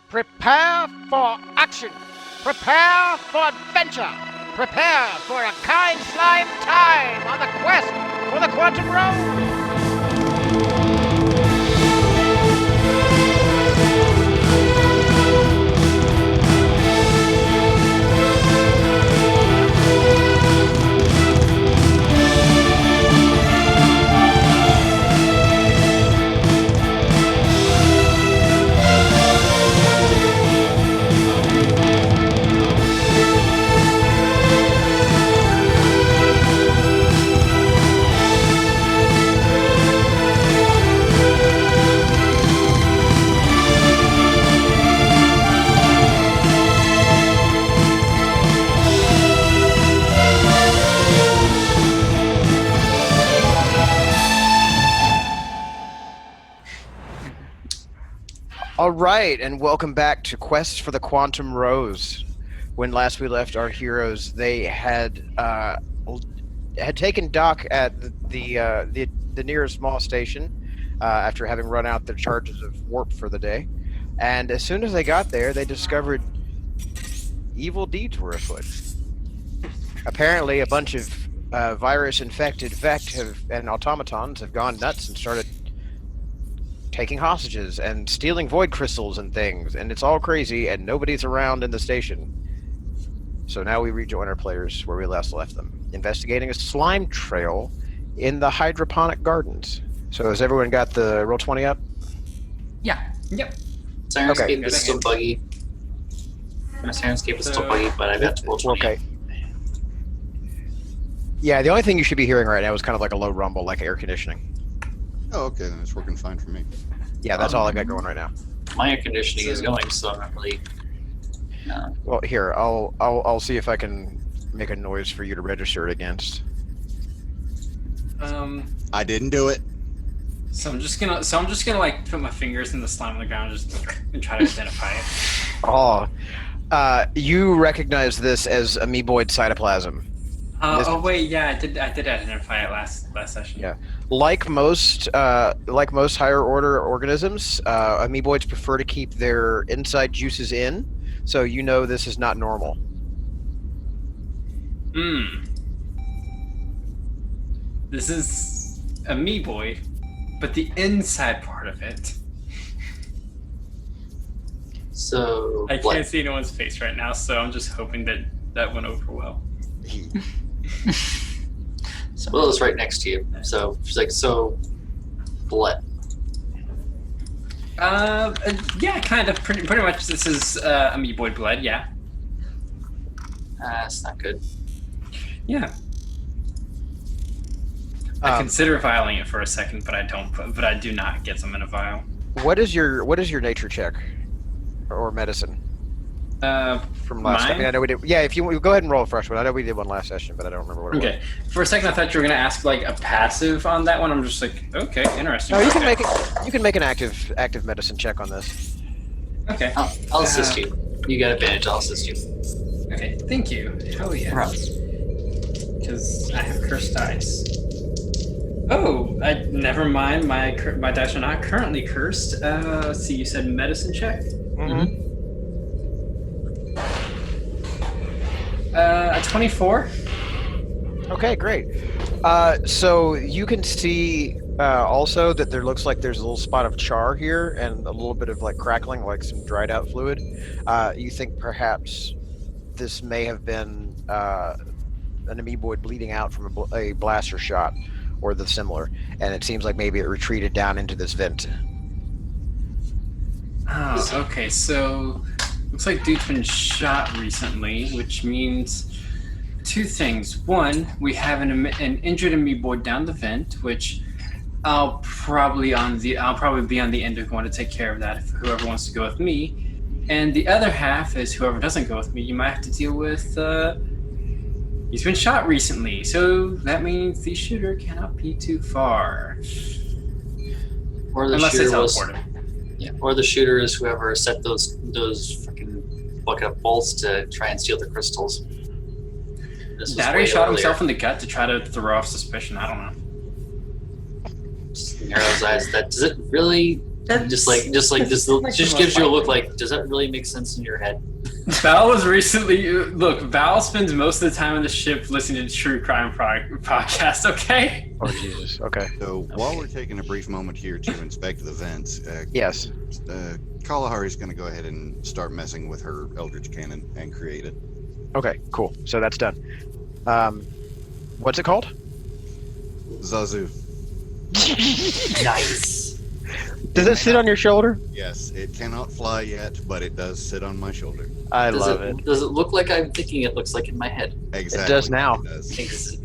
Prepare for action. Prepare for adventure. Prepare for a kind slime time on the quest for the Quantum Road. All right, and welcome back to Quest for the Quantum Rose. When last we left our heroes, they had taken dock at the nearest small station after having run out their charges of warp for the day. And as soon as they got there, they discovered evil deeds were afoot. Apparently, a bunch of virus-infected Vect and automatons have gone nuts and started taking hostages and stealing void crystals and things, and it's all crazy, and nobody's around in the station. So now we rejoin our players where we last left them, investigating a slime trail in the hydroponic gardens. So has everyone got the Roll20 up? Yeah. Yep. Sirenscape is still buggy. My Sirenscape is still buggy, but I've got the Roll20. Okay. Yeah, the only thing you should be hearing right now is kind of like a low rumble, like air conditioning. Oh, okay, then it's working fine for me. Yeah, that's all I got going right now. My air conditioning is going, so I'm not really. No. Well, here, I'll see if I can make a noise for you to register it against. I didn't do it. So I'm just gonna like put my fingers in the slime on the ground and try to identify it. Oh, you recognize this as amoeboid cytoplasm. Oh wait, yeah, I did identify it last session. Yeah, like most higher order organisms, amoeboids prefer to keep their inside juices in, so you know this is not normal. This is amoeboid, but the inside part of it. So I can't see anyone's face right now, so I'm just hoping that went over well. So Willow's right next to you. So she's like, so blood. Yeah, kind of. Pretty much. This is amoeboid blood. Yeah. That's not good. Yeah. I consider vialing it for a second, but I don't. But I do not get them in a vial. What is your nature check or medicine? From last time. I mean, I know we did. Yeah, if you go ahead and roll a fresh one. I know we did one last session, but I don't remember what it was. Okay. For a second, I thought you were gonna ask like a passive on that one. I'm just like, okay, interesting. No, you can Okay. make it. You can make an active medicine check on this. Okay. I'll assist you. You got advantage. I'll assist you. Okay. Thank you. Hell yeah. Because I have cursed dice. Oh, never mind. My dice are not currently cursed. Let's see. You said medicine check. Mm-hmm. A 24. Okay, great. So you can see also that there looks like there's a little spot of char here and a little bit of like crackling, like some dried out fluid. You think perhaps this may have been an amoeboid bleeding out from a blaster shot or the similar, and it seems like maybe it retreated down into this vent. Oh, okay. So looks like dude's been shot recently, which means two things. One, we have an injured amoeboid down the vent, which I'll probably be on the end of going to take care of that if whoever wants to go with me. And the other half is whoever doesn't go with me, you might have to deal with. He's been shot recently, so that means the shooter cannot be too far. Or the Unless they shooter teleport him. Yeah. Or the shooter is whoever set those freaking bucket of bolts to try and steal the crystals. Battery shot himself in the gut to try to throw off suspicion. I don't know. Just narrow his eyes. Does it really Just gives you a look like, does that really make sense in your head? Val was recently Val spends most of the time on the ship listening to true crime podcasts. Okay. Oh Jesus. Okay. So while we're taking a brief moment here to inspect the vents, Yes. Kalahari's going to go ahead and start messing with her Eldritch Cannon and create it. Okay. Cool. So that's done. What's it called? Zazu. Nice. Does it sit on your shoulder? Yes, it cannot fly yet, but it does sit on my shoulder. I love it. Does it look like I'm thinking it looks like in my head? Exactly. It does now. It does.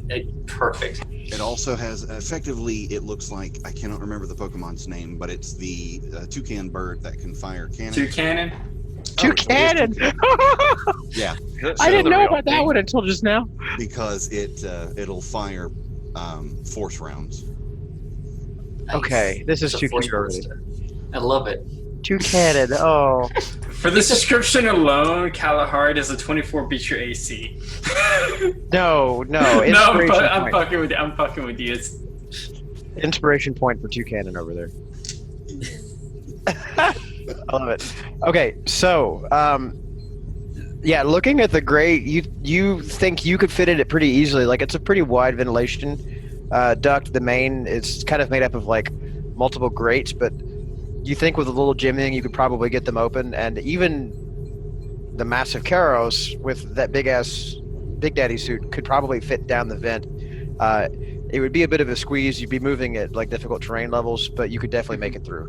Perfect. It also has, effectively, it looks like, I cannot remember the Pokemon's name, but it's the toucan bird that can fire cannons. Toucan. Toucan! Yeah, I didn't know about that one until just now. because it'll fire force rounds. Nice. Okay, this is It's a too force cute already. monster. I love it. Toucan. Oh. For this description alone, Kalahari does a 24 beat your AC. No. No, Inspiration I'm point. fucking with you. I'm fucking with you. It's Inspiration point for Toucan over there. I love it. Okay, so yeah, looking at the grate, you think you could fit it pretty easily. Like it's a pretty wide ventilation duct. The main is kind of made up of like multiple grates, but you think with a little jimmying you could probably get them open. And even the massive Karos with that big Daddy suit could probably fit down the vent. It would be a bit of a squeeze. You'd be moving at like difficult terrain levels, but you could definitely make it through.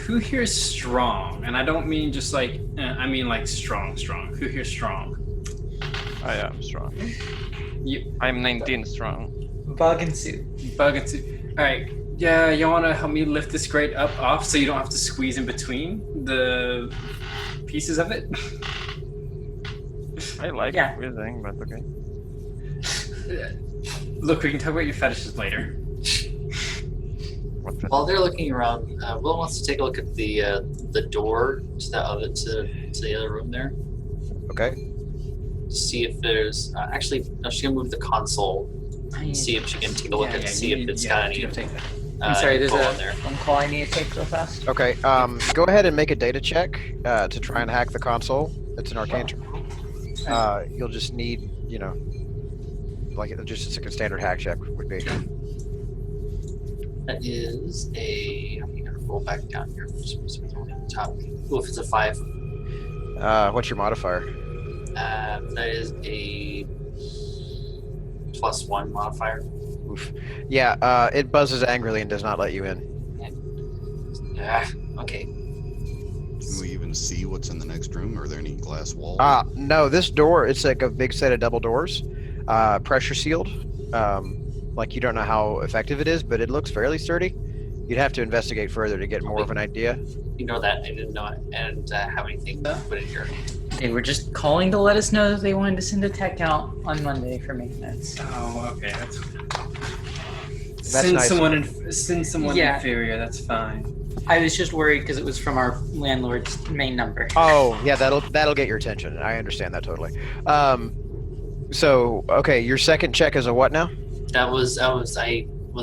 who here is strong? And I don't mean just like I mean like strong. Who here's strong? I am strong. You I'm 19 strong. Bug and suit. bug it too. All right. Yeah, you want to help me lift this grate off so you don't have to squeeze in between the pieces of it? I like Yeah. whizzing, but okay. Look, we can talk about your fetishes later. What the- While they're looking around, Will wants to take a look at the door to the other room there. Okay. See if there's actually. No, she's gonna move the console. And see if she can take a look and see if it's got any. I'm sorry, there's info a on there. phone call I need to take real fast. Okay. Go ahead and make a data check to try and hack the console. It's an arcane check. You'll just need, like just like a standard hack check would be. That is a. I'm gonna roll back down here. Top. Ooh, if it's a 5, What's your modifier? that is a +1 modifier. Oof. Yeah. It buzzes angrily and does not let you in. Okay. Can we even see what's in the next room? Are there any glass walls? No. This door, it's like a big set of double doors, pressure sealed. Like you don't know how effective it is, but it looks fairly sturdy. You'd have to investigate further to get more of an idea. You know that I didn't know it, and have anything to put in here. They were just calling to let us know that they wanted to send a tech out on Monday for maintenance. Oh, okay. That's nice. Send someone Yeah. inferior. That's fine. I was just worried because it was from our landlord's main number. Oh, yeah, that'll get your attention. I understand that totally. So okay, your second check is a what now? I was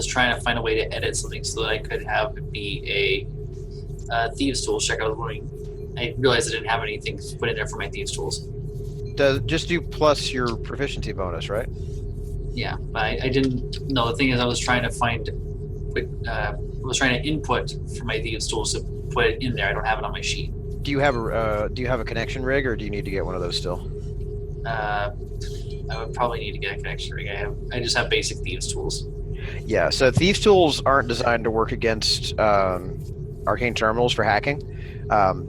trying to find a way to edit something so that I could have it be a thieves tools check. I realized I didn't have anything put in there for my thieves tools. Just do plus your proficiency bonus, right? Yeah, but I didn't. No, the thing is, I was trying to input for my thieves tools to put it in there. I don't have it on my sheet. Do you have a connection rig, or do you need to get one of those still? I would probably need to get a connection rig. I just have basic thieves tools. Yeah. So thieves tools aren't designed to work against arcane terminals for hacking.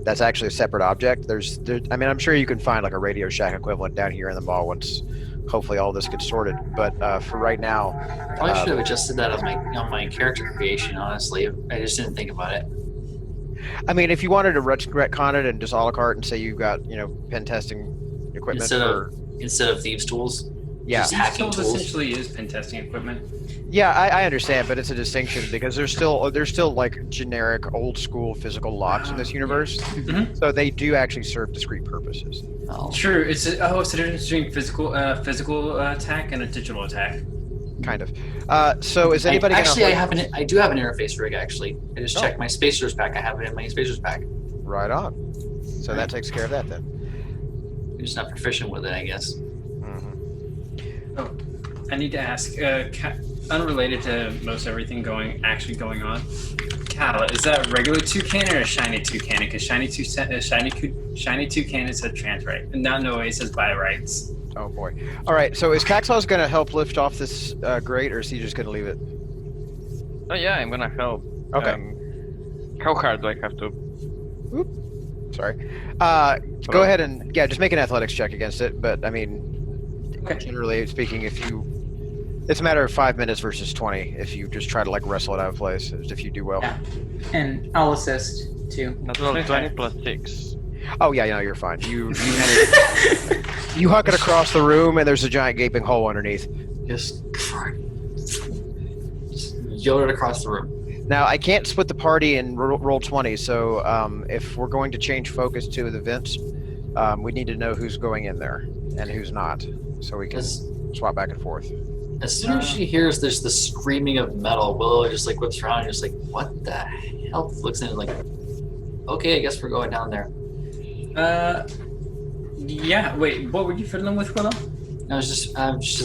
That's actually a separate object. I mean, I'm sure you can find like a Radio Shack equivalent down here in the mall once, hopefully, all this gets sorted. But for right now, Probably should have adjusted that on my character creation. Honestly, I just didn't think about it. I mean, if you wanted to retcon it and just a la carte and say you've got pen testing equipment Instead of thieves tools. yeah. Just hacking Tools tools. essentially is pen testing equipment. Yeah, I understand, but it's a distinction because there's still like generic old school physical locks in this universe. Mhm. So they do actually serve discrete purposes. Oh. True. It's the difference between physical attack and a digital attack. kind of. So is anybody Actually, gonna I do have an interface rig. Actually, I just Oh. checked my spacers pack. I have it in my spacers pack. right on? So that takes care of that then. I'm just not proficient with it, I guess. Mhm. Oh, I need to ask, unrelated to most everything actually going on. Cal, is that regular toucan or a shiny toucan? Because shiny toucan is a trans right, and not no way it says by rights. Oh boy. All right. So is Caxos gonna help lift off this grate, or is he just gonna leave it? Oh yeah, I'm gonna help. Okay. How hard do I have to? Sorry. Go Hello? ahead and just make an athletics check against it. But I mean, Okay. generally speaking, it's a matter of 5 minutes versus 20 if you just try to like wrestle it out of place. If you do well. Yeah. And I'll assist too. Natural Okay. 20 plus 6. Oh yeah, you're fine. You huck it across the room, and there's a giant gaping hole underneath. Just yell it across the room. Now I can't split the party and roll 20. So if we're going to change focus to the vents, we need to know who's going in there and who's not, so we can As, swap back and forth. as soon as she hears there's the screaming of metal, Willow just like whips around and just like, what the hell? Looks in and like, okay, I guess we're going down there. Yeah. Wait, what were you fiddling with, Willow? I was just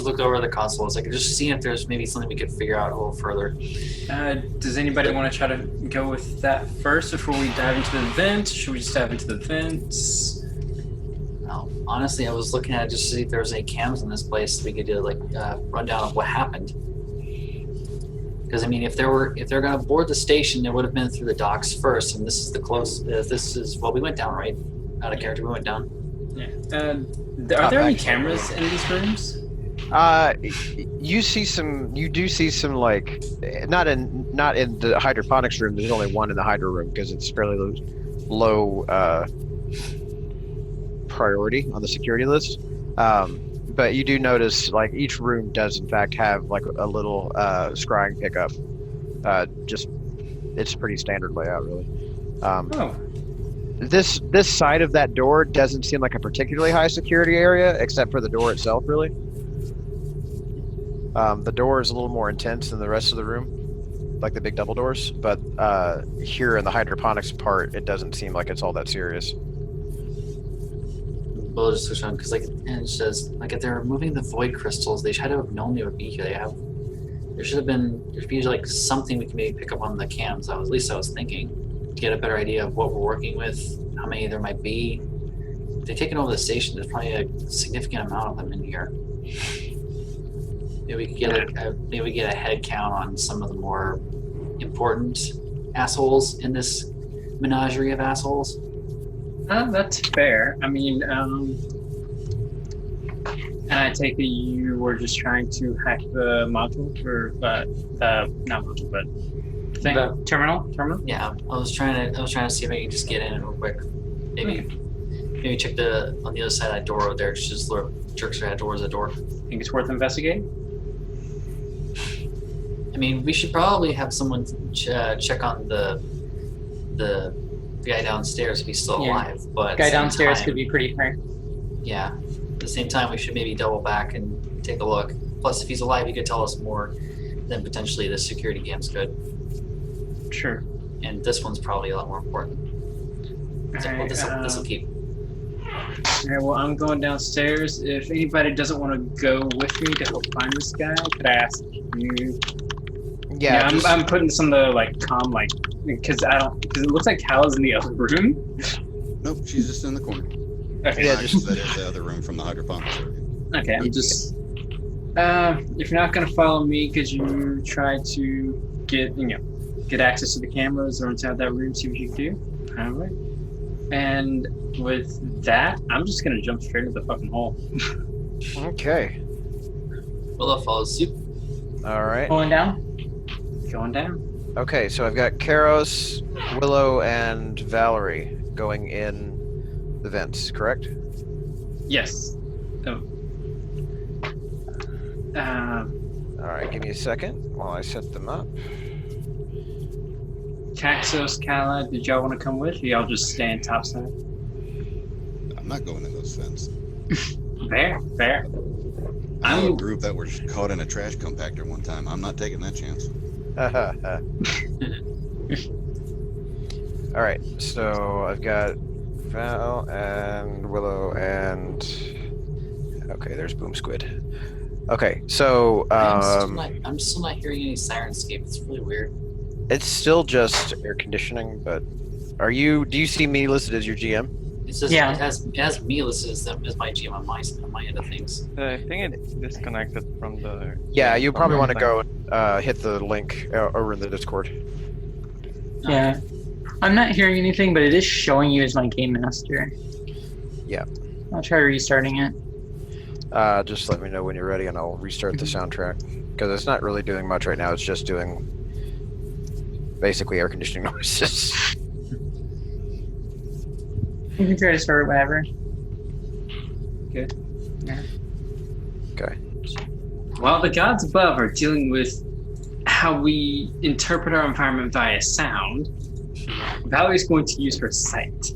looked over the console. It's like just seeing if there's maybe something we could figure out a little further. Does anybody want to try to go with that first before we dive into the vent? Should we just dive into the vents? No, honestly, I was looking at it just to see if there was any cams in this place so we could do like rundown of what happened. Because I mean, if they're gonna board the station, they would have been through the docks first, and this is the close. This is we went down, right? Out of character, we went down. Yeah. Are there any cameras in these rooms? You do see some like not in the hydroponics room. There's only one in the hydro room because it's fairly low priority on the security list. But you do notice like each room does in fact have like a little scrying pickup. It's a pretty standard layout really. Oh. This side of that door doesn't seem like a particularly high security area, except for the door itself, really. The door is a little more intense than the rest of the room, like the big double doors. But here in the hydroponics part, it doesn't seem like it's all that serious. We'll just switch on because and it says like if they're removing the void crystals, they should have known they would be here. There'd be like something we can maybe pick up on the cams. At least I was thinking. Get a better idea of what we're working with, how many there might be. If they've taken over the station, there's probably a significant amount of them in here. Maybe we could get a head count on some of the more important assholes in this menagerie of assholes. That's fair. I mean, and I take it you were just trying to hack the module, or not module, but thing, terminal. Yeah, I was trying to see if I could just get in real quick. Maybe check on the other side of that door over there. It's just jerks her head towards the door. Think it's worth investigating? I mean, we should probably have someone check on the guy downstairs if he's still alive. But at Guy the same downstairs time, could be pretty hard. Yeah. At the same time, we should maybe double back and take a look. Plus, if he's alive, he could tell us more than potentially the security cams could. Sure. And this one's probably a lot more important. So, well, this will keep. Alright, well, I'm going downstairs. If anybody doesn't want to go with me to help find this guy, could I ask you? Yeah, I'm putting some of the because it looks like Cal is in the other room. Nope, she's just in the corner. Okay. Yeah, That is the other room from the hydroponics area. Okay, I'm just. If you're not gonna follow me, could you try to get access to the cameras or inside that room, see what you can do? All right. And with that, I'm just gonna jump straight into the fucking hole. Okay. Willow follows suit. All right. Going down? Going down. Okay, so I've got Karos, Willow, and Valerie going in the vents, correct? Yes. Oh. All right, give me a second while I set them up. Caxos, Kala, did y'all want to come with? Or y'all just stand topside? I'm not going in those vents. Fair, fair. I know a I'm group that was caught in a trash compactor one time. I'm not taking that chance. All right, so I've got Val and Willow and okay, there's Boom Squid. Okay, so I'm still not hearing any Sirenscape. It's really weird. it's still just air conditioning, but do you see me listed as your GM? It says Yeah. it has me listed as my GM on my end of things. I think it's disconnected from the. Yeah, you probably want to from go hit the link over in the Discord. Yeah. I'm not hearing anything, but it is showing you as my game master. Yeah. I'll try restarting it. Just let me know when you're ready, and I'll restart the soundtrack because it's not really doing much right now. It's just doing basically air conditioning noises. You can try to start it whenever. Okay. While the gods above are dealing with how we interpret our environment via sound, Valerie's going to use her sight.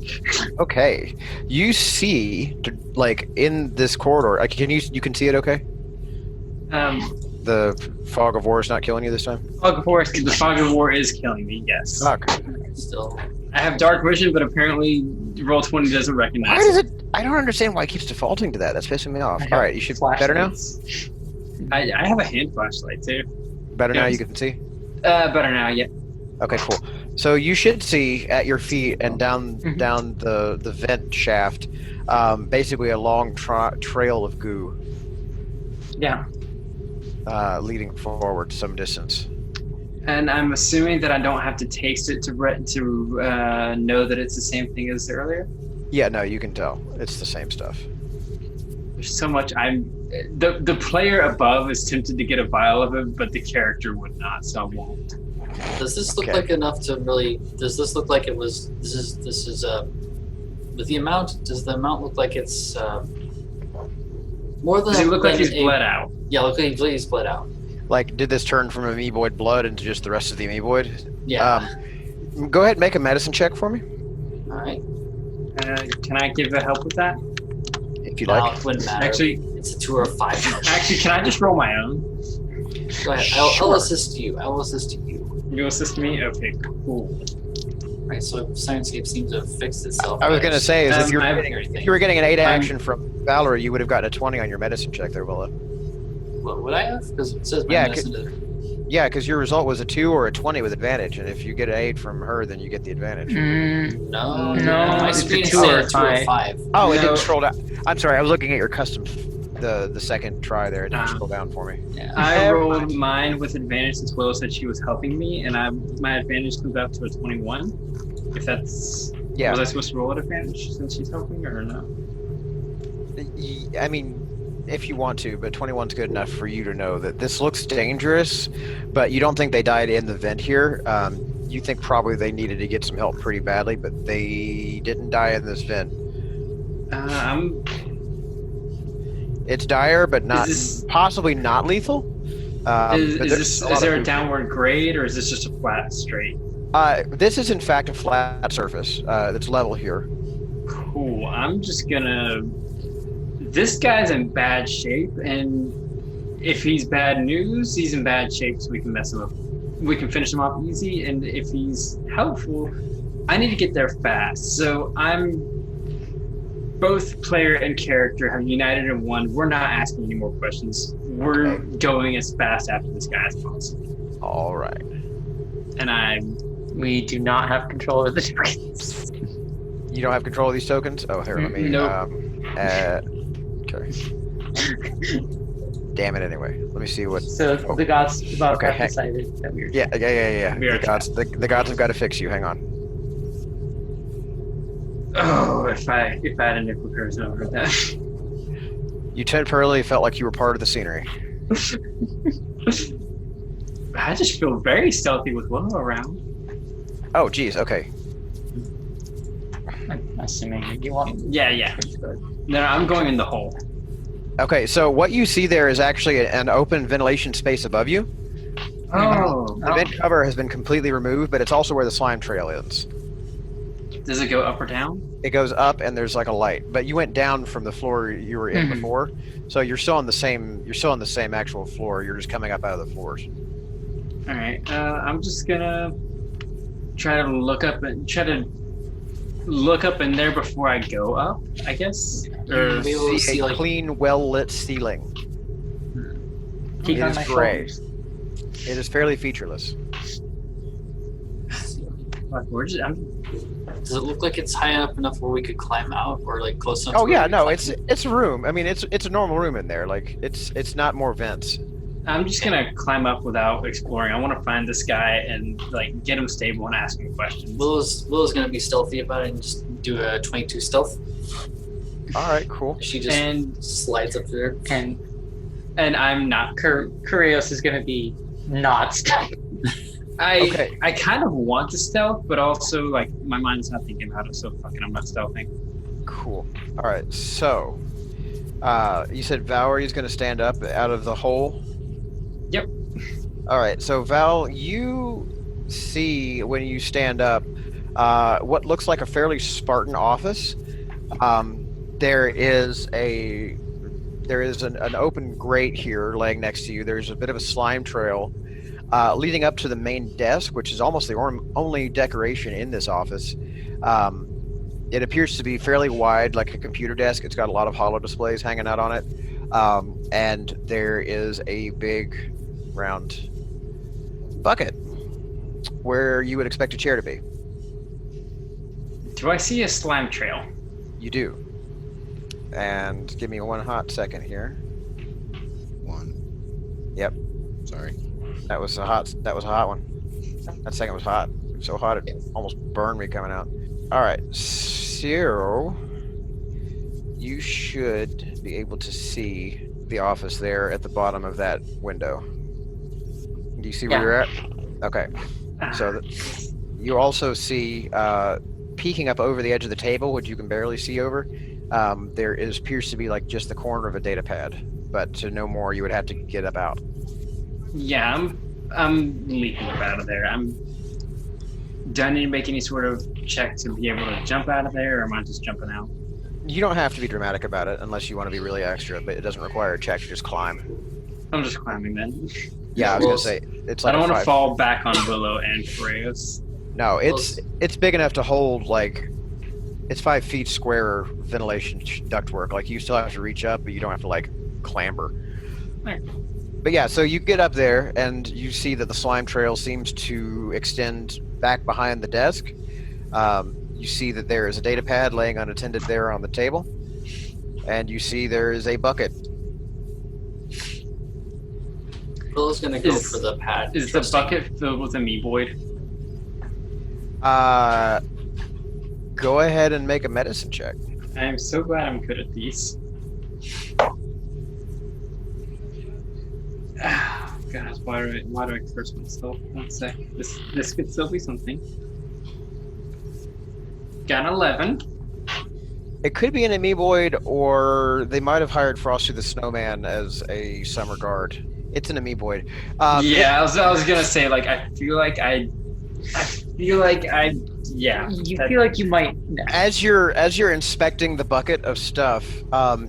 Okay. You see, like in this corridor, you can see it? Okay. The fog of war is not killing you this time. The fog of war is killing me. Yes. Okay. Still, I have dark vision, but apparently Roll20 doesn't recognize Why does it? I don't understand why it keeps defaulting to that. That's pissing me off. All right, you should better now. Flashlights. I have a hand flashlight too. Better now. Yes. You can see. Better now. Yeah. Okay, cool. So you should see at your feet and down the vent shaft, basically a long trail of goo Yeah. leading forward some distance. And I'm assuming that I don't have to taste it to know that it's the same thing as earlier. Yeah, no, you can tell. It's the same stuff. There's so much. The player above is tempted to get a vial of it, but the character would not, so I won't. does this look Okay. like enough to really? Does this look like it was? This is with the amount. Does the amount look like it's more than? Does it look like he's a- bled out? Yeah, look like he's bled out. Like, did this turn from amoeboid blood into just the rest of the amoeboid? Yeah. Go ahead and make a medicine check for me, All right. Can I give a help with that? if you Well, like. it wouldn't matter. Actually, it's a 2 or a 5. actually, can I just roll my own? Go ahead. I'll Sure. assist you. I will assist you. You assist me? Okay, cool. All right. So Sirenscape seems to have fixed itself. I was gonna say, is if you I were haven't heard if anything. you were getting an 8 action from Valerie, you would have gotten a 20 on your medicine check there, Willa. What would I have? Because it says my Yeah, medicine is- Yeah, because your result was a 2 or a 20 with advantage, and if you get an 8 from her, then you get the advantage. No, No, my it's a screen is 2 saying or a 2 or a 5. Oh, it No. didn't scroll down. I'm sorry, I was looking at your custom, the second try there. It didn't Ah. scroll down for me. Yeah. I rolled mine with advantage since Willow said she was helping me, and my advantage comes out to a 21. If that's Yeah, was I supposed to roll at advantage since she's helping or no? I mean, if you want to, but 21's good enough for you to know that this looks dangerous, but you don't think they died in the vent here. You think probably they needed to get some help pretty badly, but they didn't die in this vent. I'm It's dire, but not this- possibly not lethal. But is there's lot there of a downward grade or is this just a flat straight? This is in fact a flat surface that's level here. Cool. I'm just gonna. This guy's in bad shape, and if he's bad news, he's in bad shape, so we can mess him up. We can finish him off easy, and if he's helpful, I need to get there fast. So I'm. Both player and character have united in one. We're not asking any more questions. We're going as fast after this guy as possible. All right. And We do not have control of the tokens. You don't have control of these tokens? Oh, here, let me. Nope. Okay. Damn it. Anyway, let me see what. So the gods above Okay, have hang- decided that we were. Yeah. We are The gods have got to fix you. Hang on. oh, if I had a nickel person, I would have heard that. You temporarily felt like you were part of the scenery. I just feel very stealthy with Willow around. Oh, geez. Okay. I'm assuming you want. Yeah. No, I'm going in the hole. Okay. So what you see there is actually an open ventilation space above you. Oh. The vent cover has been completely removed, but it's also where the slime trail is. Does it go up or down? It goes up and there's like a light, but you went down from the floor you were in Mhm. before, so you're still on the same. You're still on the same actual floor. You're just coming up out of the floors. All right. I'm just gonna try to look up in there before I go up, I guess. Or Maybe we'll See see a like clean, well-lit ceiling. Peek It on is my gray. shoulders. It is fairly featureless. like, does it look like it's high up enough where we could climb out or like close enough? Oh to where yeah, we could no, climb it's a room. I mean, it's a normal room in there. Like it's not more vents. I'm just gonna climb up without exploring. I want to find this guy and like get him stable and ask him questions. Willow's gonna be stealthy about it and just do a 22 stealth. All right, cool. She just And slides up there. and I'm not. Kurios is gonna be not stuck. Okay. I kind of want to stealth, but also like my mind's not thinking about it, so fucking I'm not stealthing. Cool. All right. So, you said Valerie's going to stand up out of the hole. Yep. All right. So Val, you see when you stand up, what looks like a fairly Spartan office. There is an open grate here laying next to you. There's a bit of a slime trail leading up to the main desk, which is almost the only decoration in this office. It appears to be fairly wide, like a computer desk. It's got a lot of holo displays hanging out on it. And there is a big round bucket where you would expect a chair to be. Do I see a slime trail? You do. And give me one hot second here. One. Yep. Sorry. That was a hot one. That second was hot. So hot it almost burned me coming out. All right. So you should be able to see the office there at the bottom of that window. Do you see where you're at? Okay. So you also see peeking up over the edge of the table, which you can barely see over. There appears to be like just the corner of a data pad, but to know more, you would have to get up out. Yeah, I'm leaping up out of there. Do I need to make any sort of check to be able to jump out of there, or am I just jumping out? You don't have to be dramatic about it unless you want to be really extra, but it doesn't require a check to just climb. I'm just climbing then. Yeah, I was Well, gonna say it's like I don't want to five. fall back on Willow and Freya's. No, it's big enough to hold like it's 5 feet square ventilation ductwork. Like you still have to reach up, but you don't have to like clamber. Right. But yeah, so you get up there and you see that the slime trail seems to extend back behind the desk. You see that there is a data pad laying unattended there on the table, and you see there is a bucket. Willow's gonna go for the pad. Is the bucket filled with amoeboid? Go ahead and make a medicine check. I am so glad I'm good at these. God, why do I curse myself? One sec. This could still be something. Got an 11. It could be an amoeboid, or they might have hired Frosty the Snowman as a summer guard. It's an amoeboid. Yeah, I was gonna say like I feel like yeah. You feel like you might. As you're inspecting the bucket of stuff,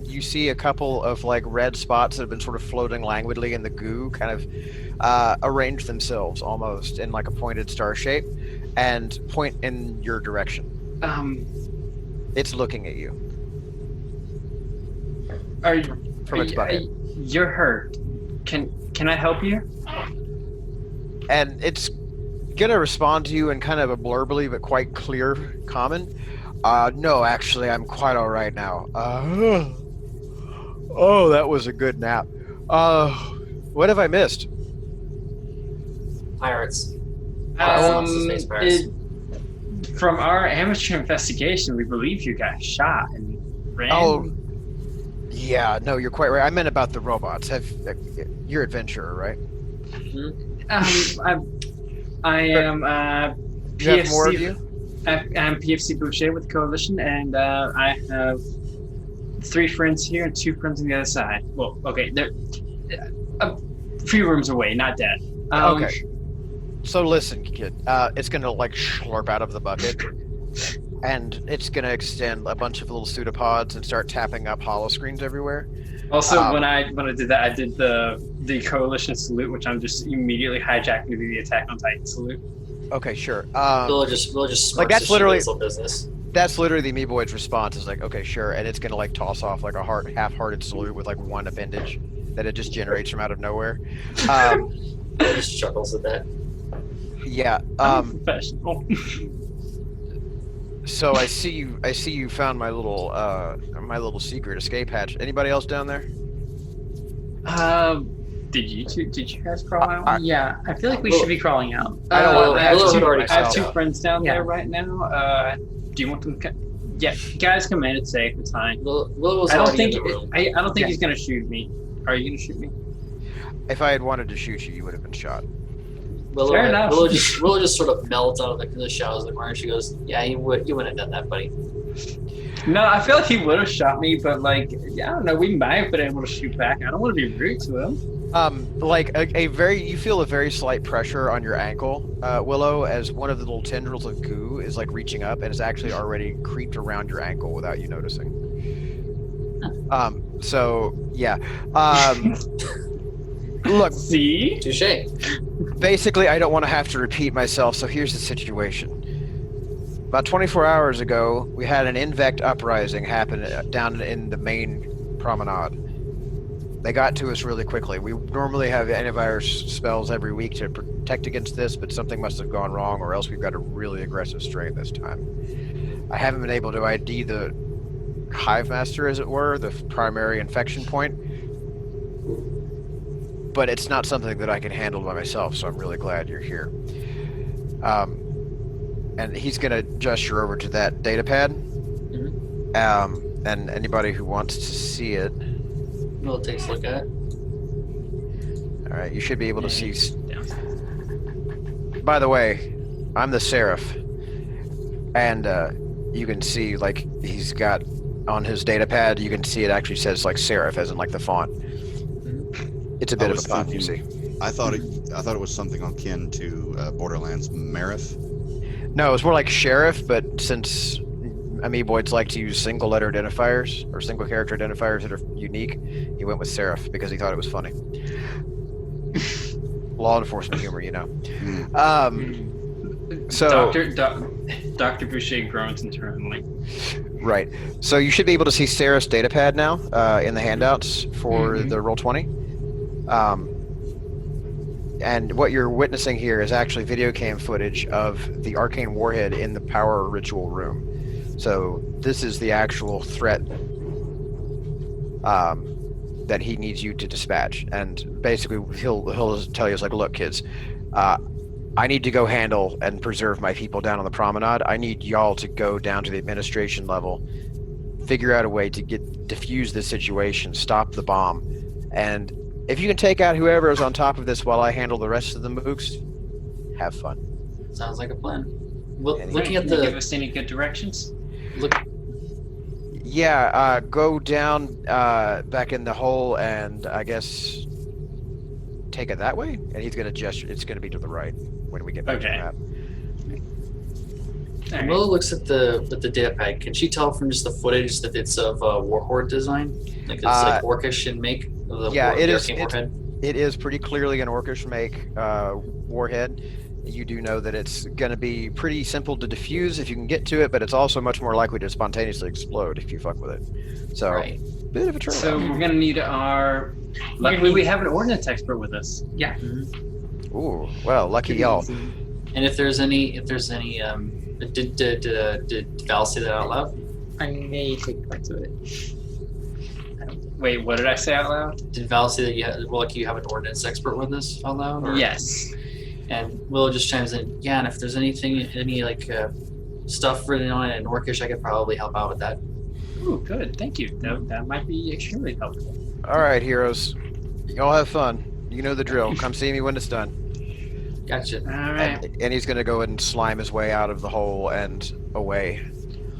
you see a couple of like red spots that have been sort of floating languidly in the goo, kind of arrange themselves almost in like a pointed star shape, and point in your direction. It's looking at you from its bucket, You're hurt. Can I help you? and it's gonna respond to you in kind of a blurbly but quite clear common. No, actually, I'm quite all right now. Oh, that was a good nap. What have I missed? Pirates. Space pirates. From our amateur investigation, we believe you got shot and ran. Oh, yeah, no, you're quite right. I meant about the robots. You're adventurer, right? I am You have more of PFC. you? I'm PFC Boucher with the Coalition, and I have 3 friends here and 2 friends on the other side. Well, okay, they're a few rooms away, not dead. Okay. So listen, kid. It's gonna like slurp out of the bucket. and it's going to extend a bunch of little pseudopods and start tapping up holoscreens everywhere. Also, when I did that, I did the coalition salute, which I'm just immediately hijacking to be the Attack on Titan salute. Okay, sure. We'll just like, that's literally business. That's literally the Amoeboid's response is like, okay, sure, and it's gonna like toss off like a half-hearted salute with like one appendage that it just generates from out of nowhere. Just chuckles at that. Yeah. Professional. So I see you found my little secret escape hatch. Anybody else down there? Did you guys crawl out? Yeah, I feel like we should be crawling out. I don't want to I have have myself. two friends down Yeah. there right now. Do you want them? Yeah, guys, come in. It's safe. It's fine. Will was I don't already think in the room. I don't think Yeah. he's gonna shoot me. Are you gonna shoot me? If I had wanted to shoot you, you would have been shot. Fair enough. Willow just sort of melts out of the shadows of the corner. She goes, "Yeah, you wouldn't have done that, buddy." No, I feel like he would have shot me, but like, yeah, I don't know. We might have been able to shoot back. I don't want to be rude to him. Like you feel a very slight pressure on your ankle, Willow, as one of the little tendrils of goo is like reaching up and is actually already creeped around your ankle without you noticing. So yeah. Look, See? Touche. basically, I don't want to have to repeat myself, so here's the situation. About 24 hours ago, we had an Invect uprising happen down in the main promenade. They got to us really quickly. We normally have antivirus spells every week to protect against this, but something must have gone wrong, or else we've got a really aggressive strain this time. I haven't been able to ID the Hive Master, as it were, the primary infection point. But it's not something that I can handle by myself, so I'm really glad you're here. And he's going to gesture over to that data pad. Mm-hmm. And anybody who wants to see it. Will takes a look at it. All right, you should be able to see. By the way, I'm the Seraph. And you can see, like, he's got on his data pad, you can see it actually says, like, Seraph, as in, like, the font. It's a bit of a font, you see. I thought it was something akin to Borderlands Marif. No, it's more like Sheriff, but since Amoeboids like to use single-letter identifiers or single-character identifiers that are unique, he went with Seraph because he thought it was funny. Law enforcement humor, you know. So Dr. Boucher groans internally. right. So you should be able to see Seraph's datapad now in the handouts for the Roll20. And what you're witnessing here is actually video cam footage of the arcane warhead in the power ritual room. So this is the actual threat that he needs you to dispatch. And basically he'll tell you, it's like, look, kids, I need to go handle and preserve my people down on the promenade. I need y'all to go down to the administration level, figure out a way to defuse this situation, stop the bomb. And if you can take out whoever is on top of this while I handle the rest of the mooks, have fun. Sounds like a plan. Well, Can looking at Can you give the us any good directions? look, Yeah, go down back in the hole and I guess take it that way. And he's gonna gesture. It's gonna be to the right when we get back to the Okay. map. All right. Willow looks at the data pad. Can she tell from just the footage that it's of Warhorde design? Like it's like orcish in make of the Yeah, it is. arcane warhead? It is pretty clearly an orcish make warhead. You do know that it's going to be pretty simple to defuse if you can get to it, but it's also much more likely to spontaneously explode if you fuck with it. So, Right. bit of a turn. So we're gonna need our. Luckily, we have an ordnance expert with us. Yeah. Ooh, well, lucky y'all. And if there's any did Val say that out loud? I may take parts of it. Wait, what did I say out loud? Did Val say that you have an ordnance expert with us out loud? Or? Yes. And Willow just chimes in, yeah, and if there's any stuff written on it in Orcish, I could probably help out with that. Ooh, good. Thank you. That might be extremely helpful. All right, heroes. Y'all have fun. You know the drill. Come see me when it's done. Gotcha. All right. And he's going to go and slime his way out of the hole and away.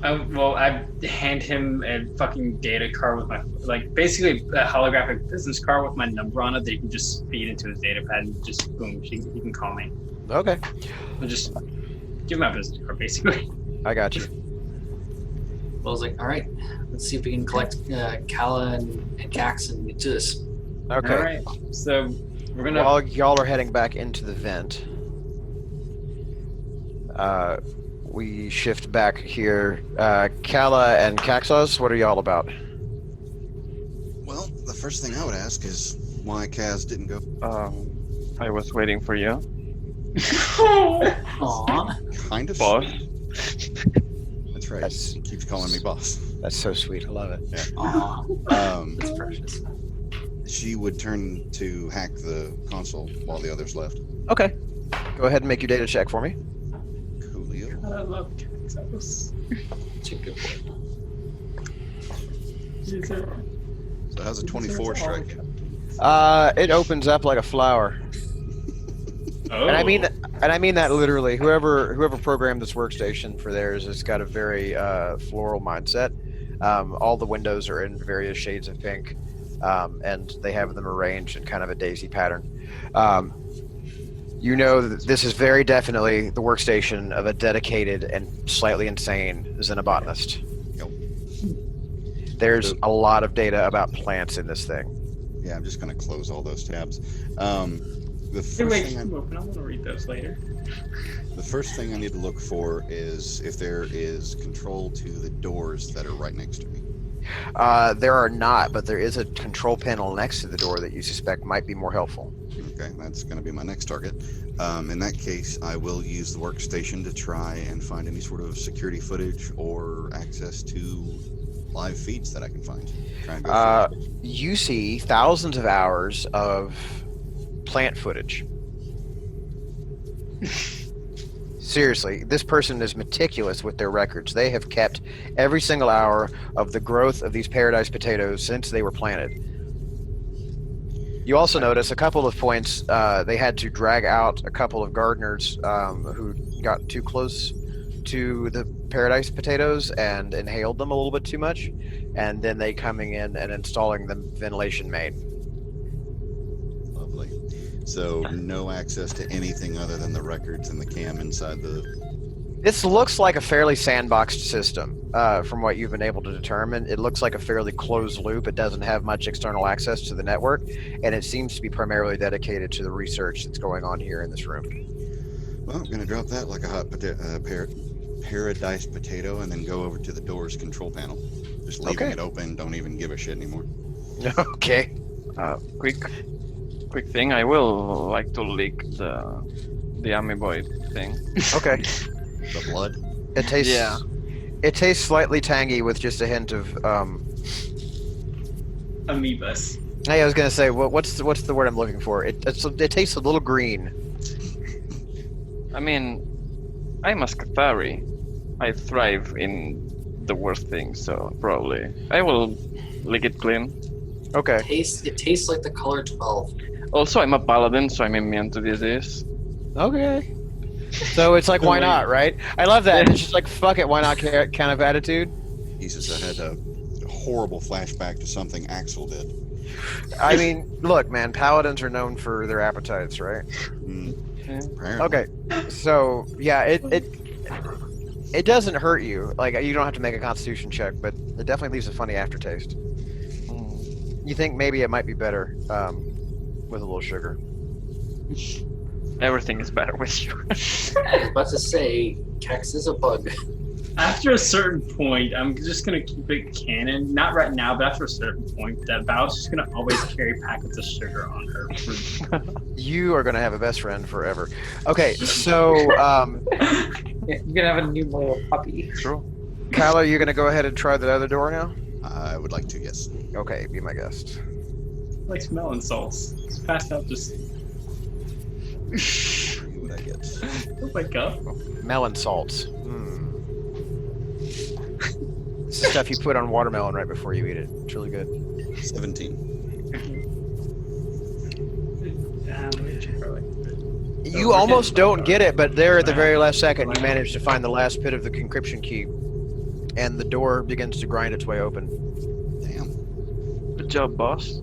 Well, I hand him a fucking data card with my, like, basically a holographic business card with my number on it that he can just feed into his data pad and just boom, he can call me. Okay, I'll just give him my business card, basically. I got you. I was like, all right, let's see if we can collect Kala and Cax and get to this. Okay. All right. So we're gonna. While y'all are heading back into the vent, we shift back here. Kala and Caxos, what are y'all about? Well, the first thing I would ask is why Kaz didn't go. I was waiting for you, Aw. Kind of. boss. That's right. That's- He keeps calling me boss. That's so sweet. I love it. Aw. Um, That's precious. she would turn to hack the console while the others left. Okay. Go ahead and make your data check for me. Coolio. I love Caxos. It's a good boy. So how's a 24 strike you? It opens up like a flower. Oh. And I mean that literally. Whoever programmed this workstation for theirs has got a very floral mindset. All the windows are in various shades of pink, and they have them arranged in kind of a daisy pattern. You know that this is very definitely the workstation of a dedicated and slightly insane xenobotanist. Yep. There's a lot of data about plants in this thing. Yeah, I'm just going to close all those tabs. The Hey, first wait, thing keep them open. I want to read those later. The first thing I need to look for is if there is control to the doors that are right next to me. There are not, but there is a control panel next to the door that you suspect might be more helpful. Okay, that's going to be my next target. In that case, I will use the workstation to try and find any sort of security footage or access to live feeds that I can find. Try and go through it. You see thousands of hours of plant footage. Seriously, this person is meticulous with their records. They have kept every single hour of the growth of these paradise potatoes since they were planted. You also notice a couple of points they had to drag out a couple of gardeners who got too close to the paradise potatoes and inhaled them a little bit too much, and then they coming in and installing the ventilation main. Lovely. So no access to anything other than the records and the cam inside the... This looks like a fairly sandboxed system, from what you've been able to determine. It looks like a fairly closed loop. It doesn't have much external access to the network, and it seems to be primarily dedicated to the research that's going on here in this room. Well, I'm going to drop that like a hot paradise potato and then go over to the doors control panel. Just leaving Okay. it open, don't even give a shit anymore. Okay. Quick thing. I will like to leak the amoeboid thing. Okay. The blood? It tastes. Yeah. It tastes slightly tangy with just a hint of. Amoebas. Hey, I was gonna say, what's the word I'm looking for? It tastes a little green. I mean, I'm a Scathari. I thrive in the worst things, so probably I will lick it clean. Okay. It tastes like the color 12. Also, I'm a paladin, so I'm immune to disease. Okay. So it's like, why not, right? I love that. It's just like, fuck it, why not kind of attitude. Jesus, I had a horrible flashback to something Axel did. I mean, look, man, paladins are known for their appetites, right? Apparently. Okay. So yeah, it doesn't hurt you. Like, you don't have to make a Constitution check, but it definitely leaves a funny aftertaste. You think maybe it might be better with a little sugar. Everything is better with you. I was about to say, Cax is a bug. After a certain point, I'm just gonna keep it canon. Not right now, but after a certain point, that Val's just gonna always carry packets of sugar on her. You are gonna have a best friend forever. Okay, so Yeah, you're gonna have a new little puppy. True. Kyla, you're gonna go ahead and try the other door now. I would like to, yes. Okay, be my guest. Like melon salts. It's passed out. Just What would I get? don't wake up. Melon salts. This is stuff you put on watermelon right before you eat it. It's really good. 17. You almost don't get it, but there at the very last second, you manage to find the last bit of the encryption key, and the door begins to grind its way open. Damn. Good job, boss.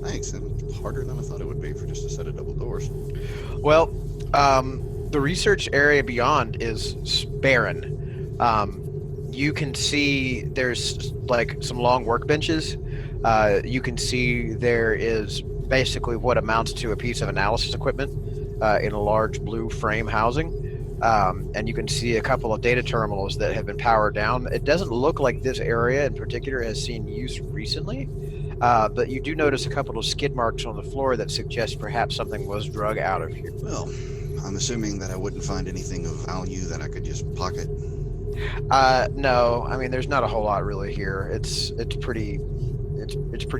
Thanks. And harder than I thought it would be for just a set of double doors. Well, the research area beyond is barren. You can see there's like some long workbenches. You can see there is basically what amounts to a piece of analysis equipment in a large blue frame housing. And you can see a couple of data terminals that have been powered down. It doesn't look like this area in particular has seen use recently, but you do notice a couple of skid marks on the floor that suggest perhaps something was drug out of here. Well, I'm assuming that I wouldn't find anything of value that I could just pocket. No, I mean there's not a whole lot really here. It's pretty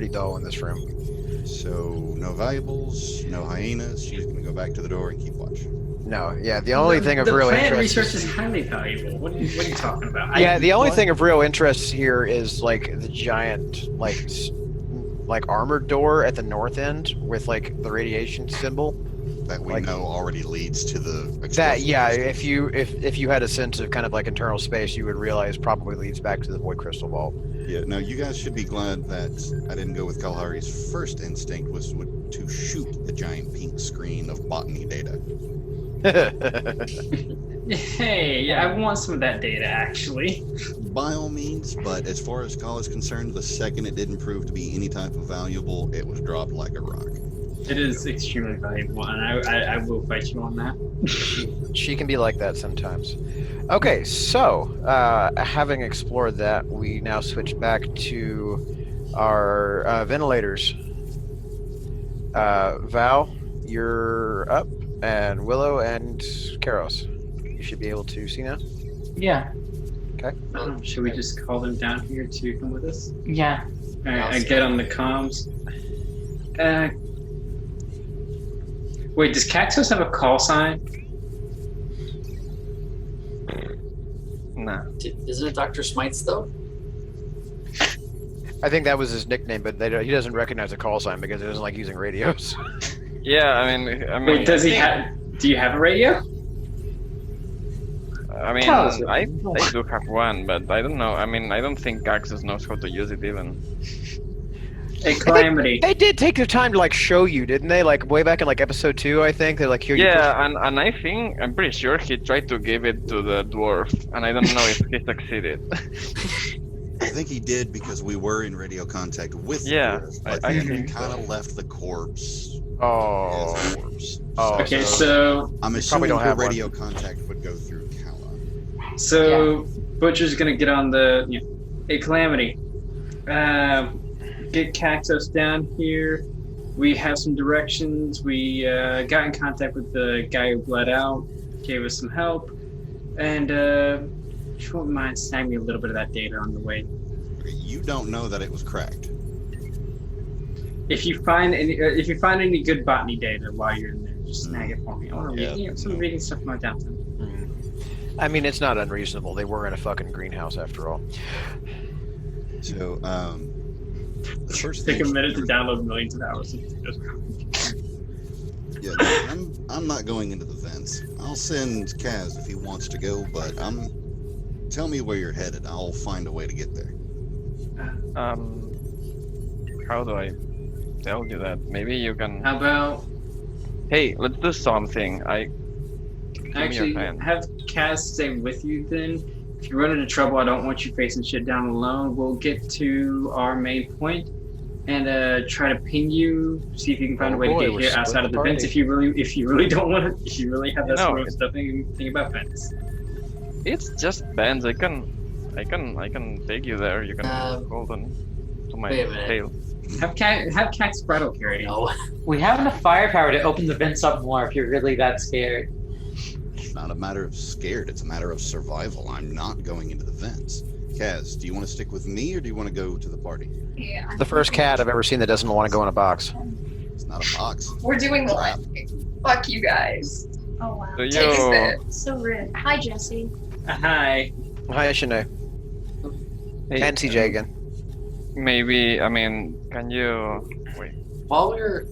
dull in this room. So no valuables, no hyenas. She's gonna go back to the door and keep watch. No, yeah, the only thing of real plant interest. research is highly valuable. What are you talking about? Yeah, the only thing of real interest here is like the giant like armored door at the north end with like the radiation symbol. That we Like- know already leads to the That explosive yeah, crystal. if you had a sense of kind of like internal space, you would realize probably leads back to the void crystal vault. Yeah, no, you guys should be glad that I didn't go with Kalahari's first instinct was to shoot the giant pink screen of botany data. Hey, I want some of that data actually. By all means, but as far as Kal is concerned, the second it didn't prove to be any type of valuable, it was dropped like a rock. It is extremely valuable, and I will fight you on that. She can be like that sometimes. Okay, so having explored that, we now switch back to our ventilators. Val, you're up, and Willow and Karos. You should be able to see now. Yeah. Should we just call them down here to come with us? Yeah. Alright, I get on the comms. Wait, does Caxos have a call sign? Nah. Isn't it Dr. Smites though? I think that was his nickname, but he doesn't recognize a call sign because he doesn't like using radios. Yeah, I mean. Wait, does he have? Do you have a radio? I mean, Tell us. I do have one, but I don't know. I mean, I don't think Axis knows how to use it even. A calamity. They did take the time to like show you, didn't they? Like way back in like episode 2, I think. They're like, here you Yeah, and I think I'm pretty sure he tried to give it to the dwarf, and I don't know if he succeeded. I think he did because we were in radio contact with Yeah, the corpse, I but he think kind so. of left the corpse Oh. as a corpse. Oh, Okay, so I'm probably assuming don't the have one. radio contact would go through Kala. Butcher's gonna get on the a calamity. Get Caxos down here. We have some directions. We got in contact with the guy who bled out, gave us some help, and if you won't mind snagging me a little bit of that data on the way. Okay, you don't know that it was cracked. If you find any good botany data while you're in there, just snag it for me. I want to Yeah. read some reading stuff in my downtime. I mean, it's not unreasonable. They were in a fucking greenhouse after all. So, the first Take a thing, minute to download millions of hours of videos. yeah, no, I'm not going into the vents. I'll send Kaz if he wants to go, but tell me where you're headed. I'll find a way to get there. How do I tell you that? Maybe you can. How about Hey, let's do something. Give me actually your hand. have Kaz stay with you then? If you run into trouble, I don't want you facing shit down alone. We'll get to our main point and try to ping you, see if you can find Oh a way boy, to we're get here outside split of the the vents. party. If you really don't want to, if you really have that No, sort of stuff, think about vents. It's just bands. I can take you there. You can hold on to my wait a minute. tail. Have Cax Bridal carry. No. We have enough firepower to open the vents up more if you're really that scared. It's not a matter of scared, it's a matter of survival. I'm not going into the vents. Kaz, do you want to stick with me or do you want to go to the party? Yeah. The first cat I've ever seen that doesn't want to go in a box. It's not a box. We're doing the live thing. Fuck you guys. Oh wow. So Take you, it. So rude. Hi, Jesse. Hi. Hi, Shanae. hey, And CJ again. Maybe I mean, can you wait? While we were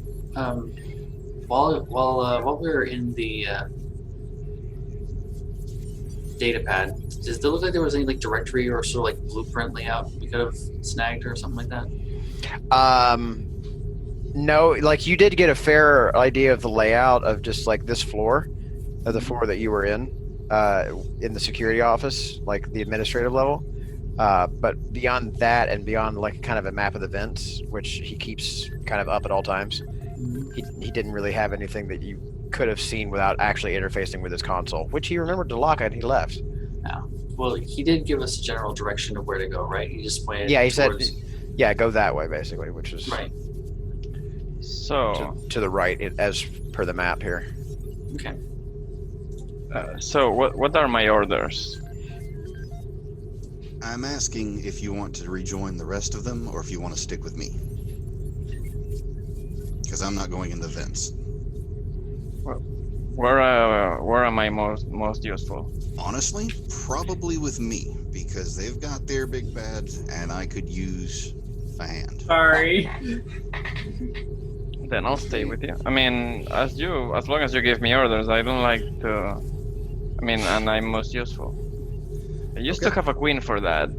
while we were in the data pad, does it look like there was any like directory or sort of like blueprint layout we could have snagged or something like that? No, like you did get a fair idea of the layout of just like this floor, of the floor that you were in the security office, like the administrative level. But beyond that, and beyond like kind of a map of the vents, which he keeps kind of up at all times, he didn't really have anything that you could have seen without actually interfacing with his console, which he remembered to lock and he left. Well, he did give us a general direction of where to go, right? He just pointed. Yeah, he said, towards... yeah, go that way basically, which is Right. So, to the right, as per the map here. Okay. so what are my orders? I'm asking if you want to rejoin the rest of them, or if you want to stick with me. Because I'm not going in the vents. Where am I most useful? Honestly, probably with me, because they've got their big bad, and I could use a hand. Sorry. Then I'll stay with you. I mean, as long as you give me orders, I don't like to. I mean, and I'm most useful. I used to have a queen for that.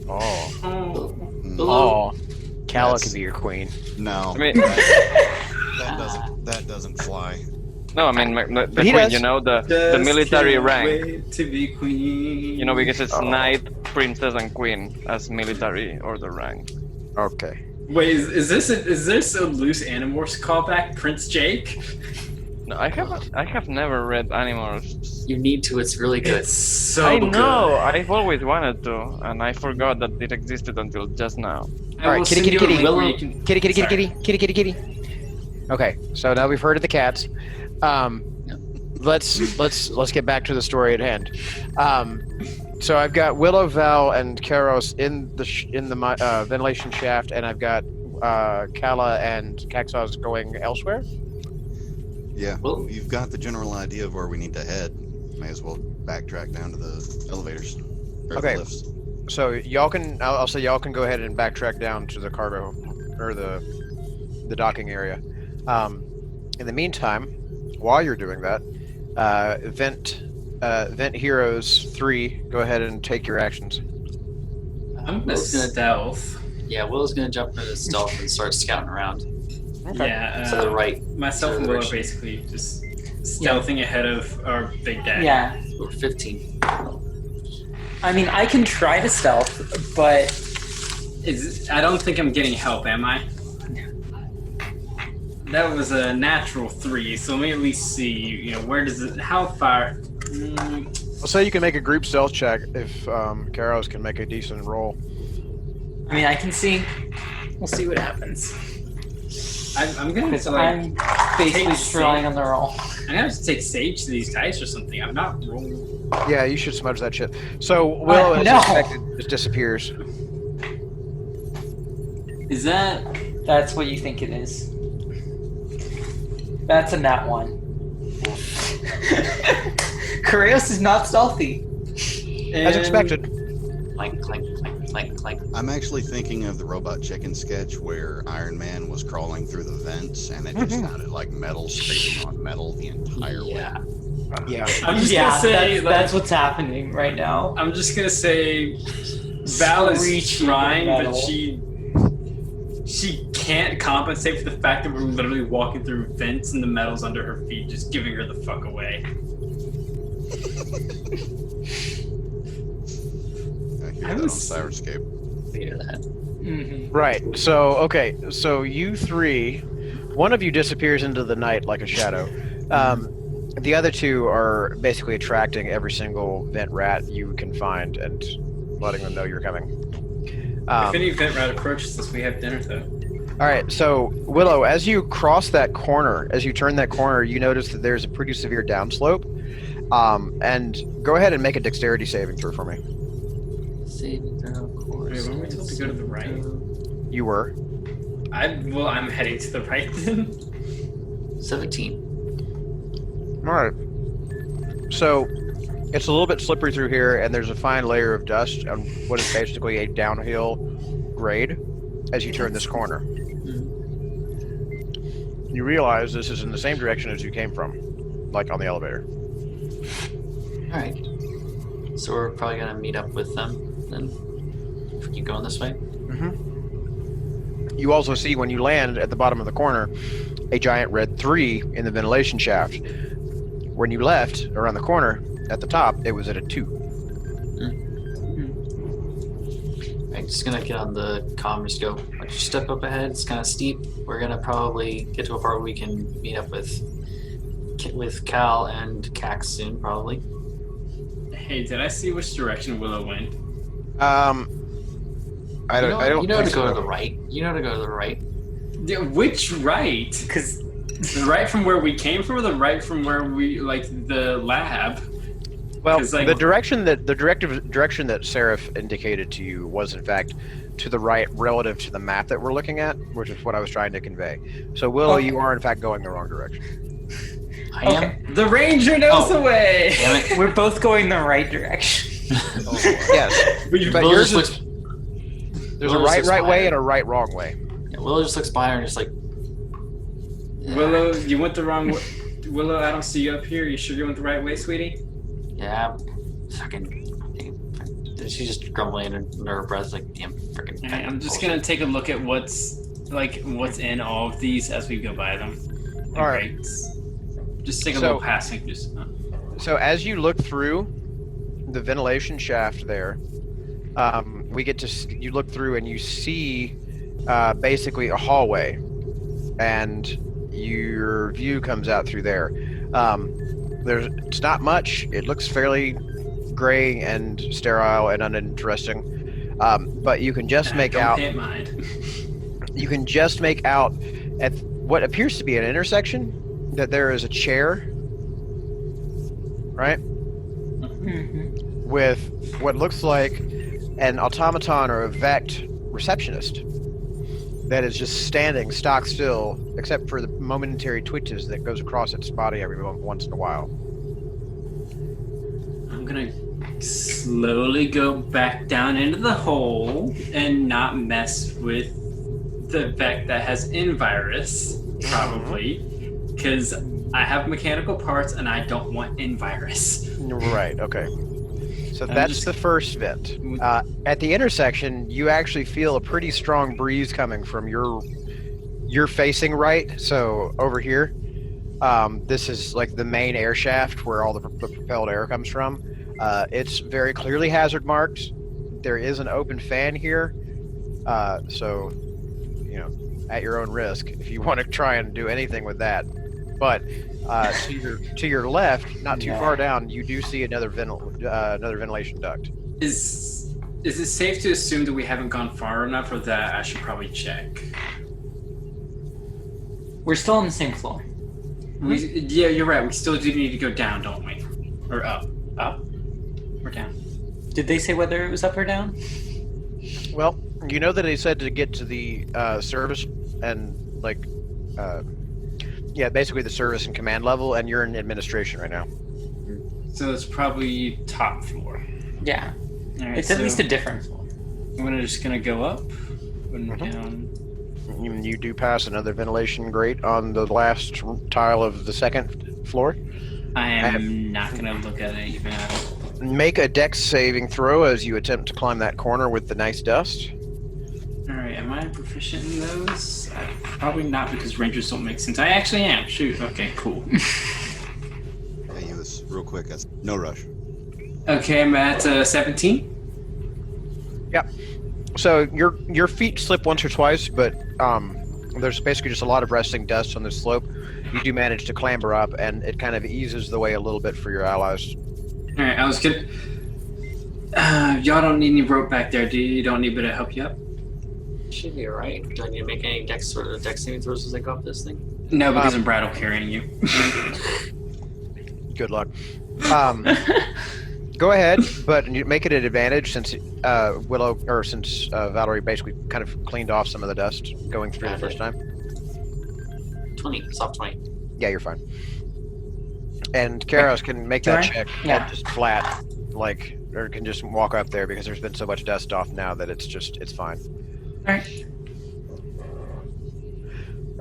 Oh, Oh. Calla That's- could be your queen. No, I mean, that doesn't fly. no, I mean the he queen. does. You know the Just military can't rank. wait to be queen. You know, because it's Oh. knight, princess, and queen as military order rank. Okay. Wait, is this a loose Animorphs callback, Prince Jake? No, I have never read Animorphs. You need to. It's really good. It's so I good. know. I've always wanted to, and I forgot that it existed until just now. I All right, will kitty, send kitty, you a kitty. link where you can- Kitty, kitty, kitty, Sorry. kitty, kitty, kitty, kitty. Okay, so now we've heard of the cats. Let's get back to the story at hand. So I've got Willow, Val, and Karos in the ventilation shaft, and I've got Calla and Caxos going elsewhere. Yeah, Well- you've got the general idea of where we need to head. May as well backtrack down to the elevators. Or Okay. the lifts. So y'all can, I'll say y'all can go ahead and backtrack down to the cargo or the docking area. In the meantime, while you're doing that, Vent Heroes 3, go ahead and take your actions. I'm gonna Will's gonna- stealth. Yeah, Will's gonna jump into stealth and start scouting around Yeah. to the right. Myself to and the Will are direction. basically just stealthing ahead of our big dad. Yeah. We're 15. I mean, I can try to stealth, but I don't think I'm getting help, am I? That was a natural 3, so let me at least see. You know, where does it? How far? I'll say you can make a group stealth check if Karos can make a decent roll. I mean, I can see. We'll see what happens. I'm gonna Because like. I'm basically take just relying on the roll. I'm gonna have to take Sage to these dice or something. I'm not rolling. Yeah, you should smudge that shit. So Willow, as no. expected, just disappears. Is that? That's what you think it is. That's a nat 1. Koreos is not stealthy. As expected. Clank, clank, clank, clank, clank. I'm actually thinking of the Robot Chicken sketch where Iron Man was crawling through the vents, and it just sounded like metal scraping on metal the entire way. Yeah. Yeah. I'm just Yeah, gonna say. that's what's happening right now. I'm just gonna say. Val is Screeching trying, but metal. she can't compensate for the fact that we're literally walking through vents and the metal's under her feet, just giving her the fuck away. I hear I that was- on Cyberscape. Hear that. Mm-hmm. Right. So okay. So you three, one of you disappears into the night like a shadow. The other two are basically attracting every single vent rat you can find and letting them know you're coming. If any vent rat approaches us, we have dinner though. All right. So Willow, as you cross that corner, as you turn that corner, you notice that there's a pretty severe downslope. And go ahead and make a dexterity saving throw for me. Saving throw, of course. Wait, weren't we told to go to the right? You were. I'm heading to the right then. 17. All right. So it's a little bit slippery through here, and there's a fine layer of dust on what is basically a downhill grade as you turn this corner. You realize this is in the same direction as you came from, like on the elevator. Alright. So we're probably gonna meet up with them then. If we keep going this way. You also see when you land at the bottom of the corner a giant red 3 in the ventilation shaft. When you left around the corner at the top, it was at a 2. just gonna get on the comm. Just go. Like, step up ahead. It's kind of steep. We're gonna probably get to a part where we can meet up with Cal and Cax soon, probably. Hey, did I see which direction Willow went? I don't. I don't. You know to think go so. to the right. You know to go to the right. Yeah, which right? Because The right from where we came from, or the right from where we the lab? Well, 'Cause, like- the direction that Seraph indicated to you was in fact to the right relative to the map that we're looking at, which is what I was trying to convey. So, Willow, Okay. you are in fact going the wrong direction. I am. Okay. The ranger knows the way. Damn it. we're both going the right direction. Yes, but Willow yours just is, looks. there's Willow a just right looks way fine. and a wrong way. Yeah, Willow just looks by her and just like. Willow, you went the wrong way. Willow, I don't see you up here. You sure you went the right way, sweetie? Yeah, fucking. She's just grumbling under her breath, like, damn, freaking. Alright, I'm just gonna take a look at what's in all of these as we go by them. All right. Just take a So- little passing. Just. So as you look through the ventilation shaft there, you look through and you see basically a hallway, and your view comes out through there. It's not much. It looks fairly gray and sterile and uninteresting, but you can just make Don't out. pay it mind. You can just make out at what appears to be an intersection that there is a chair, right? Mm-hmm. With what looks like an automaton or a vect receptionist that is just standing stock still, except for the momentary twitches that goes across its body every once in a while. I'm gonna slowly go back down into the hole and not mess with the vec that has in-virus, probably, because I have mechanical parts and I don't want in-virus. Right, okay. So I'm that's just- the first vent. At the intersection, you actually feel a pretty strong breeze coming from you're facing right, so over here. This is like the main air shaft where all the propelled air comes from. It's very clearly hazard marked. There is an open fan here, so at your own risk if you want to try and do anything with that. But to your left, not too far down, you do see another ventilation duct. Is it safe to assume that we haven't gone far enough, or that I should probably check? We're still on the same floor. Yeah, you're right. We still do need to go down, don't we? Or up? Up? Or down? Did they say whether it was up or down? Well, you know that they said to get to the service and basically the service and command level, and you're in administration right now. So it's probably top floor. Yeah. All right, It's at least a different floor. I'm just gonna go up and Mhm. down. You do pass another ventilation grate on the last tile of the second floor. I am not gonna look at it even. Make a dex saving throw as you attempt to climb that corner with the nice dust. All right, am I proficient in those? Probably not, because rangers don't make sense. I actually am. Shoot. Okay, cool. Hey, Ewas, real quick. That's no rush. Okay, I'm at 17. So your feet slip once or twice, but there's basically just a lot of resting dust on the slope. You do manage to clamber up, and it kind of eases the way a little bit for your allies. All right, I was gonna. Y'all don't need any rope back there, do you? You don't need me to help you up? Should be alright. Do I need to make any dex saving throws as I go up this thing? No, because I'm Brattle carrying you. Good luck. Go ahead, but you make it an advantage since Valerie basically kind of cleaned off some of the dust going through the first time. 20. Soft 20. Yeah, you're fine. And Karos can make that Sorry? check Yeah. just flat, or can just walk up there because there's been so much dust off now that it's fine. Alright.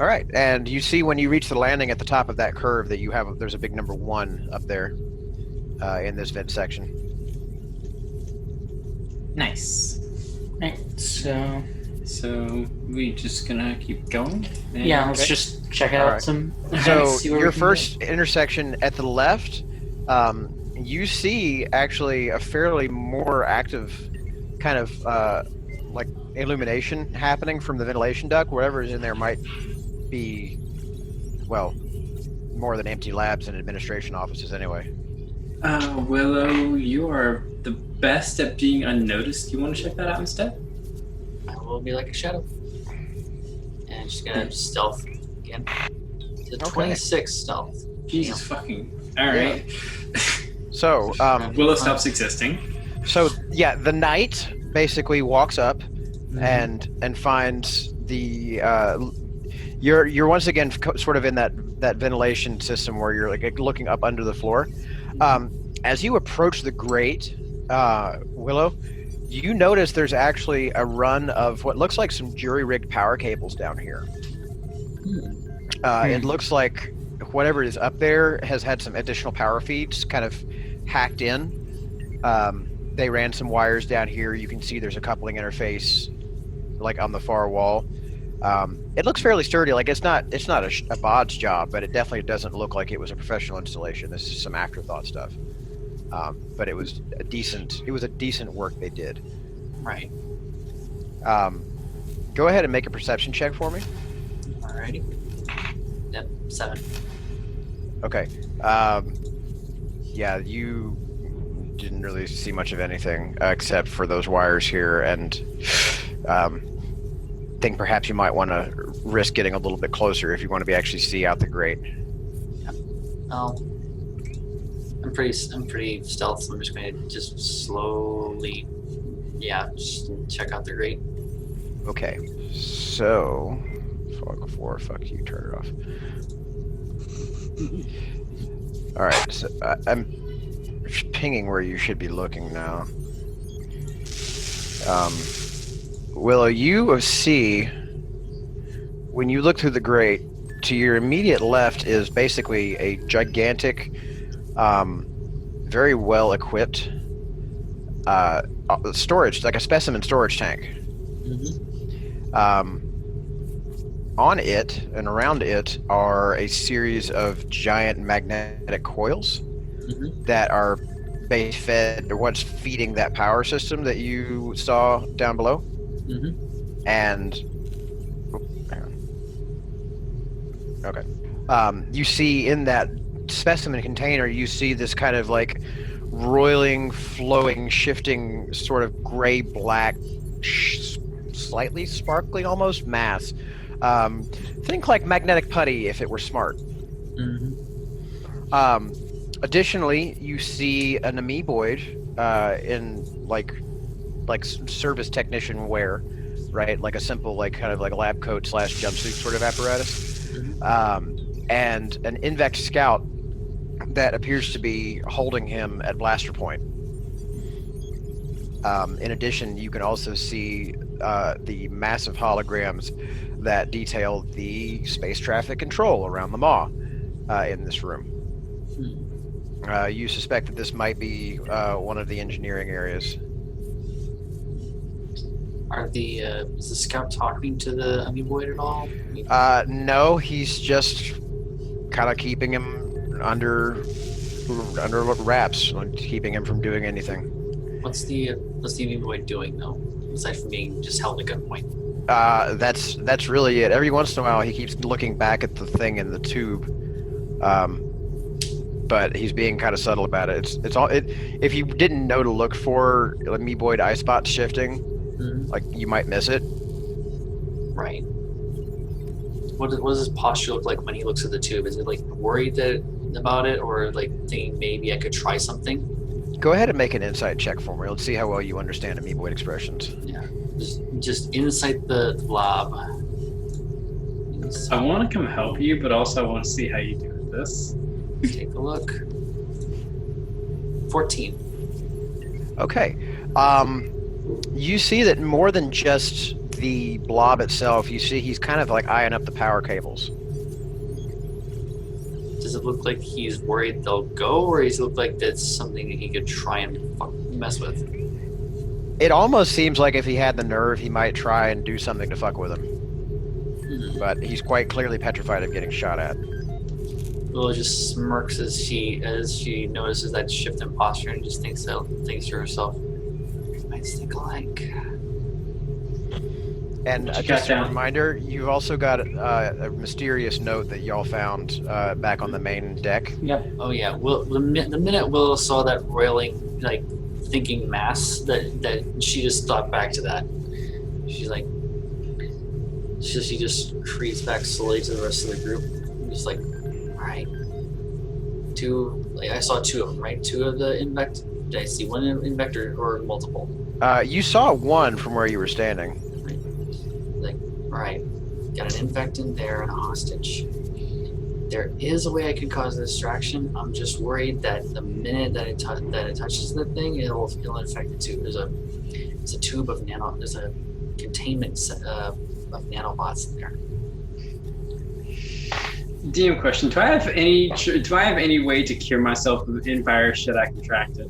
All right, and you see when you reach the landing at the top of that curve that there's a big number 1 up there in this vent section. Nice. Right, so So we just gonna keep going? yeah, let's Okay. just check it All out right. some. So see where your we can first intersection at the left, you see actually a fairly more active kind of like illumination happening from the ventilation duct. Whatever is in there might be, well, more than empty labs and administration offices anyway. Willow, you are the best at being unnoticed. You want to check that out instead? I will be like a shadow. And she's gonna stealth again. It's a 26 stealth. Jesus fucking. Alright. So, Willow stops existing. So yeah, the knight basically walks up and finds the you're once again sort of in that ventilation system where you're like looking up under the floor. As you approach the grate, Willow, you notice there's actually a run of what looks like some jury-rigged power cables down here. It looks like whatever is up there has had some additional power feeds kind of hacked in. They ran some wires down here. You can see there's a coupling interface like on the far wall. It looks fairly sturdy. Like it's not a bod's job, but it definitely doesn't look like it was a professional installation. This is some afterthought stuff. But it was a decent work they did. Right. Go ahead and make a perception check for me. Alrighty. Yep, 7. Okay. Yeah, you didn't really see much of anything except for those wires here, and think perhaps you might want to risk getting a little bit closer if you want to actually see out the grate. I'm pretty stealth, so I'm just going to slowly, just check out the grate. Okay, so fog 4, fuck you, turn it off. All right, so I'm pinging where you should be looking now. Willow, you see, when you look through the grate, to your immediate left is basically a gigantic, very well equipped storage, like a specimen storage tank. On it and around it are a series of giant magnetic coils that are base fed, or what's feeding that power system that you saw down below. And okay, you see in that specimen container, you see this kind of like roiling, flowing, shifting, sort of gray-black, slightly sparkly, almost mass. Think like magnetic putty if it were smart. Additionally, you see an amoeboid in like service technician wear, right? Like a simple, like kind of like a lab coat / jumpsuit sort of apparatus, and an Invec scout that appears to be holding him at blaster point. In addition, you can also see the massive holograms that detail the space traffic control around the maw in this room. You suspect that this might be one of the engineering areas. Is the scout talking to the amoeboid at all? No, he's just kind of keeping him under wraps, keeping him from doing anything. What's the amoeboid doing though, aside from being just held at gunpoint? That's really it. Every once in a while, he keeps looking back at the thing in the tube, but he's being kind of subtle about it. If you didn't know to look for amoeboid eye spots shifting, like you might miss it. Right. What does his posture look like when he looks at the tube? Is it like worried about it, or like thinking maybe I could try something? Go ahead and make an insight check for me. Let's see how well you understand amoeboid expressions. Yeah. Just insight the blob. I want to come help you, but also I want to see how you do with this. Take a look. 14. Okay. You see that more than just the blob itself, you see he's kind of like eyeing up the power cables. Does it look like he's worried they'll go, or does it look like that's something that he could try and mess with? It almost seems like if he had the nerve, he might try and do something to fuck with him. But he's quite clearly petrified of getting shot at. Willow just smirks as she notices that shift in posture and just thinks to herself, "Might think alike." And What you just got a down? reminder, you've also got a mysterious note that y'all found back on the main deck. Yep. Oh yeah. Will the minute Willow saw that roiling, like thinking mass, that she just thought back to that. She's like, she just creeps back slowly to the rest of the group. And just like, all right, two. Like I saw two of them, right? Two of the invect. Did I see one invect or multiple? You saw one from where you were standing. Like, all right, got an infect in there and a hostage. There is a way I can cause a distraction. I'm just worried that the minute that it touches the thing, it'll infect it too. There's a tube of there's a containment of nanobots in there. DM question: Do I have any way to cure myself of virus should I contract it?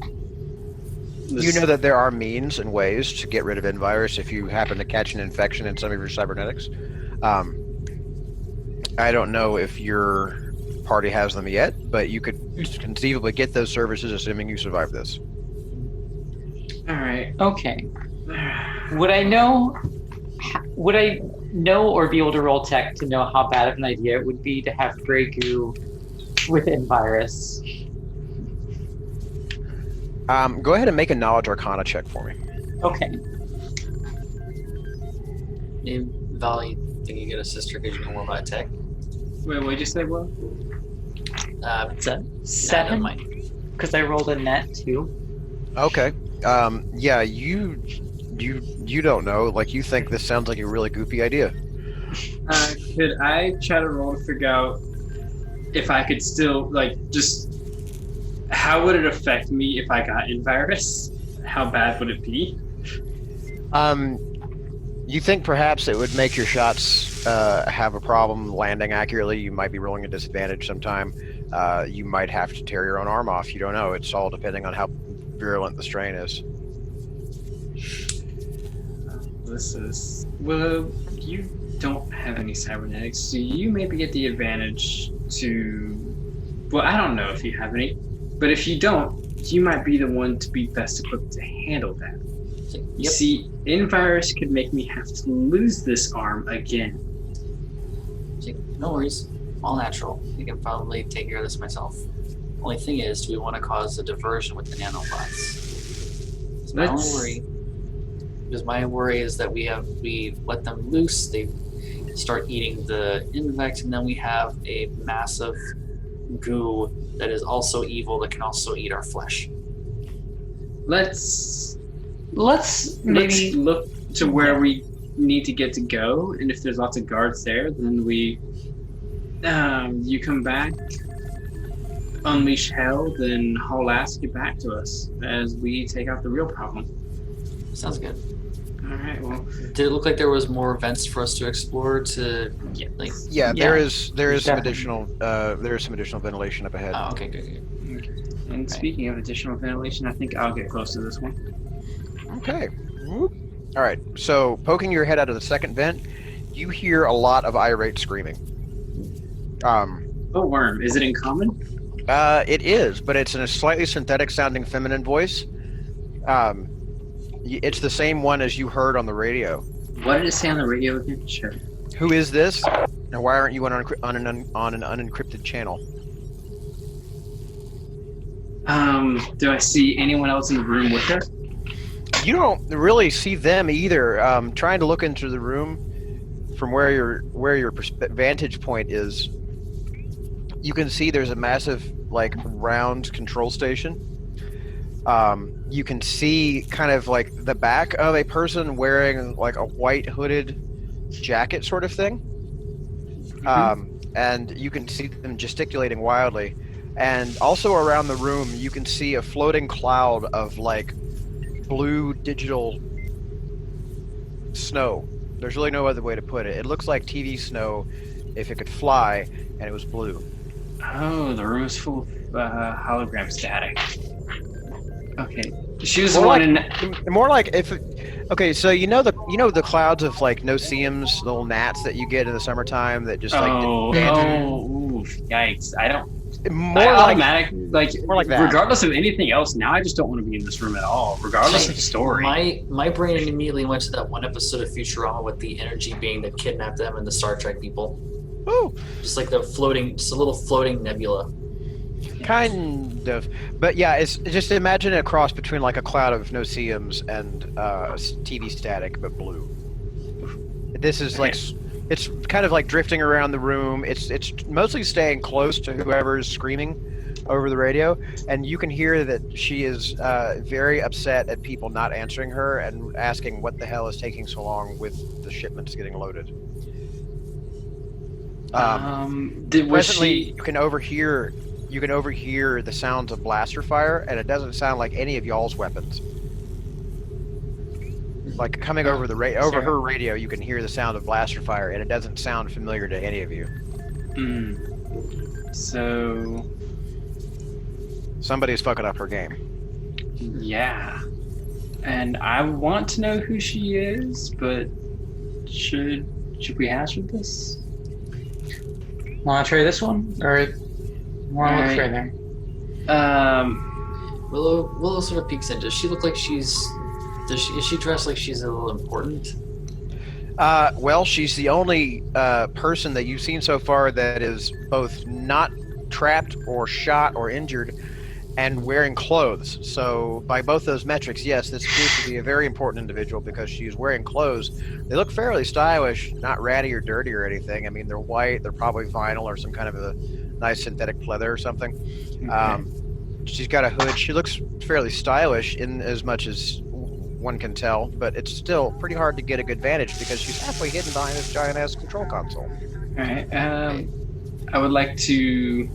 You know that there are means and ways to get rid of invirus if you happen to catch an infection in some of your cybernetics. I don't know if your party has them yet, but you could conceivably get those services assuming you survive this. All right. Okay. Would I know or be able to roll tech to know how bad of an idea it would be to have Grey Goo within virus? Go ahead and make a knowledge arcana check for me. Okay. Val, you think you get a sister because you know more about tech? Wait, what did you say, Will? It's a Never 7 mind. because I rolled a net 2. Okay. Yeah, you don't know. Like, you think this sounds like a really goofy idea. Could I try to roll to figure out if I could still just how would it affect me if I got in virus? How bad would it be? You think perhaps it would make your shots have a problem landing accurately. You might be rolling a disadvantage sometime. You might have to tear your own arm off. You don't know. It's all depending on how virulent the strain is. Well, you don't have any cybernetics, so you maybe get the advantage to. Well, I don't know if you have any, but if you don't, you might be the one to be best equipped to handle that. You see, Invirus could make me have to lose this arm again. No worries, all natural. I can probably take care of this myself. Only thing is, do we want to cause a diversion with the nanobots? It's my only worry. Because my worry is that we let them loose, they start eating the infect, and then we have a massive goo that is also evil that can also eat our flesh. Let's maybe look to where we need to get to go, and if there's lots of guards there, then you come back, unleash hell, then haul ass, get back to us as we take out the real problem. Sounds good. All right. Well, Did it look like there was more events for us to explore? Yeah, there is some Definitely. additional ventilation up ahead. Oh, okay, good. and speaking of additional ventilation, I think I'll get close to this one. Okay. Whoop. All right. So, poking your head out of the second vent, you hear a lot of irate screaming. Oh, worm. Is it in common? It is, but it's in a slightly synthetic-sounding feminine voice. It's the same one as you heard on the radio. What did it say on the radio again? Sure. Who is this? And why aren't you on an unencrypted channel? Do I see anyone else in the room with her? You don't really see them either. Trying to look into the room from where your vantage point is, you can see there's a massive round control station. You can see kind of like the back of a person wearing like a white hooded jacket sort of thing. And you can see them gesticulating wildly. And also around the room, you can see a floating cloud of like blue digital snow. There's really no other way to put it. It looks like TV snow if it could fly and it was blue. Oh, the room is full of hologram static. Okay, she was the one in. More like if. Okay, so you know the clouds of like no-see-ums, little gnats that you get in the summertime that just like. Oof, yikes! I don't. More like more like that. regardless of anything else, now I just don't want to be in this room at all, regardless of the story. My brain immediately went to that one episode of Futurama with the energy being that kidnapped them and the Star Trek people. Woo! Just like just a little floating nebula. Kind of, but yeah, it's just imagine a cross between like a cloud of no-see-ums and TV static, but blue. This is like it's kind of like drifting around the room. It's mostly staying close to whoever is screaming over the radio, and you can hear that she is very upset at people not answering her and asking what the hell is taking so long with the shipments getting loaded. Presently, you can overhear the sounds of blaster fire, and it doesn't sound like any of y'all's weapons. Like coming over over her radio, you can hear the sound of blaster fire, and it doesn't sound familiar to any of you. So somebody's fucking up her game. Yeah, and I want to know who she is, but should we hazard this? Want to try this one, or want to look further? Willow sort of peeks in. Does she look like is she dressed like she's a little important? Well, she's the only person that you've seen so far that is both not trapped or shot or injured and wearing clothes. So by both those metrics, yes, this appears to be a very important individual because she's wearing clothes. They look fairly stylish, not ratty or dirty or anything. I mean, they're white, they're probably vinyl or some kind of a nice synthetic pleather or something. Okay. She's got a hood. She looks fairly stylish in as much as one can tell, but it's still pretty hard to get a good vantage because she's halfway hidden behind this giant-ass control console. All right. I would like to...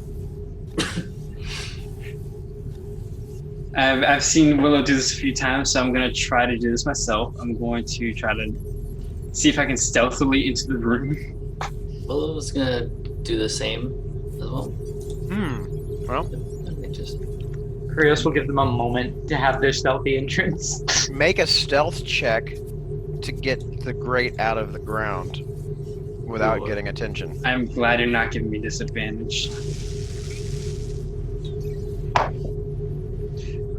I've seen Willow do this a few times, so I'm going to try to do this myself. I'm going to try to see if I can stealthily into the room. Willow's going to do the same as well. Well, Kurios will give them a moment to have their stealthy entrance. Make a stealth check to get the grate out of the ground without getting attention. I'm glad you're not giving me disadvantage.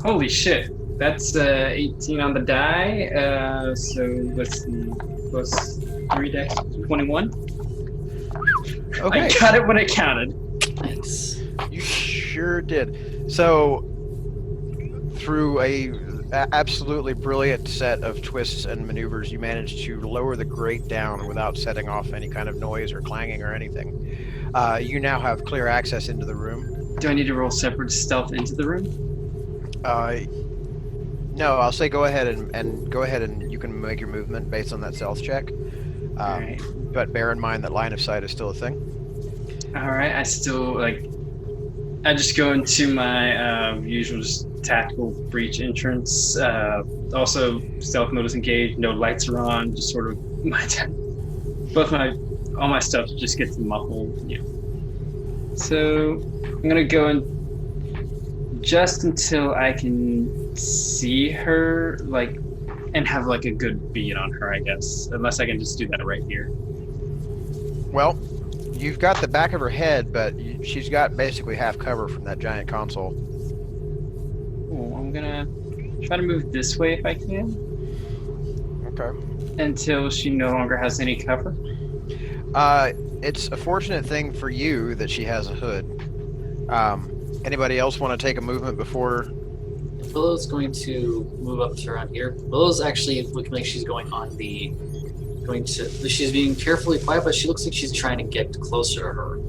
Holy shit. That's 18 on the die. So let's see. Plus 3 dex, 21. Okay. I got it when I counted. Nice. You sure did. So, through a absolutely brilliant set of twists and maneuvers, you managed to lower the grate down without setting off any kind of noise or clanging or anything. You now have clear access into the room. Do I need to roll separate stealth into the room? No, I'll say go ahead and you can make your movement based on that stealth check. Right. But bear in mind that line of sight is still a thing. Alright, I just go into my usual just tactical breach entrance. Also, stealth mode is engaged, no lights are on, just sort of all my stuff just gets muffled. Yeah. So I'm gonna go in just until I can see her, and have a good bead on her, I guess. Unless I can just do that right here. Well, you've got the back of her head, but she's got basically half cover from that giant console. Oh, I'm gonna try to move this way if I can. Okay. Until she no longer has any cover. It's a fortunate thing for you that she has a hood. Anybody else want to take a movement before? Willow's going to move up to around here. Willow's actually looking like she's she's being carefully quiet, but she looks like she's trying to get closer to her.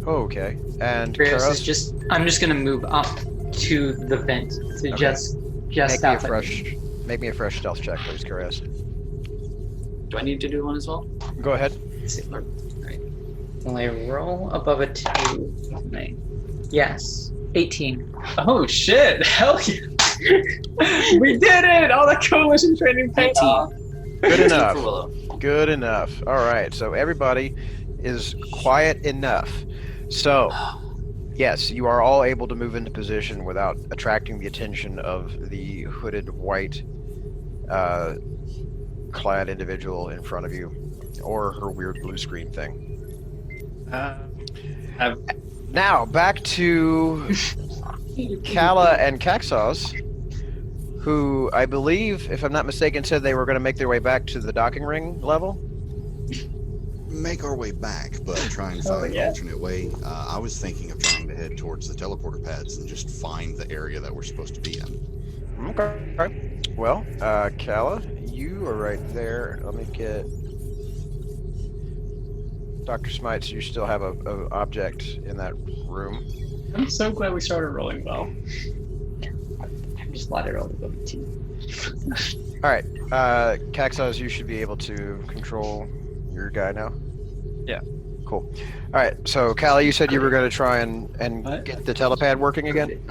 Oh, okay. And Kurios is I'm just gonna move up to the vent to just make me a fresh stealth check, please, Kurios. Do I need to do one as well? Go ahead. Right. Will I roll above a 2? Yes. 18. Oh shit! Hell yeah! We did it! All the coalition training paid off. Good enough. Good enough. All right. So everybody is quiet enough. So, yes, you are all able to move into position without attracting the attention of the hooded white clad individual in front of you, or her weird blue screen thing. Now back to Kala and Kaxos, who I believe, if I'm not mistaken, said they were going to make their way back to the docking ring level. Make our way back, but try and find an alternate way. I was thinking of trying to head towards the teleporter pads and just find the area that we're supposed to be in. Okay. Well, Kala, you are right there. Let me get Dr. Smites. You still have a object in that room. I'm so glad we started rolling well. I'm just glad I rolled above a 2. All right, Kaxos, you should be able to control your guy now. Yeah. Cool. All right, so Callie, you said you were going to try and What? get the telepad working again.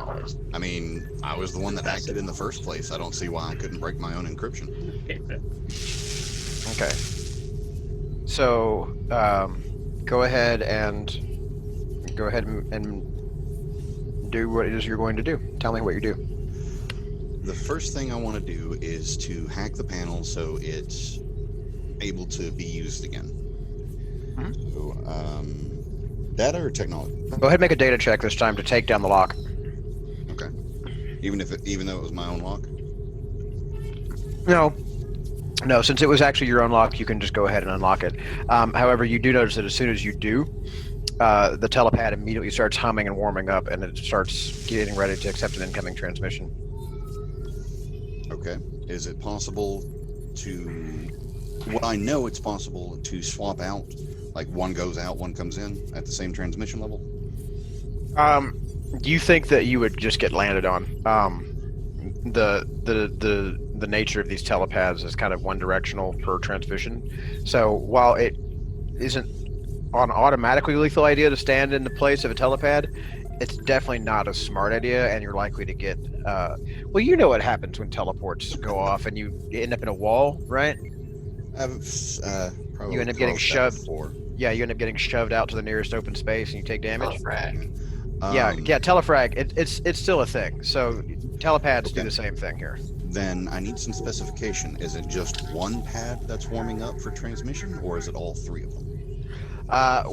I mean, I was the one that acted in the first place. I don't see why I couldn't break my own encryption. Okay. So go ahead and do what it is you're going to do. Tell me what you do. The first thing I want to do is to hack the panel so it's able to be used again. So, data or technology? Go ahead and make a data check this time to take down the lock. Okay. Even though it was my own lock? No, since it was actually your own lock, you can just go ahead and unlock it. However, you do notice that as soon as you do, the telepad immediately starts humming and warming up, and it starts getting ready to accept an incoming transmission. Okay. Is it possible to... Well, I know it's possible to swap out, like one goes out, one comes in at the same transmission level? Do you think that you would just get landed on? The nature of these telepads is kind of one directional per transmission. So while it isn't an automatically lethal idea to stand in the place of a telepad, it's definitely not a smart idea, and you're likely to get well, you know what happens when teleports go off and you end up in a wall, right? I've probably You end up getting crossed that shoved. before. Yeah, you end up getting shoved out to the nearest open space and you take damage. Frag. Yeah, telefrag. It's still a thing. So telepads do Okay. the same thing here. Then I need some specification. Is it just one pad that's warming up for transmission, or is it all three of them?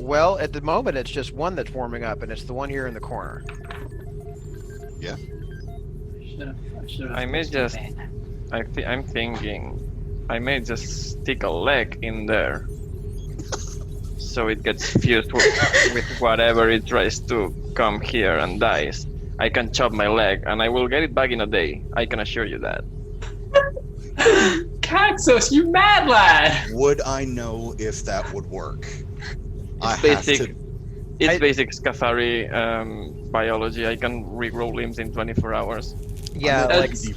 Well, at the moment, it's just one that's warming up, and it's the one here in the corner. Yeah. I may just. I'm thinking. I may just stick a leg in there, so it gets fused with whatever it tries to come here and dies. I can chop my leg, and I will get it back in a day. I can assure you that. Kaxos, you mad lad! Would I know if that would work? I basic. have to. It's basic Scafari biology. I can regrow limbs in 24 hours. Yeah, I'm like not defragging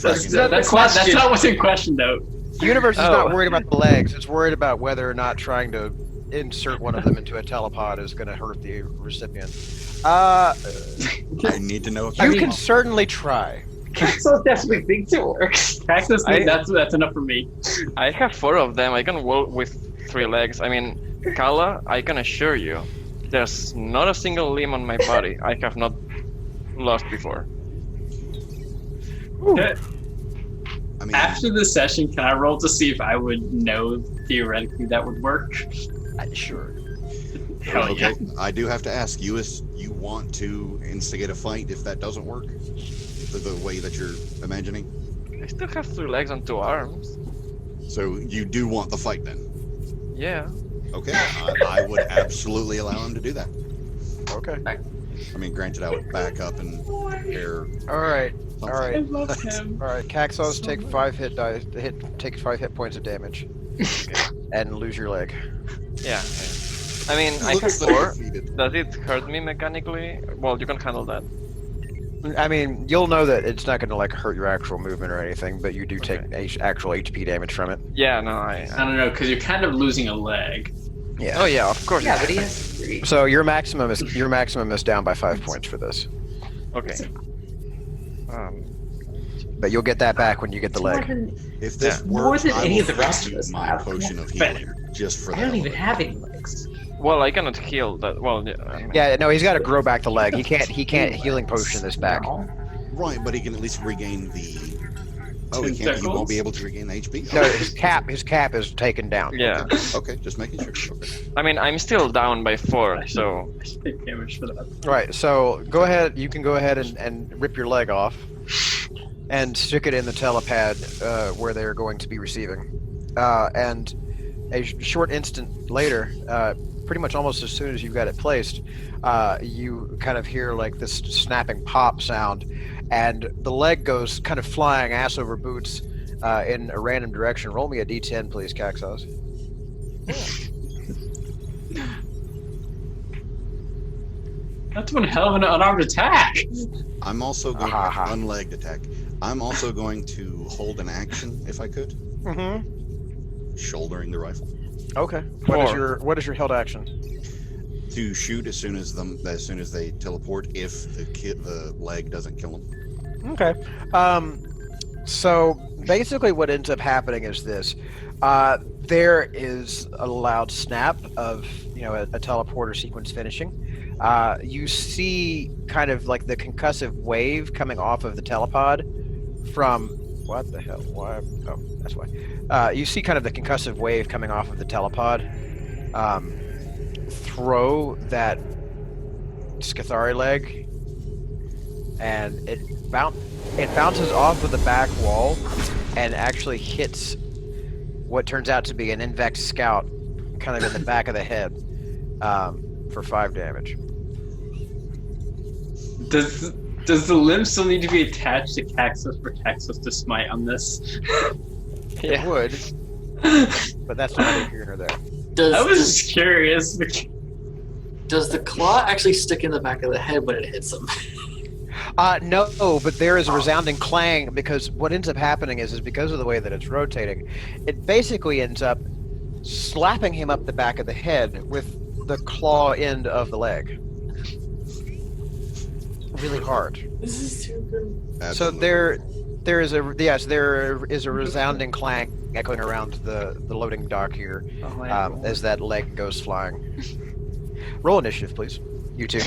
That's that. not what's in question, though. the universe is Oh. not worried about the legs. It's worried about whether or not trying to insert one of them into a telepod is going to hurt the recipient. I need to know if You that's can possible. certainly try. Kaxos definitely thinks it works. Kaxos thinks that's enough for me. I have 4 of them. I can walk with 3 legs. I mean, Kala, I can assure you, there's not a single limb on my body I have not lost before. I mean, After the session, can I roll to see if I would know theoretically that would work? Sure. Hell yeah. okay. I do have to ask you: you want to instigate a fight if that doesn't work? The way that you're imagining. I still have 3 legs and 2 arms. So you do want the fight then? Yeah. Okay. I would absolutely allow him to do that. Okay. I mean, granted, I would back up and prepare. All right. All I right. love him. All right. Kaxos, take 5 take 5 hit points of damage, and lose your leg. Yeah. I mean, I have Looks 4. defeated. Does it hurt me mechanically? Well, you can handle that. I mean, you'll know that it's not going to like hurt your actual movement or anything, but you do take actual HP damage from it. Yeah, no, I don't know, because you're kind of losing a leg. Yeah. Oh yeah, of course. Yeah, but he has 3. So your maximum is down by 5 points for this, Okay. but you'll get that back when you get the More leg. than, If this More works, than I any will of the rest of use us my have. potion of healing just for I that. don't even have any legs. Well, I cannot heal that. Well, yeah, I mean, Yeah, no, he's got to grow back the leg. He can't healing potion this back. No. Right, but he can at least regain the Oh, he won't Tentacles? be able to regain HP? No, his cap is taken down. Yeah. Okay, just making sure. Okay. I mean, I'm still down by 4, so I should take damage for that. Right. So go ahead. You can go ahead and rip your leg off, and stick it in the telepad where they're going to be receiving. And a short instant later, pretty much almost as soon as you've got it placed, you kind of hear like this snapping pop sound, and the leg goes kind of flying ass over boots in a random direction. Roll me a d10, please, Caxos. That's one hell of an unarmed attack. I'm also going Aha. to unlegged attack. I'm also going to hold an action if I could, Mm-hmm. shouldering the rifle Okay. Four. What is your held action? to shoot as soon as they teleport if the leg doesn't kill them. Okay. So basically, what ends up happening is this: there is a loud snap of a teleporter sequence finishing. You see kind of like the concussive wave coming off of the telepod from what the hell? Why? Oh, that's why. You see kind of the concussive wave coming off of the telepod. Throw that Scathari leg, and it bounces off of the back wall and actually hits what turns out to be an Invect Scout kind of in the back of the head for 5 damage. Does the limb still need to be attached to Caxos for Caxos to smite on this? It would, but that's not neither here nor there. I was just curious. Does the claw actually stick in the back of the head when it hits him? No, but there is a resounding clang because what ends up happening is because of the way that it's rotating, it basically ends up slapping him up the back of the head with the claw end of the leg. Really hard. This is too good. So there is a resounding clang echoing around the loading dock here as that leg goes flying. Roll initiative, please. You two.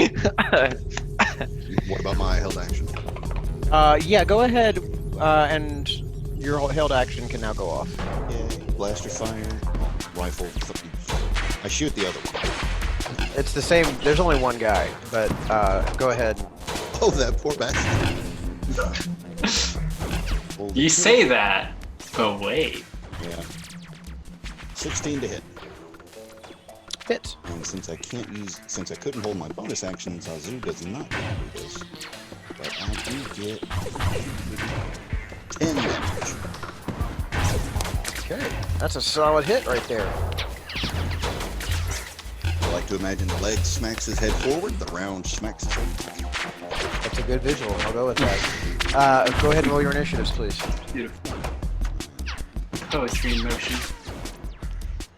What about my held action? Yeah, go ahead, and your held action can now go off. Yay. Blaster fire, rifle. I shoot the other one. It's the same. There's only one guy, but go ahead. Oh, that poor bastard. You say that, but wait. Yeah. 16 to hit. Hits. And since I couldn't hold my bonus action, Zazu does not get to do this. But I do get 10 damage. Okay, that's a solid hit right there. I like to imagine the leg smacks his head forward, the round smacks his head back. That's a good visual. I'll go with that. Go ahead and roll your initiatives, please. Beautiful. Poetry in motion.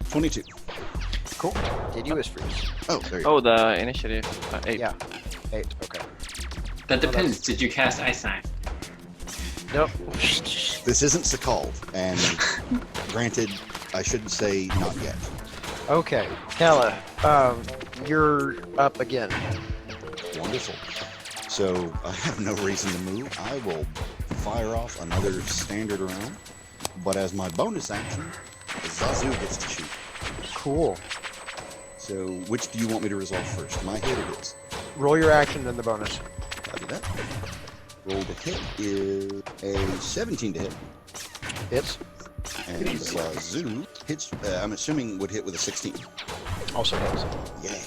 22. Cool. Continuous freeze. Oh, there you go. oh, the initiative 8. Yeah. 8. Okay. That depends. Did you cast Ice Knife? Nope. This isn't Sakal, and granted, I shouldn't say not yet. Okay. Kella, you're up again. Wonderful. So I have no reason to move. I will fire off another standard round, but as my bonus action, Zazu gets to shoot. Cool. So which do you want me to resolve first? My hit or his? Roll your action, then the bonus. I'll do that. Roll to hit is a 17 to hit. Hits. And Zazu hits, I'm assuming would hit with a 16. Also hits. Yay.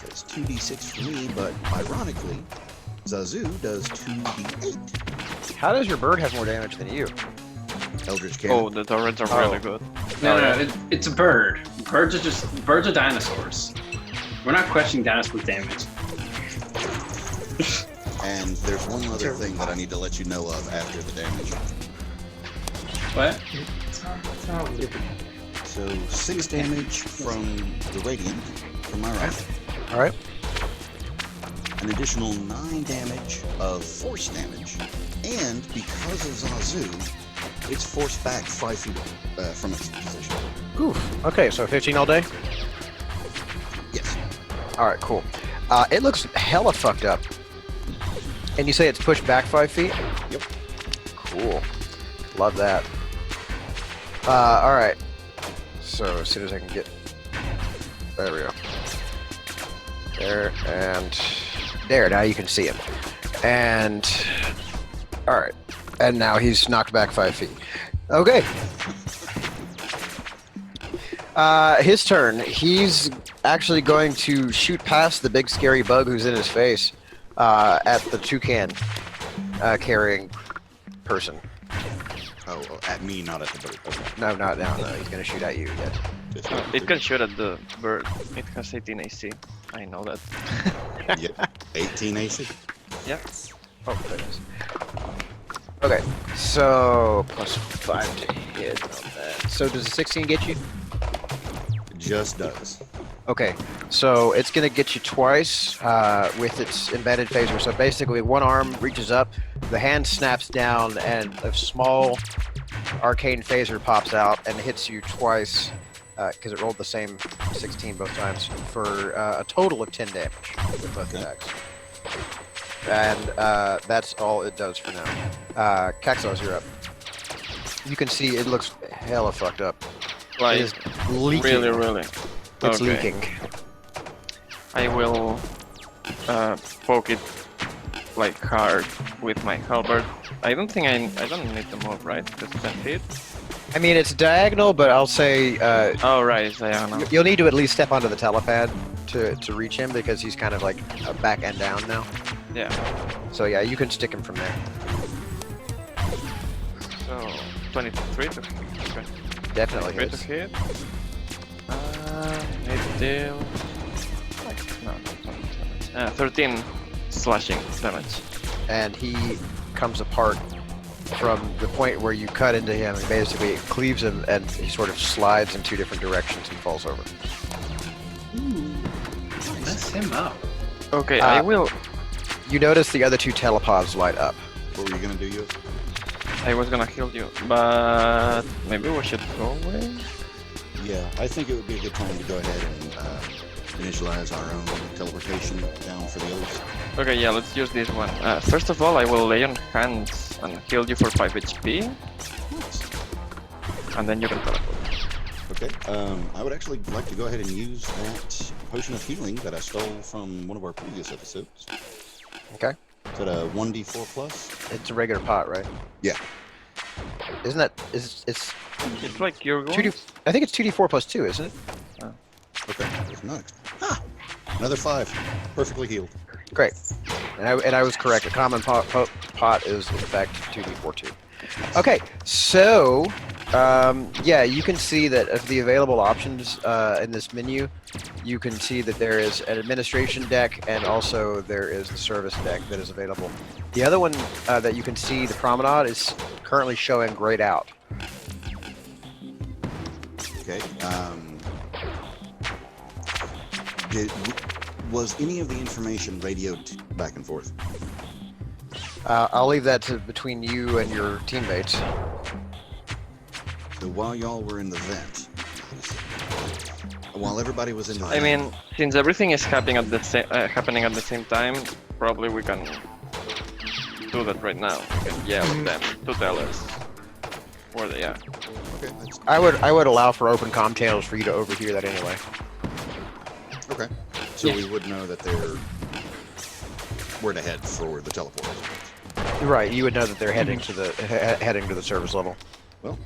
That's 2d6 for me, but ironically, Zazu does 2d8. How does your bird have more damage than you? Eldritch Cannon. Oh, the turrets are really good. No, it's a bird. Birds are dinosaurs. We're not questioning dinosaur damage. And there's one other thing that I need to let you know of after the damage. What? So 6 damage from the Radiant, from my rifle. All right. An additional 9 damage of force damage. And because of Zazu, it's forced back 5 feet from its position. Oof. Okay, so 15 all day? Yes. All right, cool. It looks hella fucked up. And you say it's pushed back 5 feet? Yep. Cool. Love that. All right. So as soon as I can get, there we go. There and there. Now you can see him. And all right. And now he's knocked back 5 feet. Okay. His turn. He's actually going to shoot past the big scary bug who's in his face at the toucan carrying person. Oh, at me, not at the bird. Okay. No, not now. No, he's going to shoot at you. Yes. Just It can shoot at the bird. It has 18 AC. I know that. Yep. 18 AC. Yeah. Oh, goodness. Okay, so plus 5 to hit on that. So does a 16 get you? It just does. Okay, so it's going to get you twice with its embedded phaser. So basically, one arm reaches up, the hand snaps down, and a small arcane phaser pops out and hits you twice because it rolled the same 16 both times for a total of 10 damage with both attacks. And that's all it does for now. Caxos, you're up. You can see it looks hella fucked up. It Like, is leaking. really. It's Okay. leaking. I will poke it like hard with my halberd. I don't think I don't need to move, right? Just 10 feet. I mean, it's diagonal, but I'll say Oh right, it's diagonal. you'll need to at least step onto the telepad to reach him because he's kind of like a back and down now. Yeah. So yeah, you can stick him from there. So 23 to hit. Definitely 23 to hits. hit. It deal. Like, no, not damage. 13 slashing damage. And he comes apart from the point where you cut into him, and basically it cleaves him, and he sort of slides in 2 different directions and falls over. Mess him up. Okay, I Uh, will. You notice the other 2 telepods light up. What were you gonna do, you? I was gonna heal you, but maybe we should go away. Yeah, I think it would be a good time to go ahead and initialize our own teleportation down for the others. Okay, yeah, let's use this one. First of all, I will lay on hands and heal you for 5 HP, and then you can teleport. Okay. I would actually like to go ahead and use that potion of healing that I stole from one of our previous episodes. Okay. Is that a 1d4 plus? It's a regular pot, right? Yeah. Isn't that it's It's like you're going. 2d? I think it's 2d4 plus 2, isn't it? Okay. There's next. Ah! Another 5. Perfectly healed. Great. And I was correct. A common pot is in fact 2d4/2. Okay, so yeah, you can see that of the available options in this menu, you can see that there is an administration deck and also there is the service deck that is available. The other one that you can see, the promenade, is currently showing grayed out. Okay. Was any of the information radioed back and forth? I'll leave that to between you and your teammates. So while y'all were in the vent, while everybody was in the I vent, mean, since everything is happening at the same time, probably we can do that right now. We can yell at them to tell us where they are. okay, that's I would allow for open comm channels for you to overhear that anyway. okay. So Yeah. we would know that they're where to head for the teleport. Right, you would know that they're heading to the heading to the service level. Well,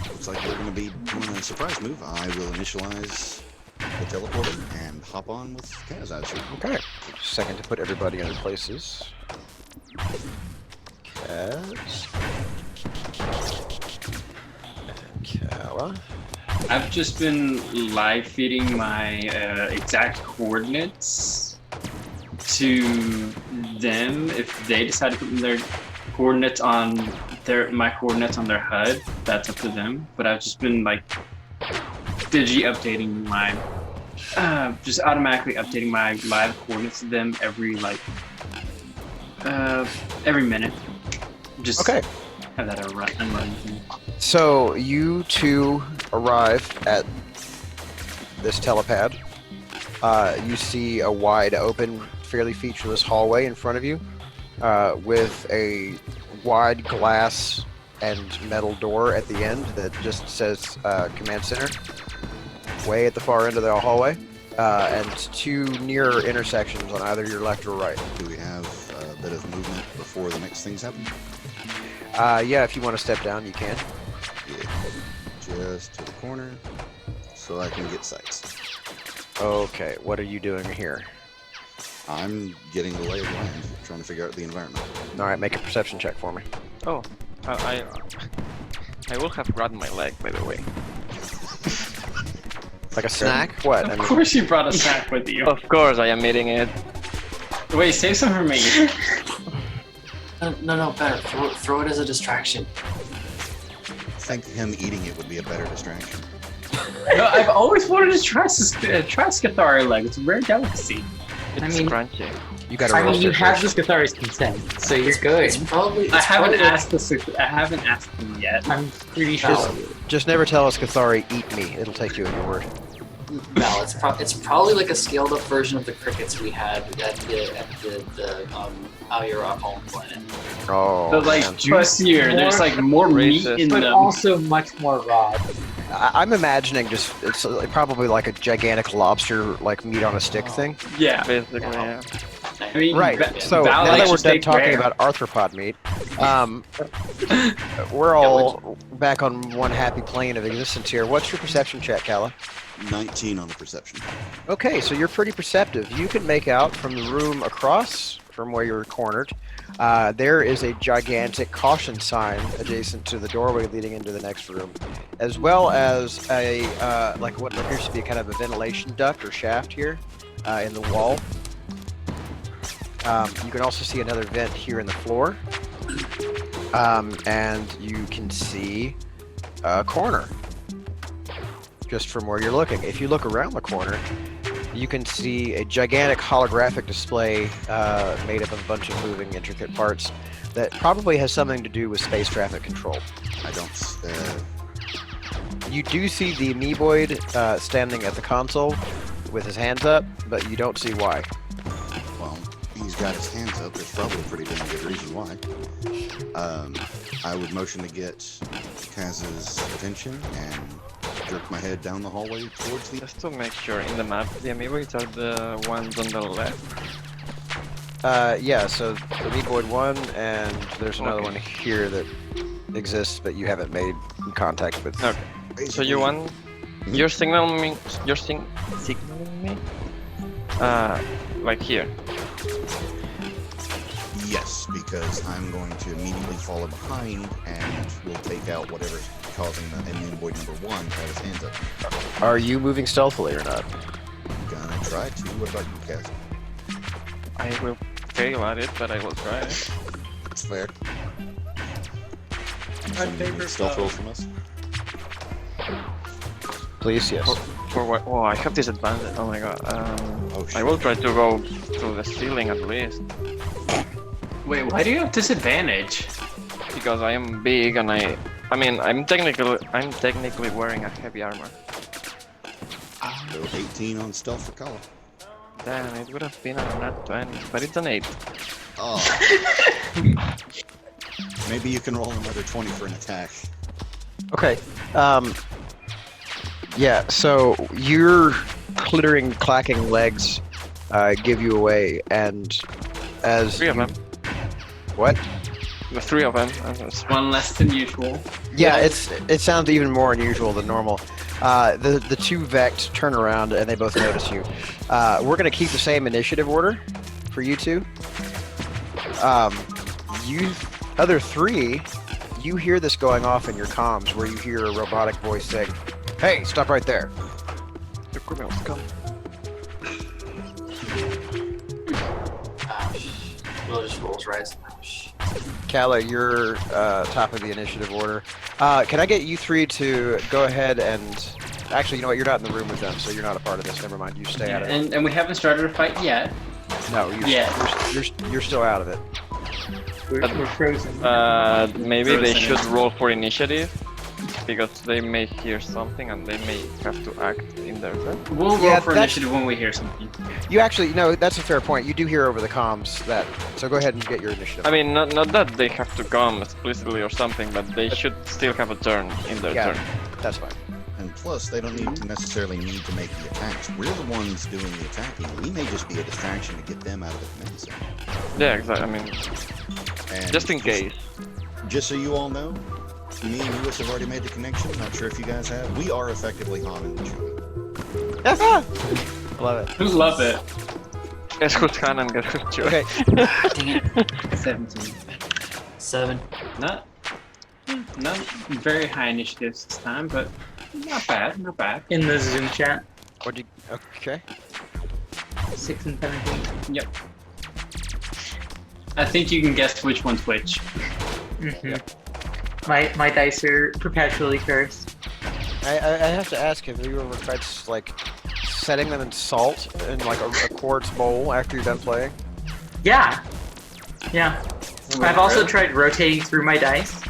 looks like we're going to be doing a surprise move. I will initialize the teleporter and hop on with Kaz, I assume. Okay. Second to put everybody in their places. Kaz. And Kala. I've just been live feeding my exact coordinates to them. If they decide to put their coordinates on my coordinates on their HUD, that's up to them. But I've just been like digi updating my, just automatically updating my live coordinates to them every minute. Just Okay. have that a run thing. So you two arrive at this telepad. You see a wide open, fairly featureless hallway in front of you, with a wide glass and metal door at the end that just says Command Center, way at the far end of the hallway, and 2 near intersections on either your left or right. Do we have a bit of movement before the next things happen? Yeah, if you want to step down, you can. Yeah. Just to the corner, so I can get sights. Okay, what are you doing here? I'm getting the lay of the land, trying to figure out the environment. All right, make a perception check for me. Oh, I will have grabbed my leg, by the way. Like a snack? What? I Of mean, course you brought a snack with you. Of course, I am eating it. Wait, save some for me. No, better. Throw it as a distraction. I think him eating it would be a better distraction. No, I've always wanted to try Scathari leg. It's a rare delicacy. It's mean- crunchy. you got to I mean, roast you it have first. this Cathari's consent, so you're good. It's probably. I haven't probably- asked I haven't asked them yet. I'm pretty sure. Just never tell us Cathari, eat me. It'll take you at your word. No, it's probably like a scaled up version of the crickets we had at the Out Your home planet. Oh, But like man. juicier. There's like more meat Racist. in But them. also much more raw. I'm imagining just it's probably like a gigantic lobster, like meat on a stick thing. Yeah. Basically, yeah. I mean, Right. So Val now likes that we're to done steak talking rare. about arthropod meat, we're all back on one happy plane of existence here. What's your perception check, Kala? 19 on the perception. Okay, so you're pretty perceptive. You can make out from the room across from where you're cornered. There is a gigantic caution sign adjacent to the doorway leading into the next room, as well as a like what appears to be kind of a ventilation duct or shaft here in the wall. You can also see another vent here in the floor, and you can see a corner just from where you're looking. If you look around the corner, you can see a gigantic holographic display made up of a bunch of moving, intricate parts that probably has something to do with space traffic control. I don't. You do see the amoeboid standing at the console with his hands up, but you don't see why. Well, he's got his hands up. There's probably a pretty damn good reason why. I would motion to get Kaz's attention and jerk my head down the hallway towards the. Just to make sure, in the map, the amoeboids are the ones on the left. Yeah, so amoeboid 1, and there's another Okay. one here that exists, but you haven't made contact with. Okay. So you want you're signaling me? You're signaling me? Like here. Yes, because I'm going to immediately follow behind and will take out whatever's causing the amoeboid number 1 to have his hands up. Are you moving stealthily or not? Gonna try to. What about you, Kaz? I will fail at it, but I will try it. That's fair. My Some favorite stealth rolls from us. Please, yes. For what? Oh, I have disadvantage. Oh my god. Oh, I shit. will try to go through the ceiling at least, Wait, why do you have disadvantage? because I am big and I mean, I'm technically wearing a heavy armor. So 18 on stealth for Kala. Damn, it would have been a nat 20, but it's an 8. Oh. Maybe you can roll another 20 for an attack. Okay. Yeah, so your clittering, clacking legs give you away, and as 3 of you- them. What? The 3 of them. One less than usual. Yeah, it sounds even more unusual than normal. The 2 Vect turn around and they both notice you. We're gonna keep the same initiative order for you two. You other 3, you hear this going off in your comms, where you hear a robotic voice saying, "Hey, stop right there." The criminals come. Will just rolls right. Ouch. Kala, you're top of the initiative order. Can I get you 3 to go ahead and... Actually, you know what? You're not in the room with them, so you're not a part of this. Never mind. You stay out of it. And we haven't started a fight yet. No, you're still out of it. We're frozen. Maybe they should roll for initiative. because they may hear something and they may have to act in their turn. We'll roll Yeah, for that's- initiative when we hear something. You actually, no, that's a fair point. You do hear over the comms that, so go ahead and get your initiative. I mean, not that they have to come explicitly or something, but they should still have a turn in their Yeah. turn. That's fine. And plus, they don't need to necessarily need to make the attacks. We're the ones doing the attacking. We may just be a distraction to get them out of the command center. Yeah, exactly. I mean, And just in case. Just so you all know, me and Lewis have already made the connection. Not sure if you guys have. We are effectively Han and Chewie. Love it. Love it. Guess who's Han and guess who's Chewie. Okay. Dang it. 17. 7. Not very high initiatives this time, but not bad, not bad. In the Zoom chat, What'd you? Okay. 6 and 17. I think you can guess which one's which. My dice are perpetually cursed. I have to ask, have you ever tried like setting them in salt in like a quartz bowl after you're done playing? Yeah. Yeah. I've also tried rotating through my dice.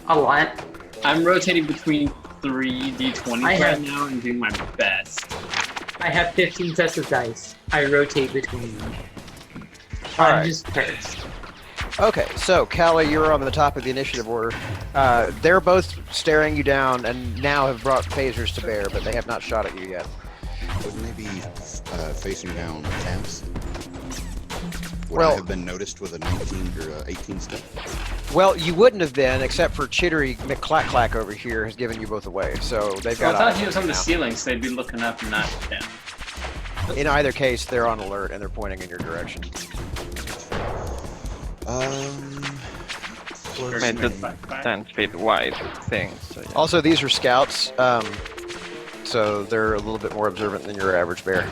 A lot. I'm rotating between 3 d20s I right have- now and doing my best. I have 15 sets of dice. I rotate between them. All I'm right. just cursed. Okay, so Callie, you're on the top of the initiative order. They're both staring you down and now have brought phasers to bear, but they have not shot at you yet. Wouldn't they be facing down tabs? Would Well- I have been noticed with a 19 or 18 step? Well, you wouldn't have been, except for Chittery McClack over here has given you both away. So they've Well, got. I thought eyes he was on on you the now. ceiling, so they'd be looking up and not down. In either case, they're on alert and they're pointing in your direction. Close Made the Bye. 10 feet wide thing. So yeah. Also, these are scouts, so they're a little bit more observant than your average bear.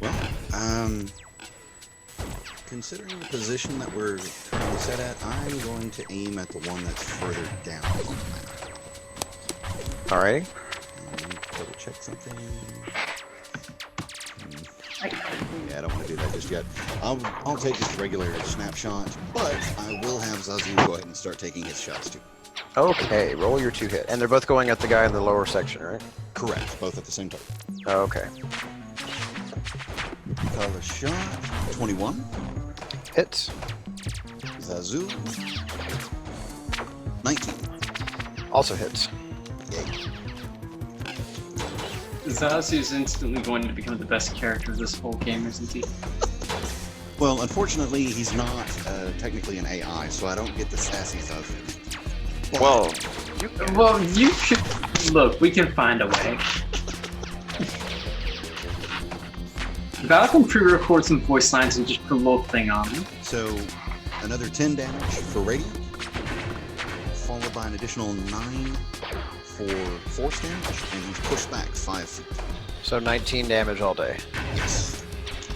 Well, considering the position that we're currently set at, I'm going to aim at the one that's further down on the map. Alrighty. Double check something. Yeah, I don't want to do that just yet. I'll take just a regular snapshot, but I will have Zazu go ahead and start taking his shots too. Okay, roll your 2 hit. And they're both going at the guy in the lower section, right? Correct, both at the same time. Okay. Call a shot. 21. Hits. Zazu. 19. Also hits. Yay. Zazu's instantly going to become the best character of this whole game, isn't he? Well, unfortunately, he's not technically an AI, so I don't get the sassy Zazu. Well, Well, you should... Look, we can find a way. Val can pre-record some voice lines and just put a little thing on them. So, another 10 damage for Radiant, followed by an additional 9 for force damage, and he's pushed back 5 feet. So 19 damage all day. Yes.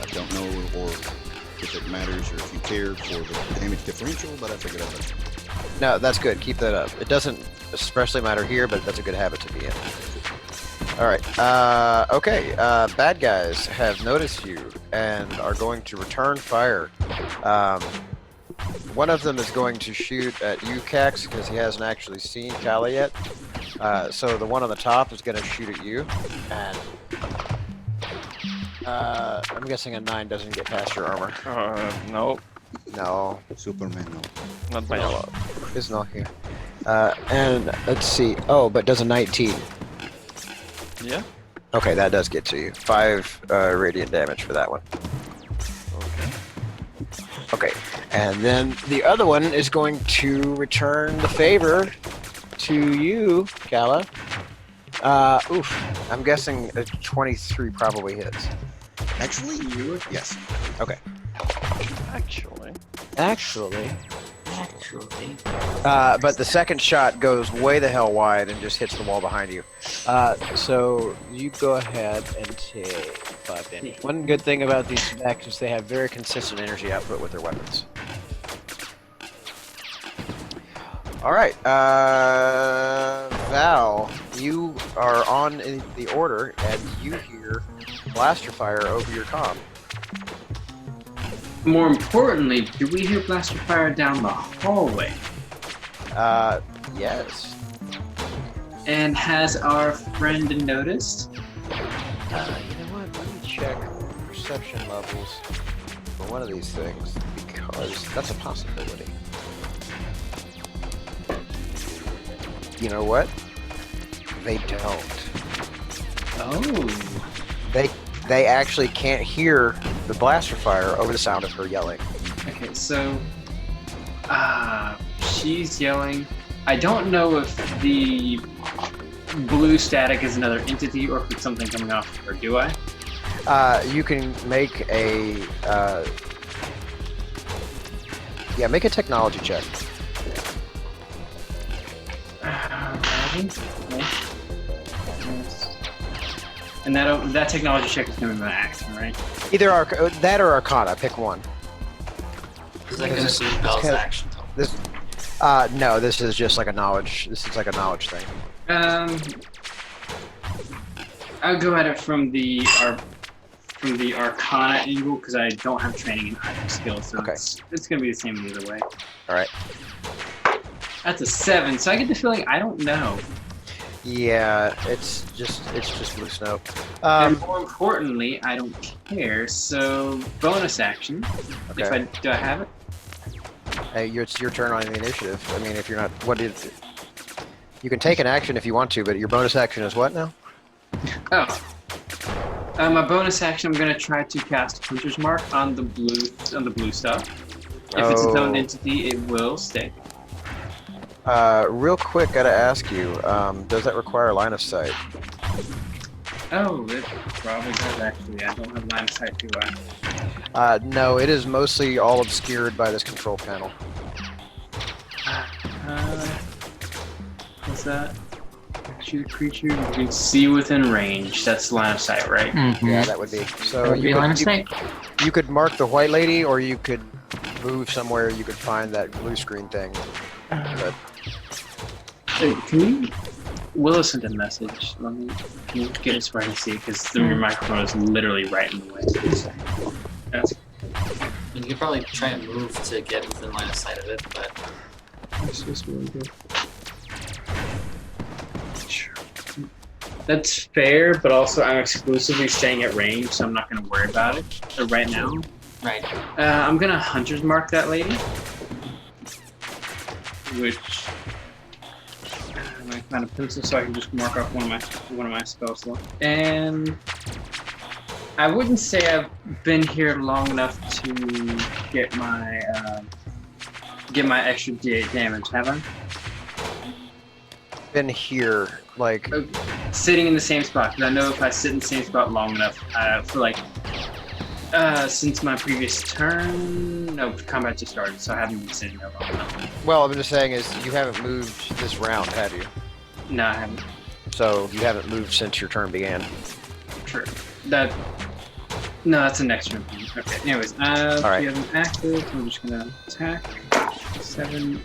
I don't know or if it matters or if you care for the damage differential, but I figured I'd let you. No, that's good. Keep that up. It doesn't especially matter here, but that's a good habit to be in. Alright, okay. Bad guys have noticed you and are going to return fire. One of them is going to shoot at you, Cax, because he hasn't actually seen Callie yet. So the one on the top is going to shoot at you, and I'm guessing a 9 doesn't get past your armor. no, No, Superman, no. not by a lot. it's not here. And let's see. Oh, but does a 19. Yeah. Okay, that does get to you. 5 radiant damage for that one. Okay, and then the other one is going to return the favor to you, Kala. Oof. I'm guessing a 23 probably hits. Actually, yes. Actually. Actually. But the second shot goes way the hell wide and just hits the wall behind you. So you go ahead and take 5 damage. One good thing about these specs is they have very consistent energy output with their weapons. Alright, Val, you are on in the order and you hear blaster fire over your comm. More importantly, do we hear blaster fire down the hallway? Yes. And has our friend noticed? You know what? Let me check perception levels for one of these things because that's a possibility. You know what? They don't. Oh. They actually can't hear the blaster fire over the sound of her yelling. Okay, so she's yelling. I don't know if the blue static is another entity or if it's something coming off her, do I? You can make a make a technology check. And that technology check is going to be my action, right? Either that or Arcana. Pick one. Is that going to suit Belle's action? This, no, this is just like a knowledge. This is like a knowledge thing. I'll go at it from the Arcana angle because I don't have training in either skill, so Okay. it's going to be the same either way. All right. That's a 7, so I get the feeling I don't know. Yeah, it's just blue snow. And more importantly, I don't care. So bonus action. Okay. Do I have it? Hey, it's your turn on the initiative. I mean, if you're not, you can take an action if you want to, but your bonus action is what now? Oh. My bonus action, I'm gonna try to cast Hunter's Mark on the blue stuff. If it's its own entity, it will stick. Real quick, gotta ask you, does that require line of sight? Oh, it probably does actually. I don't have line of sight, do I? No, it is mostly all obscured by this control panel. What's that? Shoot a creature you can see within range. That's line of sight, right? Mm-hmm. Yeah, that would be. So That would be line of sight. you could mark the white lady, or you could move somewhere you could find that blue screen thing. But Hey, can you... Willow sent a message. Can you get us where I can see it? Because your microphone is literally right in the way. Yeah. You can probably try and move to get within line of sight of it, but That's just really good. That's fair, but also I'm exclusively staying at range, so I'm not going to worry about it right now. right. I'm going to Hunter's Mark that lady. Which... I found a pencil so I can just mark off one of my spell slots. And... I wouldn't say I've been here long enough to get my extra D8 damage, have I? been here, like Sitting in the same spot, because I know if I sit in the same spot long enough, for like, since my previous turn, no, combat just started, so I haven't been sitting there long enough. well, I'm just saying is you haven't moved this round, have you? No, I haven't. So you haven't moved since your turn began. True. No, that's the next turn. Okay, anyways, Alright. we have an active, so I'm just gonna attack. 7.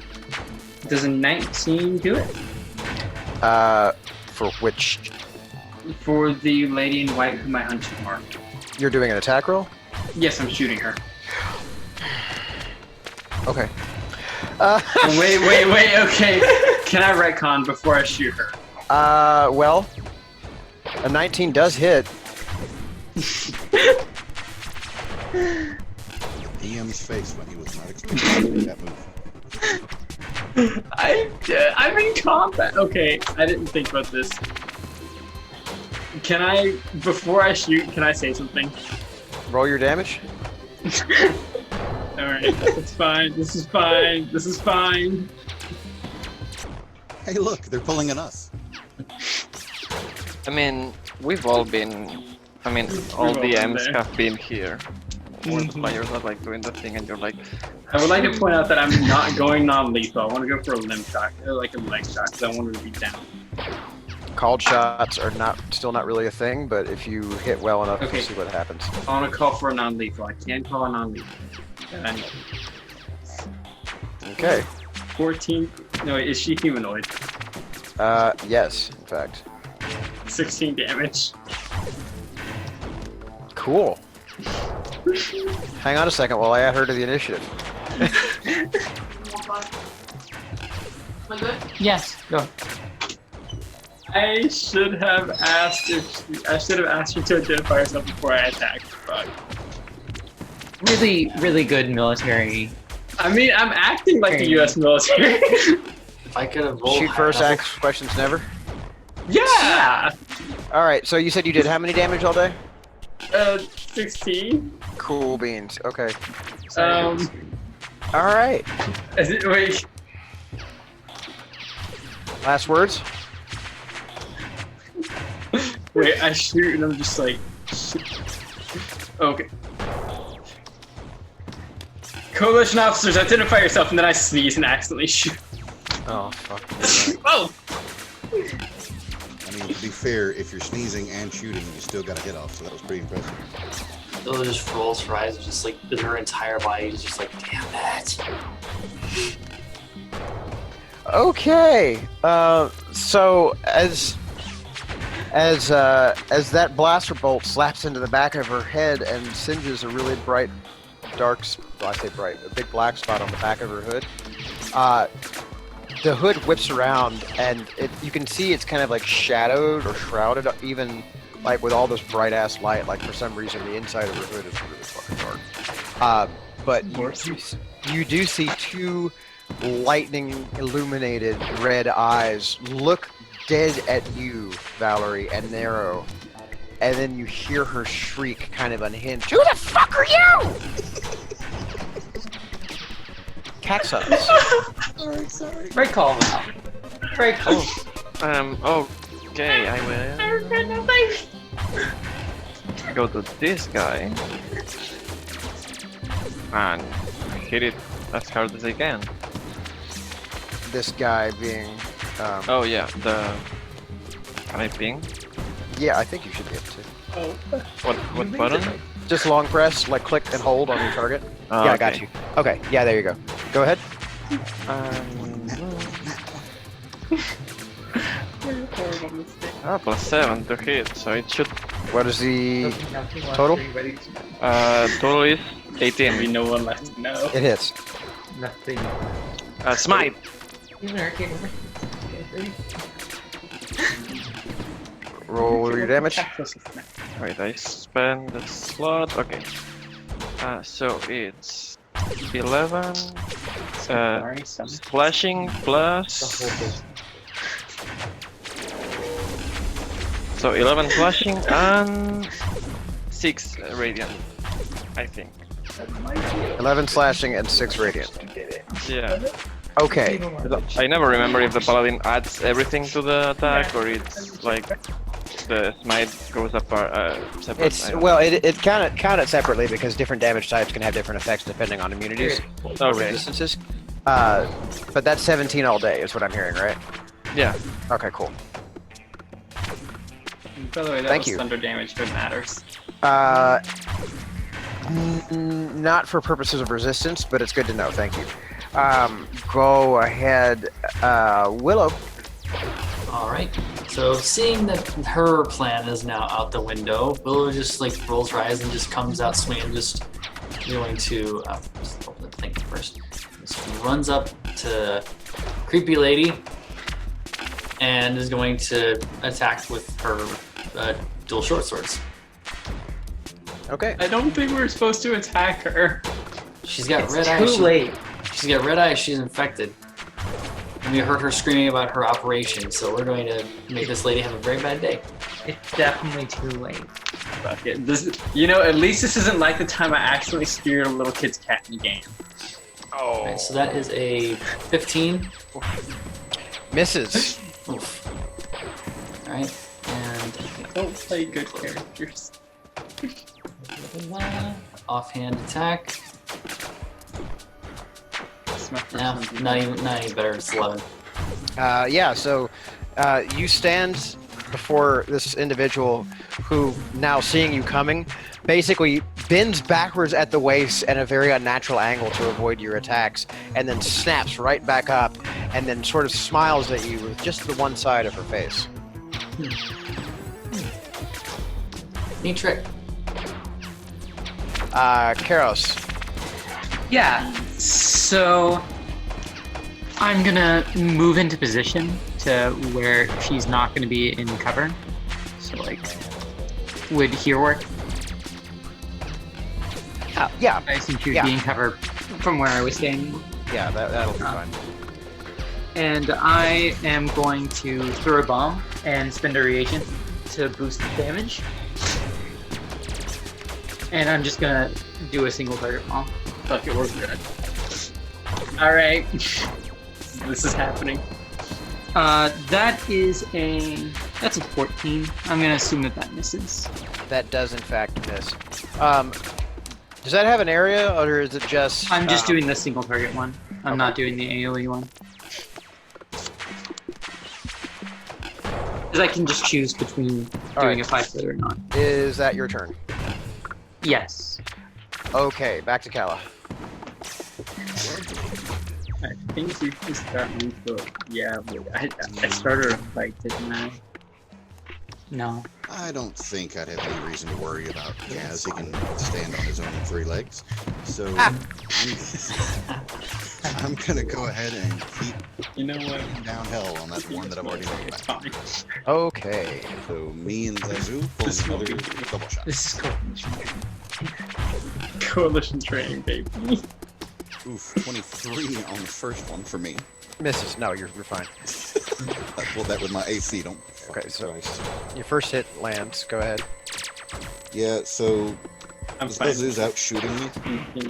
Does a 19 do it? For which For the lady in white whom I hunted marked. you're doing an attack roll? Yes, I'm shooting her. Okay. Wait, okay. Can I retcon before I shoot her? Well, a 19 does hit. EM's face when he was not expecting to do that move. I'm in combat. Okay, I didn't think about this. Can I, before I shoot, can I say something? Roll your damage. Alright, that's fine. This is fine. This is fine. Hey, look, they're pulling on us. I mean, we've all been. I mean, all all been DMs there. have been here. All Mhm. players are like doing the thing, and you're like, I would like to point out that I'm not going non-lethal. I want to go for a limb shot, like a leg shot, because I want her to be down. Called shots are still not really a thing, but if you hit well enough, Okay. we'll see what happens. I want to call for a non-lethal. I can call a non-lethal. And I know. Okay. 14. No, wait, is she humanoid? Yes, in fact. 16 damage. Cool. Hang on a second while I add her to the initiative. Am I good? Yes, go. I should have asked her to identify herself before I attacked. But Really, really good military. I mean, I'm acting like the U.S. military. If I could have rolled Shoot high first, enough- ask questions never. Yeah. All right. So you said you did how many damage all day? 16. Cool beans. Okay. Um. All right. Wait. Last words. Wait. I shoot and I'm just like. Shit. Okay. Coalition officers, identify yourself, and then I sneeze and accidentally shoot. Oh fuck. Oh. I mean, to be fair, if you're sneezing and shooting, you still got a hit off, so that was pretty impressive. Bill just rolls her eyes, just like her entire body is just like, damn it. Okay. So as that blaster bolt slaps into the back of her head and singes a really bright, well, I say bright, a big black spot on the back of her hood. The hood whips around, and you can see it's kind of like shadowed or shrouded, even like with all this bright ass light. Like for some reason, the inside of her hood is really fucking dark. But you do see two lightning illuminated red eyes look dead at you, Valerie, and narrow. And then you hear her shriek, kind of unhinged. Who the fuck are you? Caxons. Sorry. Great call, Val. Great call. Okay, I will go to this guy and hit it as hard as I can. This guy being. Oh yeah, can I ping? Yeah, I think you should be able to. What button? Just long press, like click and hold on your target. Oh, Yeah, I okay. got you. Okay, yeah, there you go. Go ahead. +7 to hit, so it should. What is the total? Total is We 18. no one left to know. It hits. Nothing. Smite. You an arcade over? Roll your damage. Wait, I spend the slot. Okay. So it's 11 splashing plus. So 11 slashing and 6 radiant, I think. 11 slashing and 6 radiant. Yeah. Okay. I never remember if the paladin adds everything to the attack or it's like the smite goes apart separate. It's well, it count it separately because different damage types can have different effects depending on immunities or Okay. resistances. But that's 17 all day is what I'm hearing, right? Yeah. Okay, cool. By the way, that Thank was you. thunder damage if it matters. Not for purposes of resistance, but it's good to know. Thank you. Go ahead, Willow. All right. So seeing that her plan is now out the window, Willow just like rolls her eyes and just comes out swinging, just going to just open the thing first. So runs up to creepy lady and is going to attack with her dual short swords. Okay. I don't think we're supposed to attack her. She's got It's red too eyes. late. She's got red eyes. She's infected. And we heard her screaming about her operation, so we're going to make this lady have a very bad day. It's definitely too late. Fuck it. At least this isn't like the time I accidentally speared a little kid's cat in the game. Oh. Alright, so that is a 15. Misses. Oof. Alright, and Don't play good characters. offhand attack. It's my first No, one. not even better. It's 11. Yeah, so you stand before this individual who, now seeing you coming, basically bends backwards at the waist at a very unnatural angle to avoid your attacks, and then snaps right back up, and then sort of smiles at you with just the one side of her face. Neat trick. Karos. Yeah, so I'm gonna move into position to where she's not gonna be in cover. So like, would here work? Yeah, I assume she would Yeah. be in cover from where I was standing. yeah, that'll be fine. And I am going to throw a bomb and spend a reagent to boost the damage. And I'm just gonna do a single target bomb. Fuck it, we're good. Alright. This is happening. That's a 14. I'm gonna assume that misses. That does in fact miss. Does that have an area, or is it just? I'm just doing the single target one. I'm not doing the AoE one. Because I can just choose between doing a 5-foot or not. Is that your turn? Yes. Okay, back to Kala. I think you can start me, but yeah, but I started a fight, didn't I? No. I don't think I'd have any reason to worry about Kaz. He can stand on his own 3 legs. So I'm gonna go ahead and keep You know what? down hell on that one that I've already knocked It's back. fine. Okay. So me and Zazu This pull will another be- double shot. This is coalition. Coalition training, baby. Oof, 23 on the first one for me. Misses. No, you're fine. I pulled that with my AC. Don't. Okay, fucking so- Christ. Your first hit lands. Go ahead. Yeah. So I'm fine. Zazu's out shooting me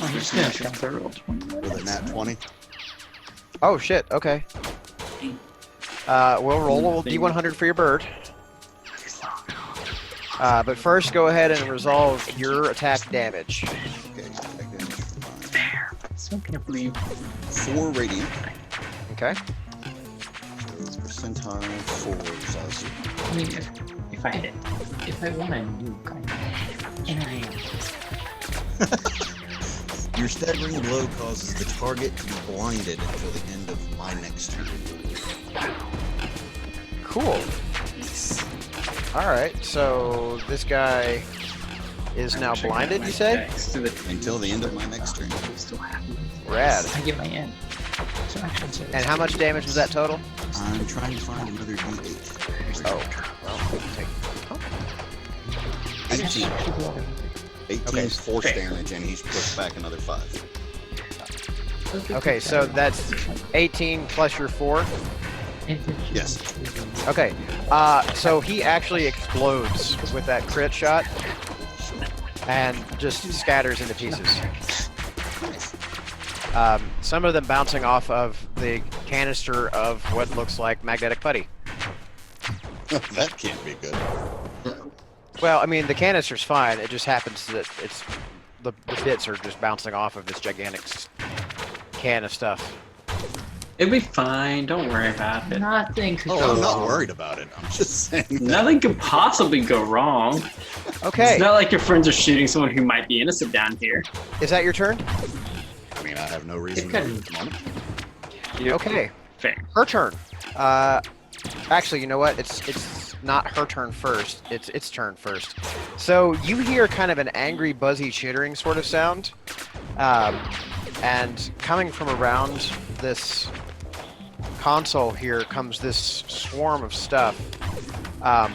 I'm just gonna counter roll 20. with a nat 20. Oh shit. Okay. We'll roll a d100 for your bird. But first, go ahead and resolve your attack damage. Okay. Attack damage for mine. So can't believe 4 radiant. Okay. So it's percentile for Zazu. I mean, if I want to nuke, and I Your staggering blow causes the target to be blinded until the end of my next turn. Cool. All right. So this guy is now blinded. You say? Until the end of my next turn. still happy. Rad. I get my end. So actually, And how much damage was that total? I'm trying to find another D8. Oh, well, take. 18. 18 Okay, force fair. damage, and he's pushed back another 5. Okay, so that's 18 plus your 4. Yes. Okay. So he actually explodes with that crit shot and just scatters into pieces. Some of them bouncing off of the canister of what looks like magnetic putty. That can't be good. Well, I mean, the canister's fine. It just happens that it's the bits are just bouncing off of this gigantic can of stuff. It'll be fine. Don't worry about it. Nothing could Oh, go I'm not wrong. worried about it. I'm just saying that. Nothing could possibly go wrong. Okay. It's not like your friends are shooting someone who might be innocent down here. Is that your turn? I mean, I have no reason It to couldn't. at the moment. Okay. Fair. Her turn. Actually, you know what? It's not her turn first. It's its turn first. So you hear kind of an angry, buzzy, chittering sort of sound, and coming from around this console here comes this swarm of stuff. Let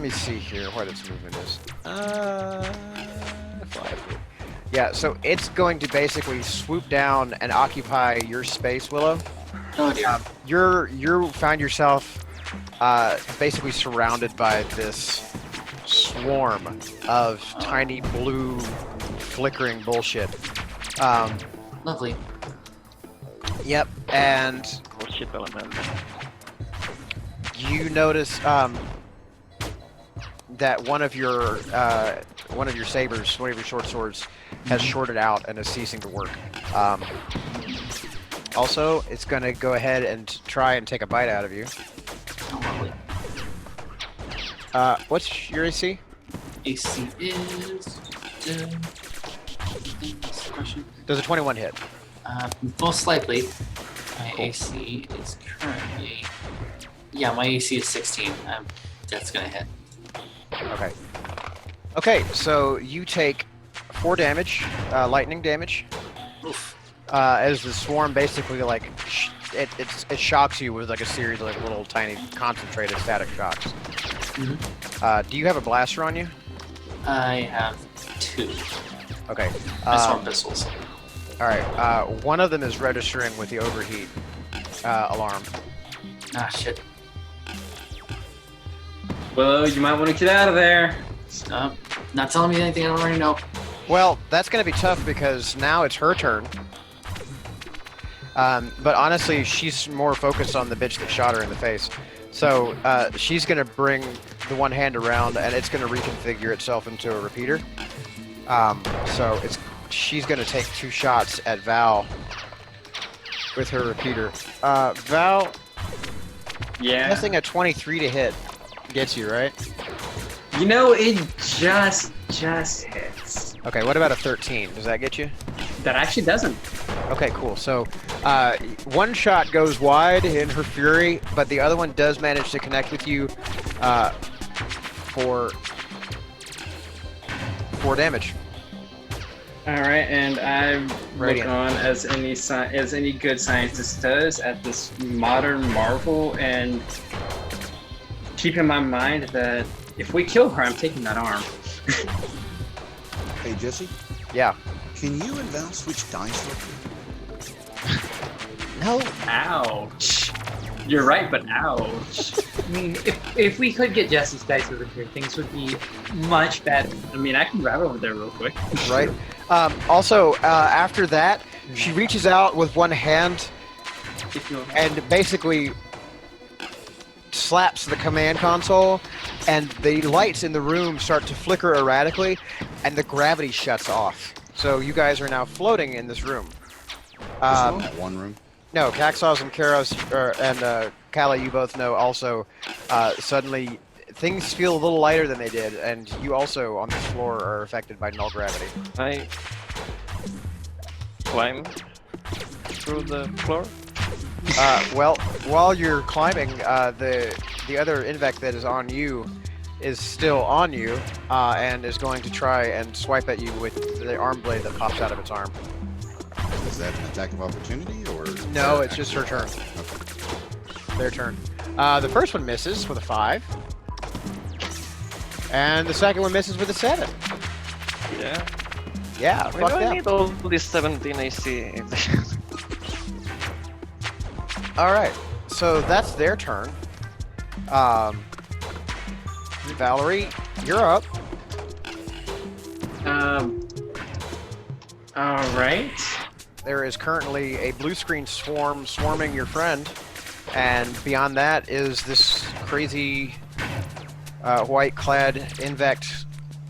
me see here what its movement is. 5. Yeah, so it's going to basically swoop down and occupy your space, Willow. Oh dear. You found yourself basically surrounded by this swarm of tiny blue flickering bullshit. Lovely. Yep, and Bullshit element. you notice that one of your sabers, one of your short swords, has shorted out and is ceasing to work. Also, it's going to go ahead and try and take a bite out of you. Oh, lovely. What's your AC? AC is. Question. Does a 21 hit? Most likely. My AC is currently. Yeah, my AC is 16. That's gonna hit. Okay. Okay, so you take 4 damage, lightning damage, Oof. as the swarm basically like it shocks you with like a series of like little tiny concentrated static shocks. Mhm. Do you have a blaster on you? I have 2. Okay. My storm pistols. All right. One of them is registering with the overheat alarm. Ah, shit. Well, you might want to get out of there. Not telling me anything I don't already know. Well, that's going to be tough because now it's her turn. But honestly, she's more focused on the bitch that shot her in the face. So she's going to bring the one hand around, and it's going to reconfigure itself into a repeater. So she's going to take 2 shots at Val with her repeater. Val, Yeah. guessing a 23 to hit gets you, right? You know, it just hits. Okay, what about a 13? Does that get you? That actually doesn't. Okay, cool. So, one shot goes wide in her fury, but the other one does manage to connect with you for 4 damage. All right, and I look Radiant. on as any good scientist does at this modern marvel, and keep in my mind that if we kill her, I'm taking that arm. Hey, Jesse, Yeah. can you and Val switch dice real quick? No. Ouch. You're right, but ouch. I mean, if we could get Jesse's dice over here, things would be much better. I mean, I can grab over there real quick. Right. Also, after that, she reaches out with one hand If you and basically slaps the command console, and the lights in the room start to flicker erratically, and the gravity shuts off. So you guys are now floating in this room. That one room. No, Kaxos and Karos and Kala, you both know also, suddenly things feel a little lighter than they did, and you also on the floor are affected by null gravity. I climb through the floor. Well, while you're climbing, the other Invec that is on you is still on you, and is going to try and swipe at you with the arm blade that pops out of its arm. Is that an attack of opportunity or? No, it's just her turn. Their turn. The first one misses with a 5. And the second one misses with a 7. Yeah. Yeah, Why fuck do I them. need all this 17 AC? Alright, so that's their turn. Valerie, you're up. All right. There is currently a blue screen swarming your friend, and beyond that is this crazy white-clad Invect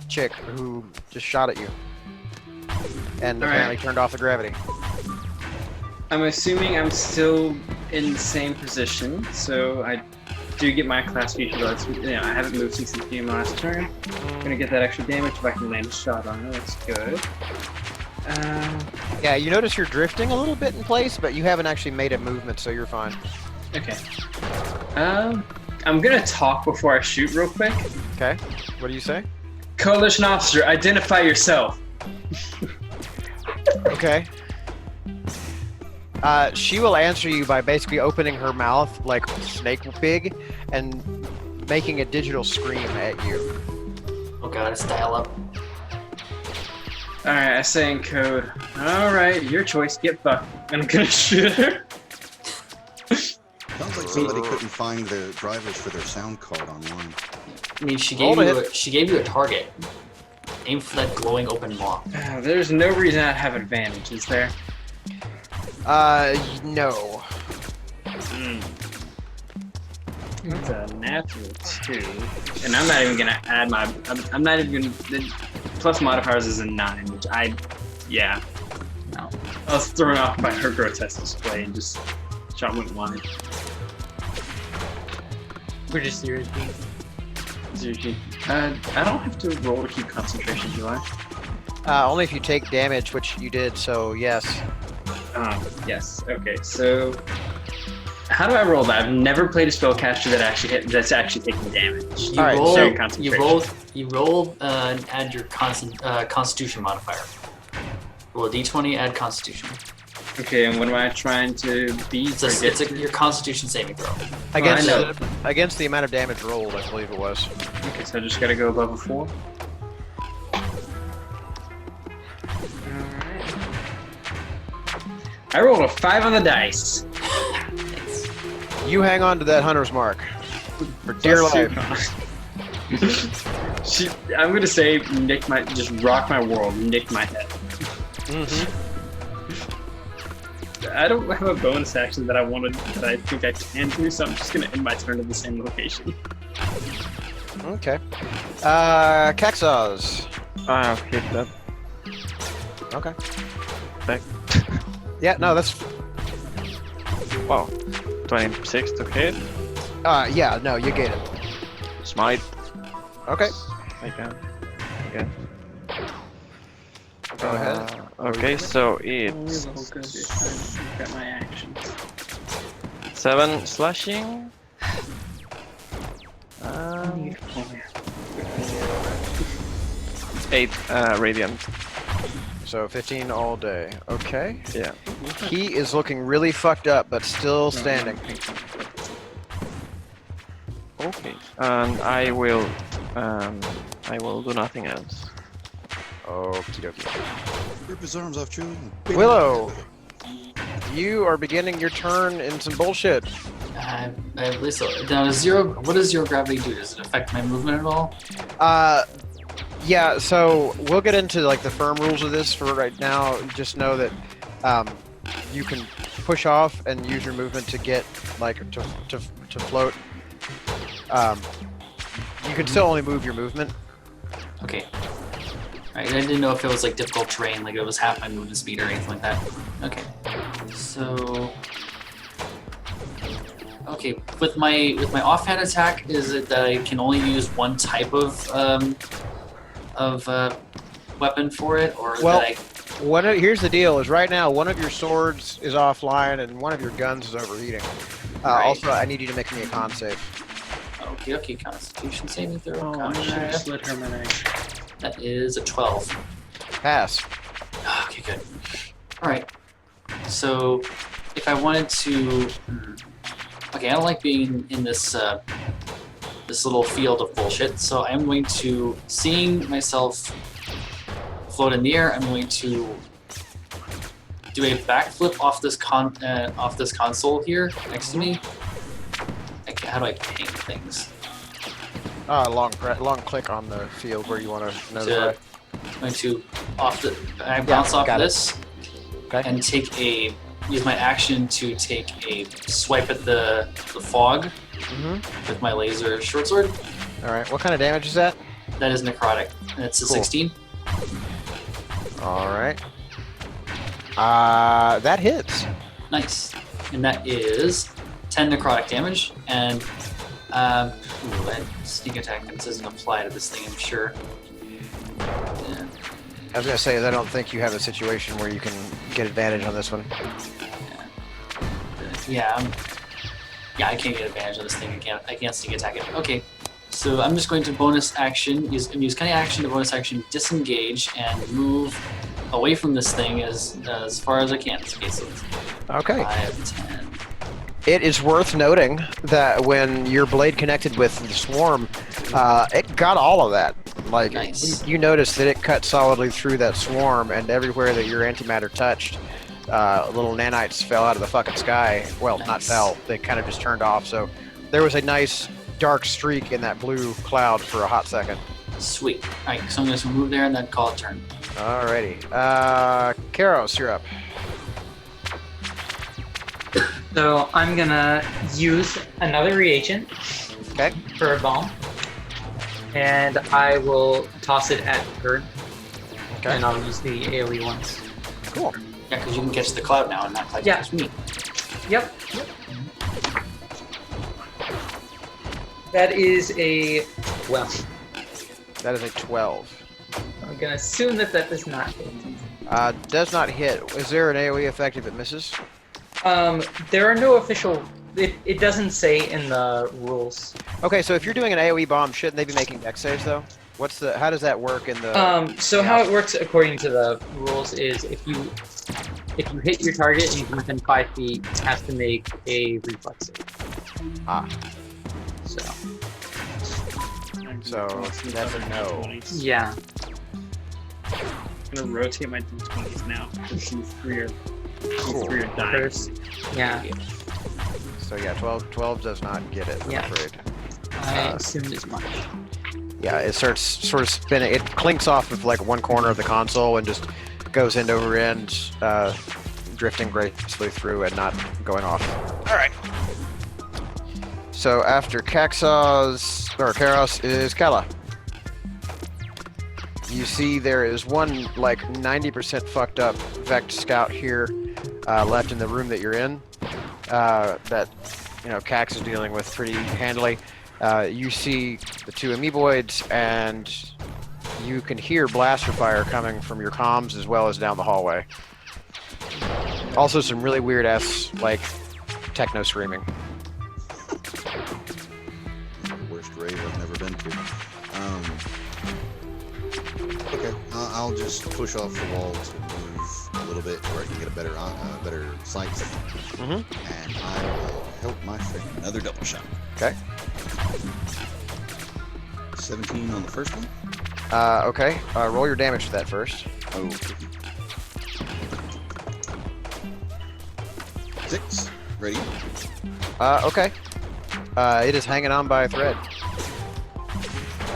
chick who just shot at you, and All apparently right. turned off the gravity. I'm assuming I'm still in the same position, so I do get my class feature. I haven't moved since the beginning of my last turn. I'm gonna get that extra damage if I can land a shot on her. That's good. Yeah, you notice you're drifting a little bit in place, but you haven't actually made a movement, so you're fine. Okay. I'm gonna talk before I shoot real quick. Okay, what do you say? Coalition officer, identify yourself. Okay. She will answer you by basically opening her mouth like snake big and making a digital scream at you. Oh god, it's dial up. Alright, I say in code. Alright, your choice, get fucked. And I'm gonna shoot her. Sounds like somebody couldn't find the drivers for their sound card online. I mean, she Roll gave you a target. Aim for that glowing open maw. There's no reason I'd have advantage, is there? No. That's a natural 2. And I'm not even gonna add my. I'm not even gonna. The plus modifiers is a 9, which yeah. No. I was thrown off by her grotesque display and just shot went wide. We're just serious being. Seriously. I don't have to roll to keep concentration, do I? Only if you take damage, which you did, so yes. Yes. Okay. So, how do I roll that? I've never played a spellcaster that's actually taking damage. You Alright, roll. so You roll. And add your Constitution modifier. Roll a d20. Add Constitution. Okay, and what am I trying to beat? It's your Constitution saving throw. Against know. against the amount of damage rolled, I believe it was. Okay, so I just gotta go above a 4. I rolled a 5 on the dice. You hang on to that hunter's mark for dear Plus life. I'm gonna say just rock my world, nick my head. I don't have a bonus action that I think I can do, so I'm just gonna end my turn at the same location. Okay. Caxos. I'll hit that. Okay. Back. Yeah, no, that's. Wow. 26 to hit. Yeah, no, you get it. Smite. Okay. Again. Go ahead. Okay, so it's 7 slashing. 8 radiant. So 15 all day. Okay. Yeah. He is looking really fucked up, but still standing. Okay. And I will do nothing else. Okie dokie. Rip his arms off, Chew. Willow, you are beginning your turn in some bullshit. I believe so. Now, what does zero gravity do? Does it affect my movement at all? Yeah, so we'll get into like the firm rules of this for right now. Just know that you can push off and use your movement to get like to float. You can still only move your movement. Okay. Alright, I didn't know if it was like difficult terrain, like it was half my movement speed or anything like that. Okay. So okay, with my offhand attack, is it that I can only use one type of weapon for it, or Well, that here's the deal: is right now one of your swords is offline and one of your guns is overheating. Right. Also, I need you to make me a con save. Okay, Constitution saving throw. Oh, I should have split her my That is a 12. Pass. Okay, good. Alright. So, if I wanted to... Okay, I don't like being in this this little field of bullshit, so I'm going to, seeing myself float in the air, I'm going to do a backflip off this console here next to me. How do I ping things? Long click on the field where you want to notify. I'm going to bounce off got it. this Okay. and use my action to take a swipe at the fog with my laser short sword. All right. What kind of damage is that? That is necrotic, and it's a Cool. 16. All right. That hits. Nice, and that is 10 necrotic damage. And that sneak attack doesn't apply to this thing, I'm sure. Yeah. I was gonna say I don't think you have a situation where you can get advantage on this one. Yeah, I can't get advantage of this thing. I can't sneak attack it. Okay, so I'm just going to bonus action, use cunning action to bonus action, disengage, and move away from this thing as far as I can. Okay, so Okay. 5, 10. It is worth noting that when your blade connected with the swarm, it got all of that. Like, Nice. you noticed that it cut solidly through that swarm, and everywhere that your antimatter touched, little nanites fell out of the fucking sky. Well, not Nice. fell. They kind of just turned off. So there was a nice dark streak in that blue cloud for a hot second. Sweet. Alright, so I'm going to move there and then call it turn. Alrighty. Karos, you're up. So I'm gonna use another reagent Okay. for a bomb, and I will toss it at her, Okay. and I'll use the AoE ones. Cool. Yeah, because you can catch the cloud now and not catch Yeah. me. Yep. That is a 12. That is a 12. I'm gonna assume that does not hit. Does not hit. Is there an AoE effect if it misses? There are no official. It doesn't say in the rules. Okay, so if you're doing an AoE bomb, shouldn't they be making dex saves though? How does that work in the? So how it works according to the rules is if you if you hit your target and you come within 5 feet, it has to make a reflex save. Ah, So, so that's a no. yeah. I'm gonna rotate my d20s now. These three are dying. First, yeah. So yeah, 12 does not get it, I'm Yeah. afraid. I assumed as much. Yeah, it starts sort of spinning. It clinks off of like one corner of the console and just goes end over end, drifting gracefully through and not going off. All right. So after Karos is Kala. You see there is one like 90% fucked up Vect scout here left in the room that you're in that Cax is dealing with pretty handily. You see the two amoeboids, and you can hear blaster fire coming from your comms as well as down the hallway. Also some really weird ass like techno screaming. Worst rave I've never been to. Okay, I'll just push off the wall to move a little bit where I can get a better sight. Mhm. And I will help my friend. Another double shot. Okay. 17 on the first one. Okay. Roll your damage for that first. Oh. 6. Ready. Okay. It is hanging on by a thread.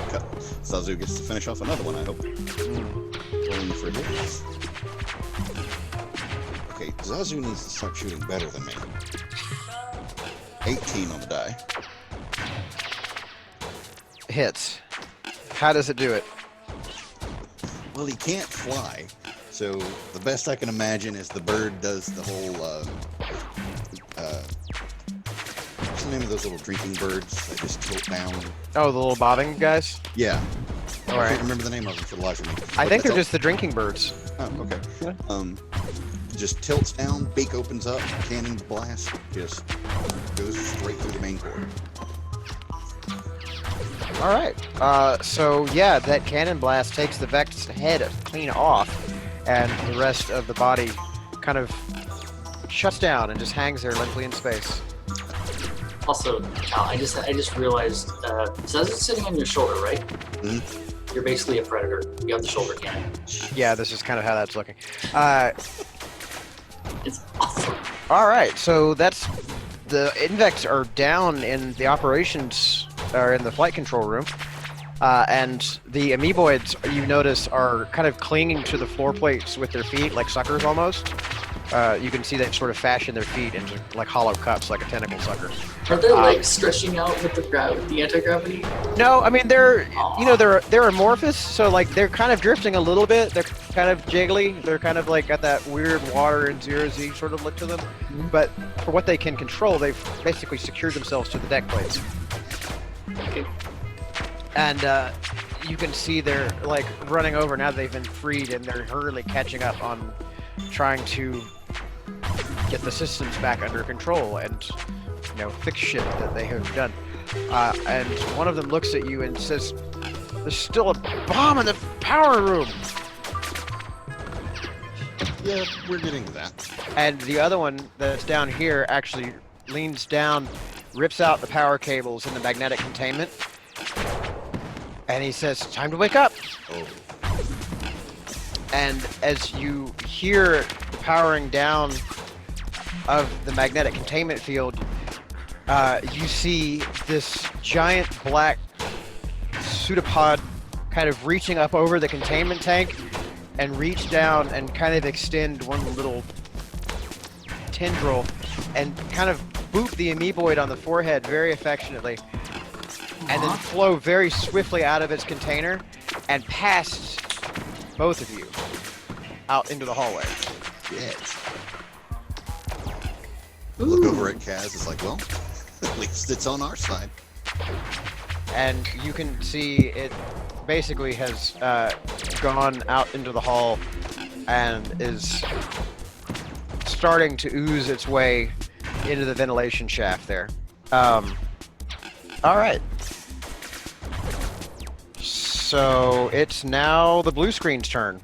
Cut. Zazu gets to finish off another one, I hope. Rolling for a hit. Okay, Zazu needs to start shooting better than me. 18 on the die. Hits. How does it do it? Well, he can't fly, so the best I can imagine is the bird does the whole, what's the name of those little drinking birds that just tilt down? Oh, the little bobbing guys? Yeah. All I right. can't remember the name of them for the life of me. I But think they're that's just the drinking birds. all- Oh, okay. Yeah. Just tilts down, beak opens up, cannon blast, just goes straight through the main core. All right. So yeah, that cannon blast takes the Vect's head clean off, and the rest of the body kind of shuts down and just hangs there limply in space. Also, Cal, I just realized, Zazu's sitting on your shoulder, right? Mhm. You're basically a predator. You have the shoulder cannon. Yeah, this is kind of how that's looking. It's awesome. All right. So that's the Invects are down in the operations or in the flight control room. And the amoeboids, you notice, are kind of clinging to the floor plates with their feet, like suckers almost. You can see they've sort of fashioned their feet into like hollow cups, like a tentacle sucker. Are their legs stretching out with the anti-gravity? No, I mean they're Aw. they're amorphous, so like they're kind of drifting a little bit. They're kind of jiggly. They're kind of like got that weird water and 0Z sort of look to them. Mhm. But for what they can control, they've basically secured themselves to the deck plates. Okay. And you can see they're like running over now that they've been freed, and they're hurriedly catching up on trying to get the systems back under control and fix shit that they have done. And one of them looks at you and says, "There's still a bomb in the power room." Yeah, we're getting to that. And the other one that's down here actually leans down, rips out the power cables in the magnetic containment, and he says, "Time to wake up." Oh, And as you hear the powering down of the magnetic containment field, you see this giant black pseudopod kind of reaching up over the containment tank and reach down and kind of extend one little tendril and kind of boop the amoeboid on the forehead very affectionately, and then flow very swiftly out of its container and past both of you out into the hallway. yes. Look over at Kaz. It's like, well, at least it's on our side. And you can see it basically has gone out into the hall and is starting to ooze its way into the ventilation shaft there. All right. So it's now the blue screen's turn.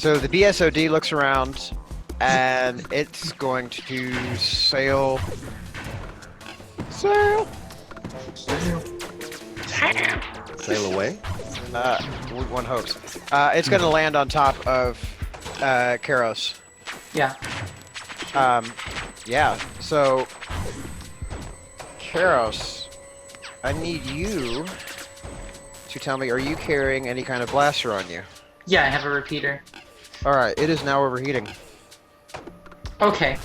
So the BSOD looks around, and it's going to sail. Sail. Sail away. One hopes. It's going to land on top of Karos. Yeah. Yeah. So, Karos, I need you to tell me: are you carrying any kind of blaster on you? Yeah, I have a repeater. All right. It is now overheating. Okay.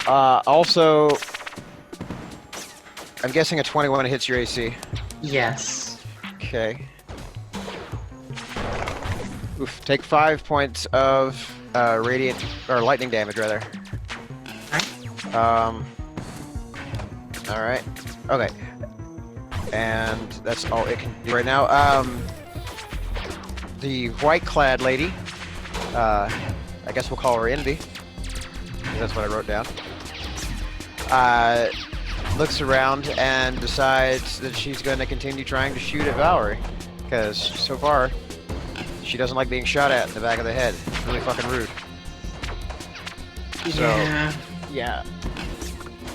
Also, I'm guessing a 21 hits your AC. Yes. Okay. Oof. Take 5 points of radiant or lightning damage, rather. All right. Okay. And that's all it can do right now. The white-clad lady. I guess we'll call her Envy. 'Cause that's what I wrote down. Looks around and decides that she's going to continue trying to shoot at Valerie. Because so far, she doesn't like being shot at in the back of the head. It's really fucking rude. So, yeah.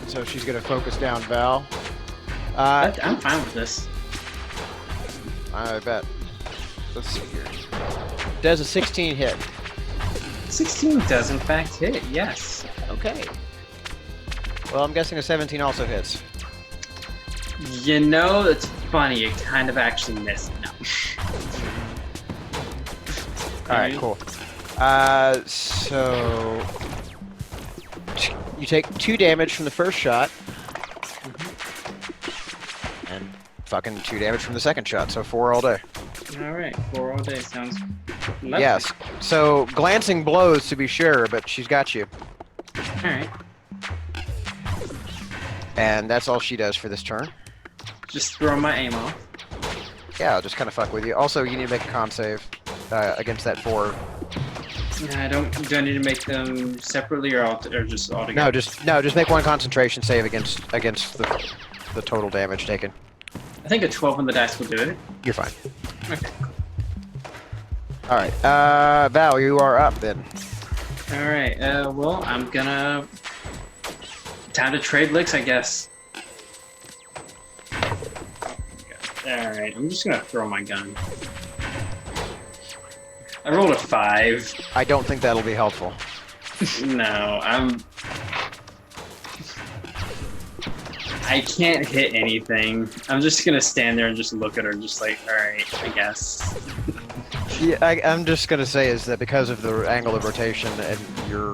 So she's going to focus down Val. I'm fine with this. I bet. Let's see here. Does a 16 hit? 16 does in fact hit, yes. Okay. Well, I'm guessing a 17 also hits. You know, that's funny, it kind of actually missed. No. Alright, cool. So... You take 2 damage from the first shot. And fucking 2 damage from the second shot, so 4 all day. Alright, 4 all day sounds lovely. Yes. So, glancing blows to be sure, but she's got you. Alright, And that's all she does for this turn. just throw my aim off. Yeah, I'll just kind of fuck with you. Also, you need to make a con save against that 4. I don't. Do I need to make them separately or just all together? No, just make one concentration save against the total damage taken. I think a 12 on the dice will do it. You're fine. Okay. All right, Val, you are up then. All right. Well, I'm gonna. Time to trade licks, I guess. All right. I'm just gonna throw my gun. I rolled a 5. I don't think that'll be helpful. No, I can't hit anything. I'm just gonna stand there and just look at her, just like, all right, I guess. Yeah, I'm just gonna say is that because of the angle of rotation and your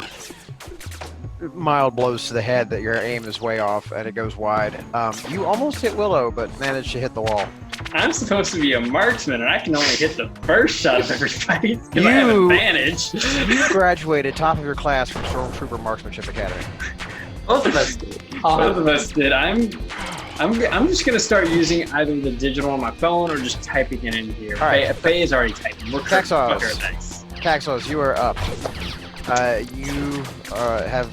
mild blows to the head, that your aim is way off and it goes wide. You almost hit Willow, but managed to hit the wall. I'm supposed to be a marksman, and I can only hit the first shot of every fight because I have advantage. You graduated top of your class from Stormtrooper Marksmanship Academy. Both of us did. Both of us did. I'm just gonna start using either the digital on my phone or just typing it in here. All right. Faye is already typing. We're Taxos. thanks. Taxos, you are up. You have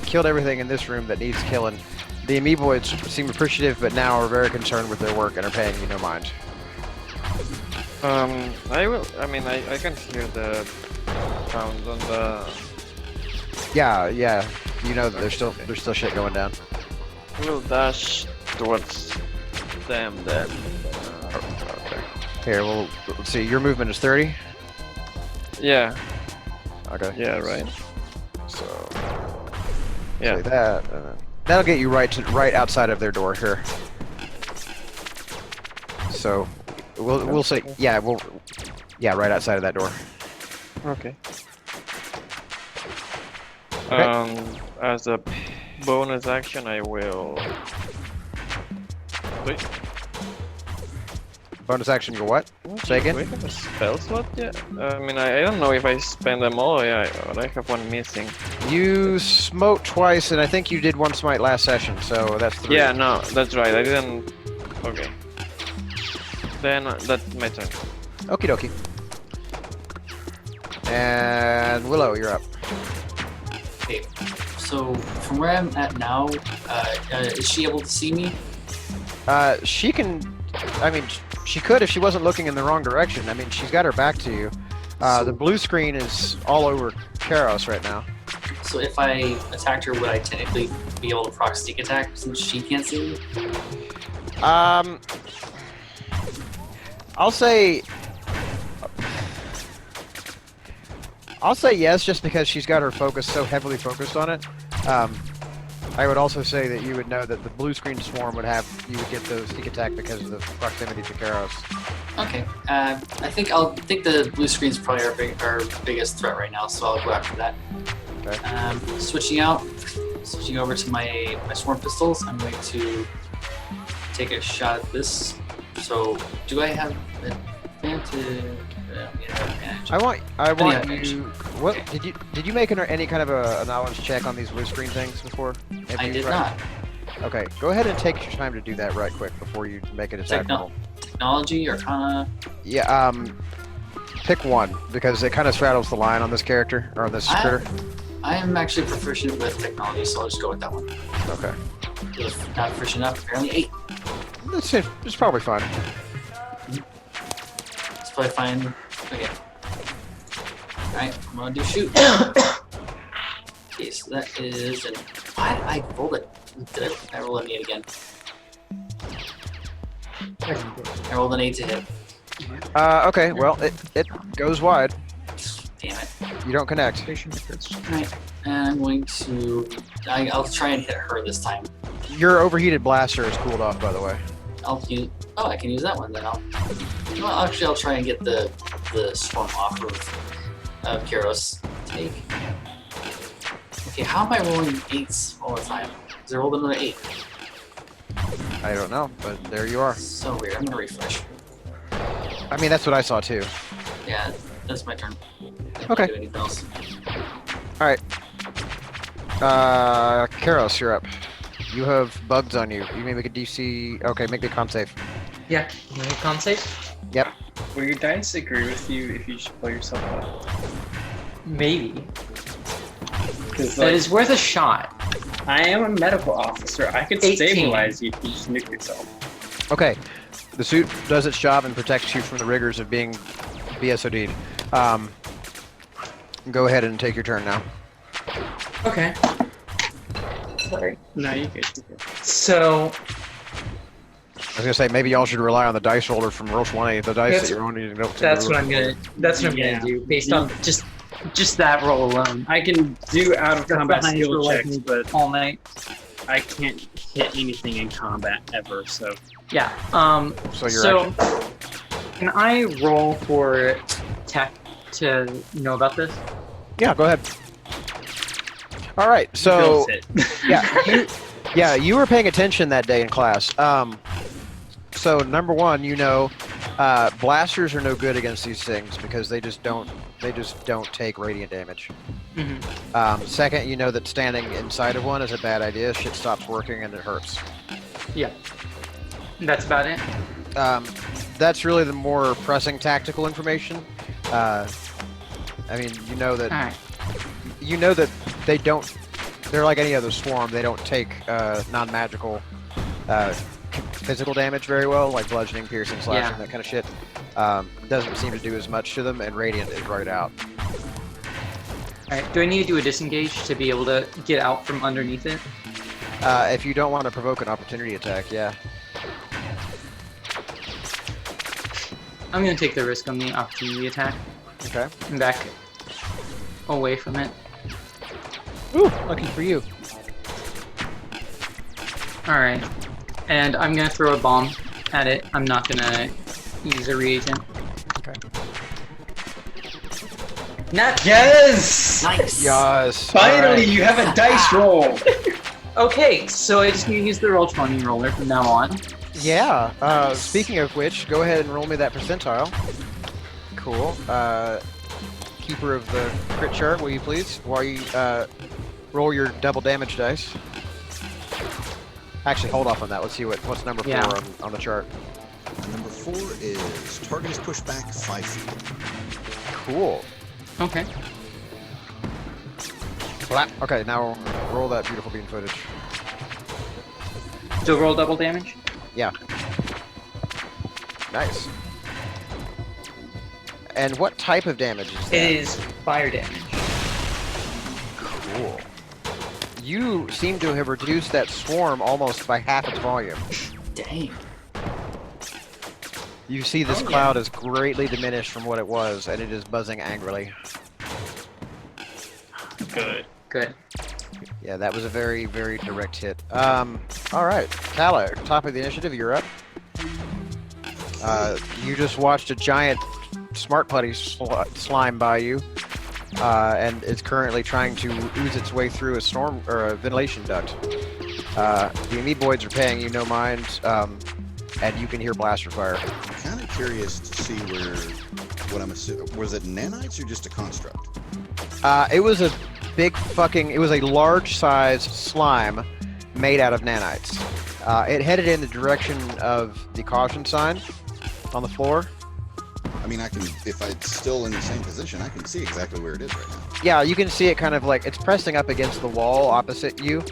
killed everything in this room that needs killing. The amoeboids seem appreciative, but now are very concerned with their work and are paying you no mind. I will. I mean, I can hear the sounds on the. Yeah. You know that there's still shit going down. I will dash towards them then. Okay. Here, well, let's see. Your movement is 30. Yeah. Okay. Yeah. Right. So. Yeah. Say that. That'll get you right outside of their door here. So, we'll say right outside of that door. Okay. Okay. As a bonus action, I will. Wait. Bonus action, you go what? Say again? Do we have a spell slot yet? I mean, I don't know if I spend them all. Yeah, but I have one missing. You smote twice, and I think you did one smite last session, so that's 3. Yeah, no, that's right. I didn't. Okay. Then that's my turn. Okie dokie. And Willow, you're up. Okay. So from where I'm at now, is she able to see me? She can. I mean, she could if she wasn't looking in the wrong direction. I mean, she's got her back to you. The blue screen is all over Karos right now. So if I attacked her, would I technically be able to proc sneak attack since she can't see me? I'll say yes, just because she's got her focus so heavily focused on it. I would also say that you would know that the blue screen swarm would get the sneak attack because of the proximity to Karos. Okay. I think the blue screen's probably our biggest threat right now, so I'll go after that. Okay. Switching over to my swarm pistols. I'm going to take a shot at this. So, do I have advantage? Advantage. I want advantage. you. What Okay. did you make any kind of a knowledge check on these blue screen things before? Have I you did tried? not. Okay, go ahead and take your time to do that right quick before you make an attack roll. Technology, Arcana. Yeah. Pick one because it kind of straddles the line on this character or on this critter. I am actually proficient with technology, so I'll just go with that one. Okay. If not proficient enough, apparently 8. It's probably fine. It's probably fine. Okay. Alright, I'm gonna do shoot. Okay, so that is an. I rolled it. Did I roll an 8 again? I rolled an 8 to hit. Okay. Well, it goes wide. Damn it. You don't connect. Alright, and I'm going to. I'll try and hit her this time. Your overheated blaster is cooled off, by the way. I'll use. Oh, I can use that one then. Well, actually, I'll try and get the swarm off of Karos. Take. Okay, how am I rolling 8s all the time? Because I rolled another 8. I don't know, but there you are. So weird. I'm gonna refresh. I mean, that's what I saw too. Yeah, that's my turn. I can't Okay. do anything else. Karos, you're up. You have bugs on you. You may make a DC. Okay, make the con save. Yeah. Can you con save? Will your dice agree with you if you should blow yourself up? Maybe. Because That is worth a shot. I am a medical officer. I could 18. stabilize you if you just nuke yourself. Okay, the suit does its job and protects you from the rigors of being BSOD'd. Go ahead and take your turn now. Okay. Sorry. No, you good. So, I was gonna say maybe y'all should rely on the dice roller from Roll20. The dice that you're only. that's what I'm gonna do based on just that roll alone. I can do out of combat behind skill for, like, checks, but All night. I can't hit anything in combat ever. So Yeah. So you're So, can I roll for tech to know about this? Yeah, go ahead. All right, so Bill's hit. you were paying attention that day in class. So number one, blasters are no good against these things because they just don't take radiant damage. Mm-hmm. Second, you know that standing inside of one is a bad idea. Shit stops working and it hurts. Yeah. That's about it. That's really the more pressing tactical information. I mean, you know that. All right. You know that they don't. They're like any other swarm. They don't take non-magical physical damage very well, like bludgeoning, piercing, slashing, that kind of shit. Doesn't seem to do as much to them, and radiant is right out. All right. Do I need to do a disengage to be able to get out from underneath it? If you don't want to provoke an opportunity attack, yeah. I'm gonna take the risk on the opportunity attack Okay. and back away from it. Ooh, lucky for you. All right. And I'm gonna throw a bomb at it. I'm not gonna use a reagent. Okay. Yes! Nice. Yes. Finally, alright. you have a dice roll. Okay, so I just need to use the Roll20 roller from now on. Yeah. Speaking of which, go ahead and roll me that percentile. Cool. Keeper of the crit chart, will you please? While you roll your double damage dice. Actually, hold off on that. Let's see what's number 4 Yeah. on the chart. Number 4 is target is pushed back 5 feet. Cool. Okay. Flap. Okay, now roll that beautiful beam footage. Still roll double damage? Yeah. Nice. And what type of damage is that? It is fire damage. Cool. You seem to have reduced that swarm almost by half its volume. Dang. You see this Oh, cloud is greatly diminished from what it was, and it is buzzing angrily. Good. Good. Yeah, that was a very, very direct hit. Alright. Tala, top of the initiative, you're up. You just watched a giant smart putty slime by you, and it's currently trying to ooze its way through a storm or a ventilation duct. The amoeboids are paying you no mind, and you can hear blaster fire. I'm kind of curious to see what I'm assuming. Was it nanites or just a construct? It was a it was a large-sized slime made out of nanites. It headed in the direction of the caution sign on the floor. I mean, if it's still in the same position, I can see exactly where it is right now. Yeah, you can see it kind of like it's pressing up against the wall opposite you,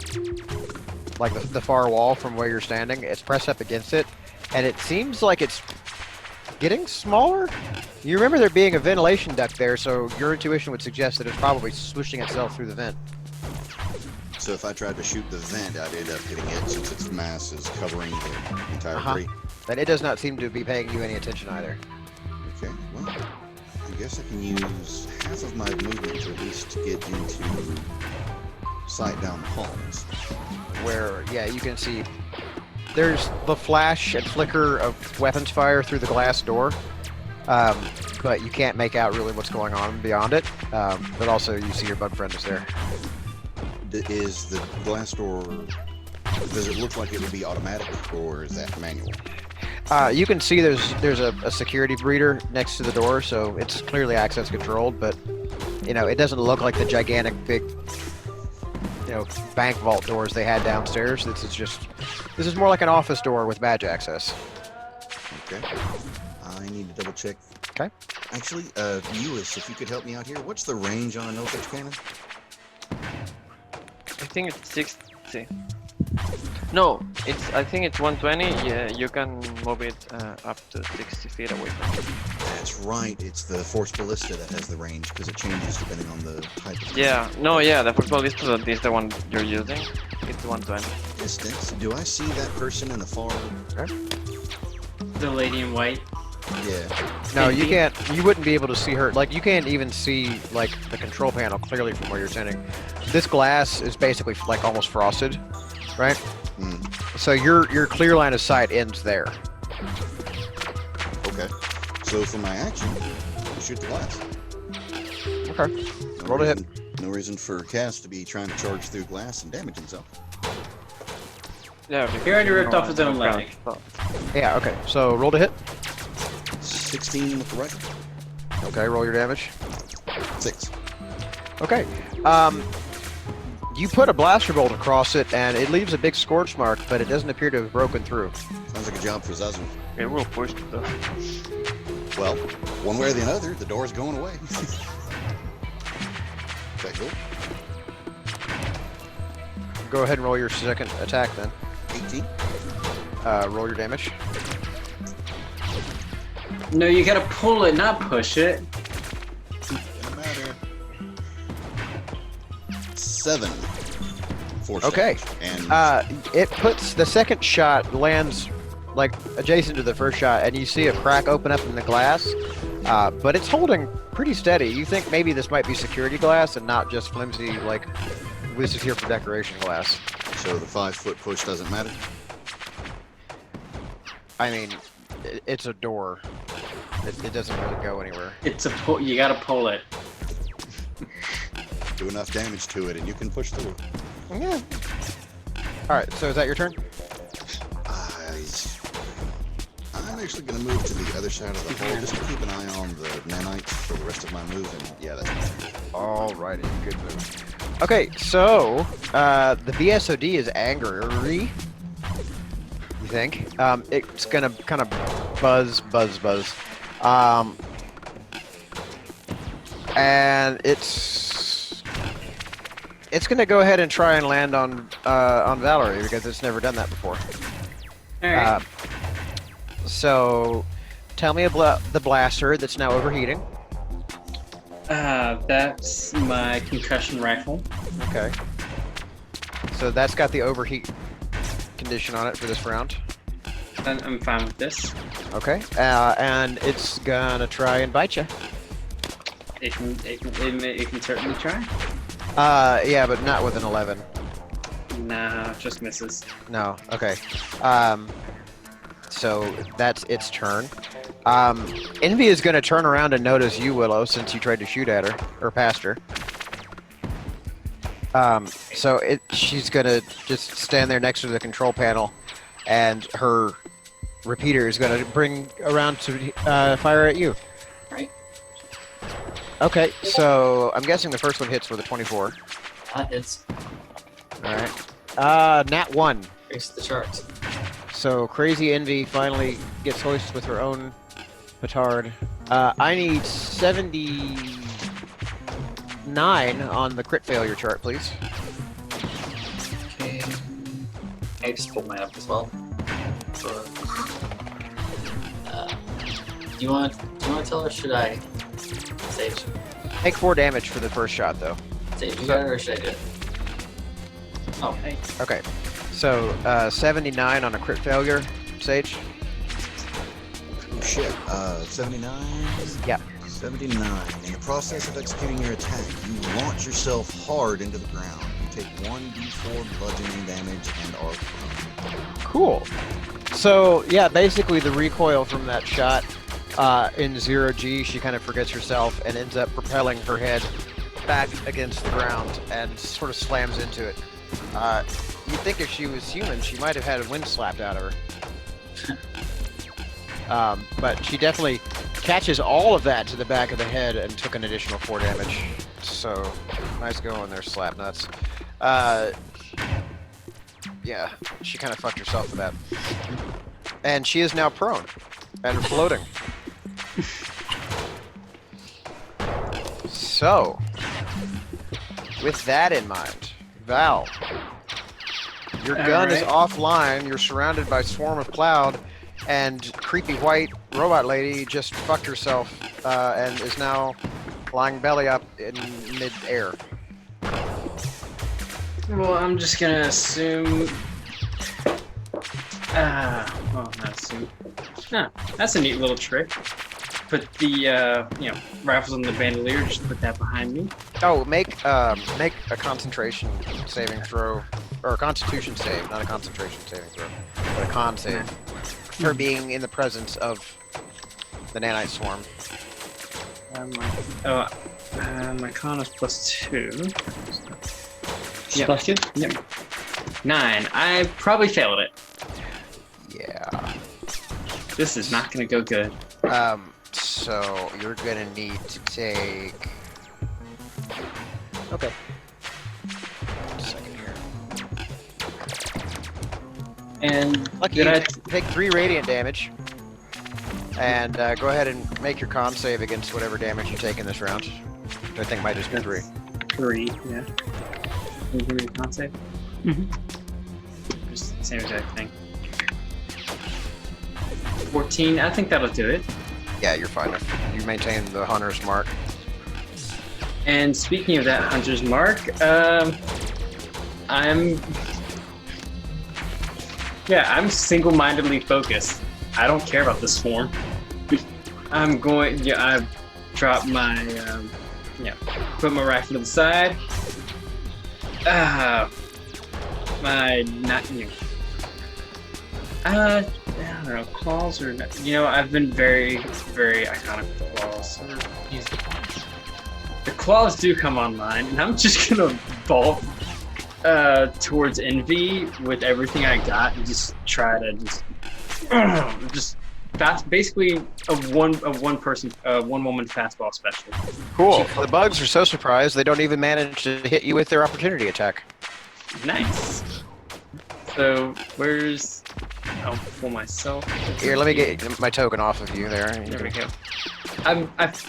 like the far wall from where you're standing. It's pressed up against it, and it seems like it's getting smaller. You remember there being a ventilation duct there, so your intuition would suggest that it's probably swooshing itself through the vent. So if I tried to shoot the vent, I'd end up hitting it since its mass is covering the entire tree. And it does not seem to be paying you any attention either. Okay, well, I guess I can use half of my movement to at least get into sight down the halls. Where, yeah, you can see there's the flash and flicker of weapons fire through the glass door, but you can't make out really what's going on beyond it. But also, you see your bug friend is there. Is the glass door, does it look like it would be automatic, or is that manual? You can see there's a security breeder next to the door, so it's clearly access controlled, but, you know, it doesn't look like the gigantic big, you know, bank vault doors they had downstairs. This is more like an office door with badge access. Okay. I need to double check. Okay. Actually, Lewis, if you could help me out here, what's the range on a no-touch cannon? I think it's 60. No, I think it's 120. Yeah, you can move it up to 60 feet away from it. That's right, it's the Force Ballista that has the range, because it changes depending on the type of Yeah, no, yeah, the football is the one you're using. It's 120. distance. Do I see that person in the far... The lady in white. Yeah. No, you can't. You wouldn't be able to see her. Like, you can't even see like the control panel clearly from where you're standing. This glass is basically like almost frosted, right? Mm. So your clear line of sight ends there. Okay. So for my action, I'll shoot the glass. Okay. Roll to hit. No reason for Cass to be trying to charge through glass and damage himself. Yeah. He already ripped off his own leg. Yeah. Okay. So roll to hit. 16 with the rifle. Okay. Roll your damage. 6. Okay. You put a blaster bolt across it, and it leaves a big scorch mark, but it doesn't appear to have broken through. Sounds like a job for Zazu. It will push it though. Well, one way or the other, the door's going away. Okay, cool. Go ahead and roll your second attack then. 18. Roll your damage. No, you gotta pull it, not push it. Doesn't matter. 7. Force Okay. damage. And It puts the second shot lands like adjacent to the first shot, and you see a crack open up in the glass. But it's holding pretty steady. You think maybe this might be security glass and not just flimsy, like, this is here for decoration glass. so the 5-foot push doesn't matter. I mean, it's a door. It doesn't really go anywhere. It's a pull. You gotta pull it. Do enough damage to it, and you can push through. Yeah. Alright, so is that your turn? I'm actually going to move to the other side of the hole just to keep an eye on the nanites for the rest of my move, and yeah, that's Alrighty, good move. Okay, so the BSOD is angry. You think? It's gonna kind of buzz. And it's gonna go ahead and try and land on Valerie because it's never done that before. All right. So Tell me about the blaster that's now overheating. That's my concussion rifle. Okay. So that's got the overheat condition on it for this round. I'm fine with this. Okay. And it's gonna try and bite you. It can certainly try. Yeah, but not with an 11. Nah, just misses. No. Okay. So that's its turn. Envy is gonna turn around and notice you, Willow, since you tried to shoot at her or past her. So she's gonna just stand there next to the control panel, and her repeater is gonna bring around to fire at you. Right. Okay, so I'm guessing the first one hits with a 24. It's All right. Nat 1. it's the charts. So Crazy Envy finally gets hoisted with her own petard. I need 79 on the crit failure chart, please. Okay. I just pulled mine up as well. Do you want to tell her? Or should I? Sage. Take 4 damage for the first shot, though. Sage, you got it, or should I do it? Oh, hey. Okay. So 79 on a crit failure, Sage. Oh shit. 79. Yeah. 79. In the process of executing your attack, you launch yourself hard into the ground. You take 1d4 bludgeoning damage and are prone. Cool. So yeah, basically the recoil from that shot in 0G, she kind of forgets herself and ends up propelling her head back against the ground and sort of slams into it. You'd think if she was human, she might have had a wind slapped out of her. But she definitely catches all of that to the back of the head and took an additional 4 damage. So nice going there, Slapnuts. Yeah, she kind of fucked herself with that. And she is now prone and floating. So, with that in mind, Val, your gun is offline, you're surrounded by a swarm of cloud, and creepy white robot lady just fucked herself and is now lying belly up in mid-air. Well, I'm just gonna assume. Well, not assume. Huh, that's a neat little trick. Put the rifles on the bandolier. Just put that behind me. Oh, make a concentration saving throw, or a constitution save, not a concentration saving throw, but a con save, for being in the presence of the nanite swarm. My con is +2. Yep. +2? Yep. 9. I probably failed it. Yeah. This is not gonna go good. So you're gonna need to take. Okay. Just a second here. And Lucky, did you I? take 3 radiant damage, and go ahead and make your con save against whatever damage you take in this round. Which I think might just be 3. 3. Yeah. Can you give me a con save? Mhm. Just the same exact thing. 14. I think that'll do it. Yeah, you're fine. You maintain the hunter's mark. And speaking of that hunter's mark, I'm single-mindedly focused. I don't care about the swarm. I'm going. Yeah, I've dropped my. Put my rifle to the side. My not you. I don't know, claws or I've been very, very iconic with claws. Use the claws. The claws do come online, and I'm just gonna bolt towards Envy with everything I got and just try to that's basically a one woman fastball special. Cool. The bugs are so surprised they don't even manage to hit you with their opportunity attack. Nice. So where's I'll pull myself. Here, let me get my token off of you there. There we go. That's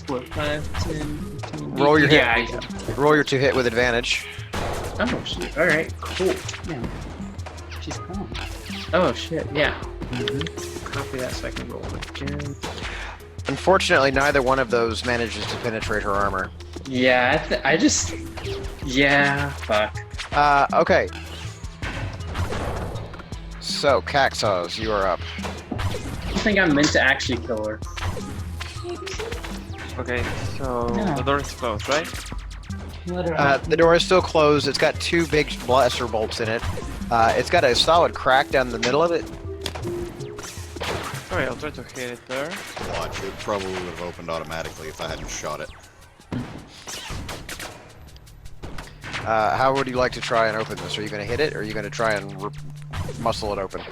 what 5, 10, 15. Roll your hit. Yeah. Roll your 2 hit with advantage. Oh shit! All right, cool. Yeah. She's calm. Oh shit! Yeah. copy that so I can roll again. Unfortunately, neither one of those manages to penetrate her armor. Yeah, I just. Yeah, fuck. Okay. So, Caxaws, you are up. I think I'm meant to actually kill her. Okay, so No. the door is closed, right? Let her The door is still closed. It's got 2 big blaster bolts in it. It's got a solid crack down the middle of it. Alright, I'll try to hit it there. Watch, it probably would have opened automatically if I hadn't shot it. How would you like to try and open this? Are you going to hit it, or are you going to try and muscle it open?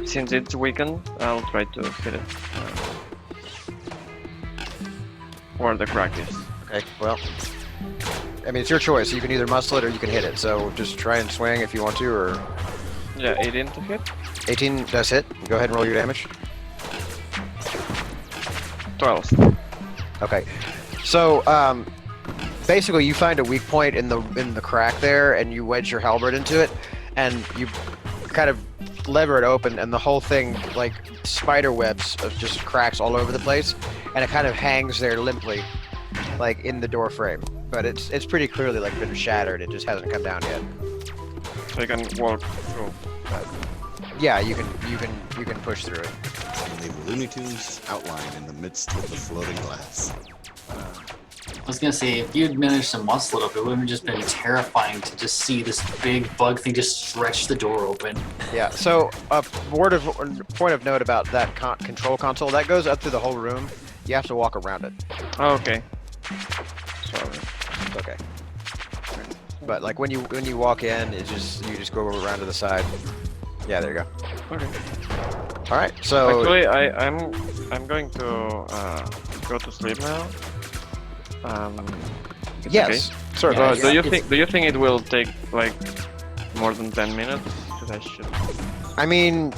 Since it's weakened, I'll try to hit it. Where the crack is. Okay, well, I mean, it's your choice. You can either muscle it or you can hit it. So just try and swing if you want to, or... Yeah, 18 to hit. 18 does hit. Go ahead and roll your damage. 12. Okay. So, basically, you find a weak point in the crack there, and you wedge your halberd into it, and you kind of lever it open, and the whole thing, like, spider webs of just cracks all over the place, and it kind of hangs there limply, like, in the door frame. But it's pretty clearly, like, been shattered. It just hasn't come down yet. So I can walk through that. Yeah, you can push through it. And leave Looney Tunes outline in the midst of the floating glass. I was gonna say, if you'd managed to muscle it up, it would have just been terrifying to just see this big bug thing just stretch the door open. Yeah. So, a point of note about that control console that goes up through the whole room. You have to walk around it. Oh, okay. Sorry. It's okay. But like when you walk in, you just go around to the side. Yeah, there you go. Okay. All right. So Actually, I'm going to go to sleep now. It's yes. okay. Sorry. Yeah, go ahead. Do you think it will take like more than 10 minutes? Because I should. I mean,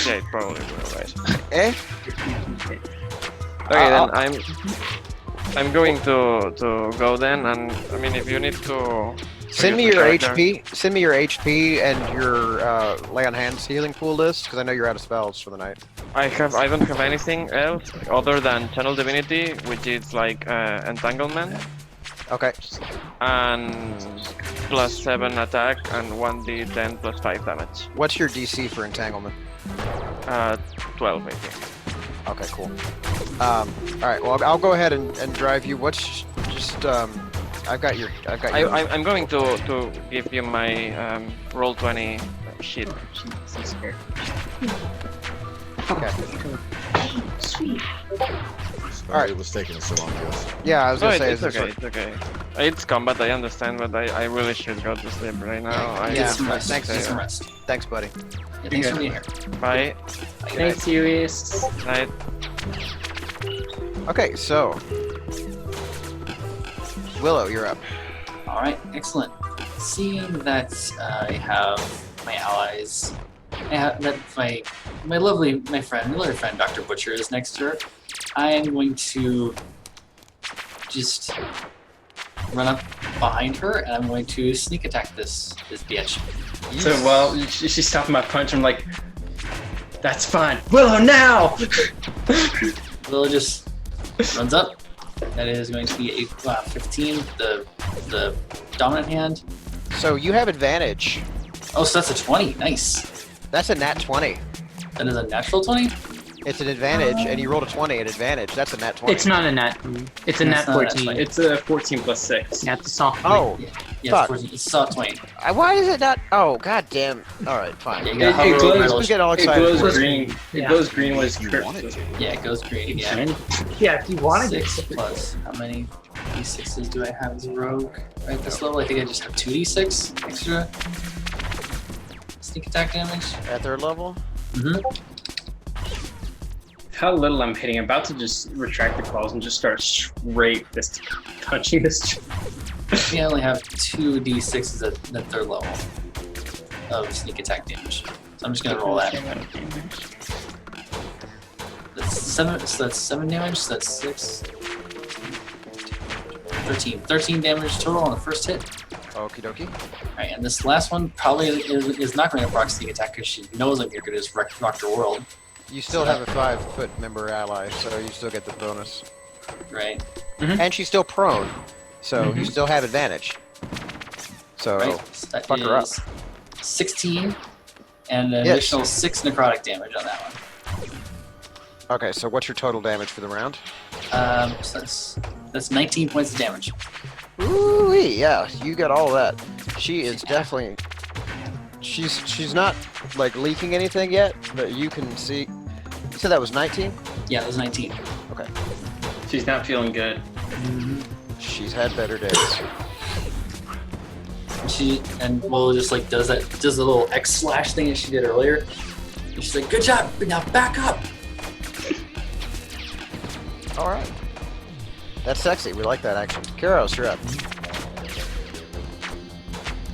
Yeah, it probably will, right? eh? Okay, then I'm going to go then, and I mean if you need to Send me use your the character- HP. Send me your HP and your lay on hands healing pool list, because I know you're out of spells for the night. I don't have anything else other than Channel Divinity, which is like entanglement Okay. and +7 attack and 1d10 +5 damage. What's your DC for entanglement? 12 I think. Okay, cool. All right. Well, I'll go ahead and drive you. What's just I've got your. I'm going to give you my roll 20 sheet. Okay. Sweet. Sorry it was taking so long, guys. Yeah, I was No, gonna say. it's okay. It's okay. It's combat, I understand, but I really should go to sleep right now. Yeah. Get some rest. Thanks, Get some rest. Thanks, buddy. Yeah, thanks for being here. Bye. Thanks, Uis. Night. Okay, so Willow, you're up. All right, excellent. Seeing that I have my allies, I have that my lovely friend Dr. Butcher is next to her. I am going to just run up behind her, and I'm going to sneak attack this bitch. So while she's stopping my punch, I'm like, that's fine. Willow, now! Willow just runs up. That is going to be a 15, the dominant hand. So you have advantage. Oh, so that's a 20. Nice. That's a nat 20. That is a natural 20? It's an advantage, and you rolled a 20 at advantage. That's a nat 20. It's not a net. It's a It's net not a net 14. 20. It's a 14 plus 6. Yeah, it's a soft. Oh, Yeah, Fuck. it's a 20. why is it not? Oh, god damn. All right, fine. Yeah, you It, gotta it hover over glows, those- get all it excited. glows green. It Yeah. glows green when it's If you crit. wanted to. Yeah, it goes green. Yeah. Yeah, if you wanted 6 plus how many d6s do I have as a rogue at this level? I think I just have 2d6 extra sneak attack damage. At their level? Mm-hmm. How little I'm hitting. I'm about to just retract the claws and just start straight just punching this. I only have 2d6s at their level of sneak attack damage. So I'm just gonna roll that. That's 7. So that's 7 damage. So that's 6. 13. 13 damage total on the first hit. Okie dokie. Alright, and this last one probably is not going to proc sneak attack because she knows I'm here to just rock her world. You still have a 5-foot member ally, so you still get the bonus. Right. And she's still prone, so you still have advantage. So, Right. So that fuck her up. is 16 and an Yes. additional 6 necrotic damage on that one. Okay, so what's your total damage for the round? So that's 19 points of damage. Ooh, yeah, you got all that. She is definitely. She's not like leaking anything yet, but you can see. You said that was 19. Yeah, that was 19. Okay, She's not feeling good. she's had better days. And Will just like does the little X slash thing that she did earlier. And she's like, "Good job, but now back up." All right, that's sexy. We like that action. Kuros, you're up.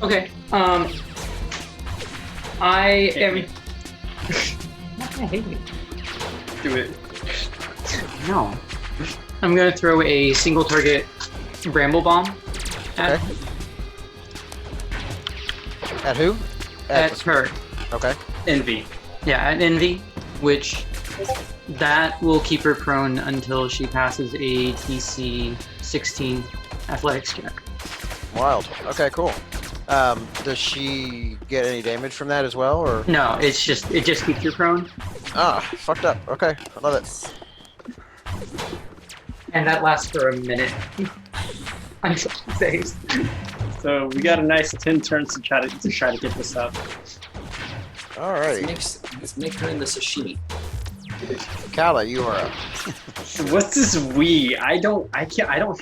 Okay. I am. I hate you. Do it. No. I'm gonna throw a single target bramble bomb at, Okay. At who? at her. Okay. Envy. Yeah, at Envy, which that will keep her prone until she passes a DC 16 athletics check. Wild. Okay, cool. Does she get any damage from that as well, or? No, it just keeps her prone. Ah, fucked up. Okay, I love it. And that lasts for a minute. I'm so phased. So we got a nice 10 turns to try to get this up. Alrighty. Let's make her in the sashimi. Kala, you are up. What's this we? I don't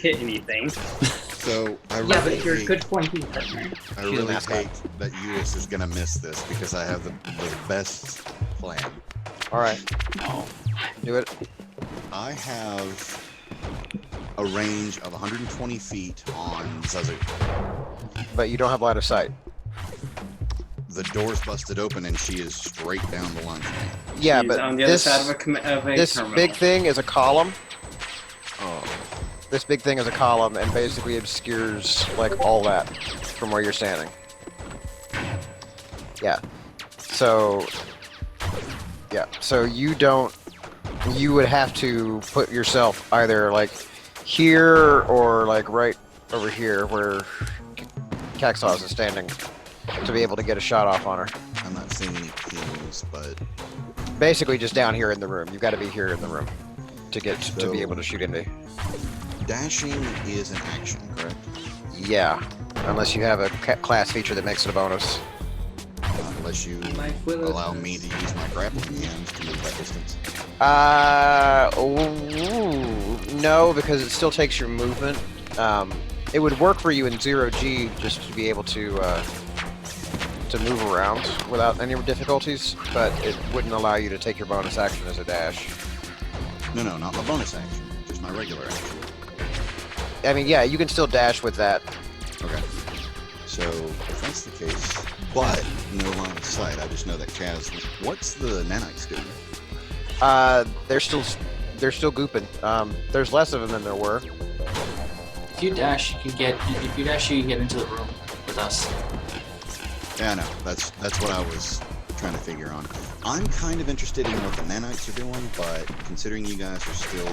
hit anything. So I Yeah, really but you're a hate, good flanking partner. I She's a really mascot. hate that US is gonna miss this because I have the best plan. Alright, Oh, do it. I have a range of 120 feet on Zazu. But you don't have line of sight. The door's busted open and she is straight down the line from me. Yeah, She's but on the other this, side of a this terminal. big thing is a column. Oh, This big thing is a column and basically obscures like all that from where you're standing. Yeah. So you would have to put yourself either like here or like right over here where Caxos is standing to be able to get a shot off on her. I'm not seeing any pings, but Basically just down here in the room. You've got to be here in the room to get to be able to shoot into. dashing is an action, correct? Yeah, unless you have a class feature that makes it a bonus. Unless you My Willow- allow me to use my grappling hands to move that distance. No, because it still takes your movement. It would work for you in 0G just to be able to move around without any difficulties, but it wouldn't allow you to take your bonus action as a dash. No, not my bonus action, just my regular action. I mean, yeah, you can still dash with that. Okay. So if that's the case, but no line of sight, I just know that Kaz. What's the nanites doing? They're still gooping. There's less of them than there were. if you dash, you can get into the room with us. Yeah, I know. That's what I was trying to figure on. I'm kind of interested in what the nanites are doing, but considering you guys are still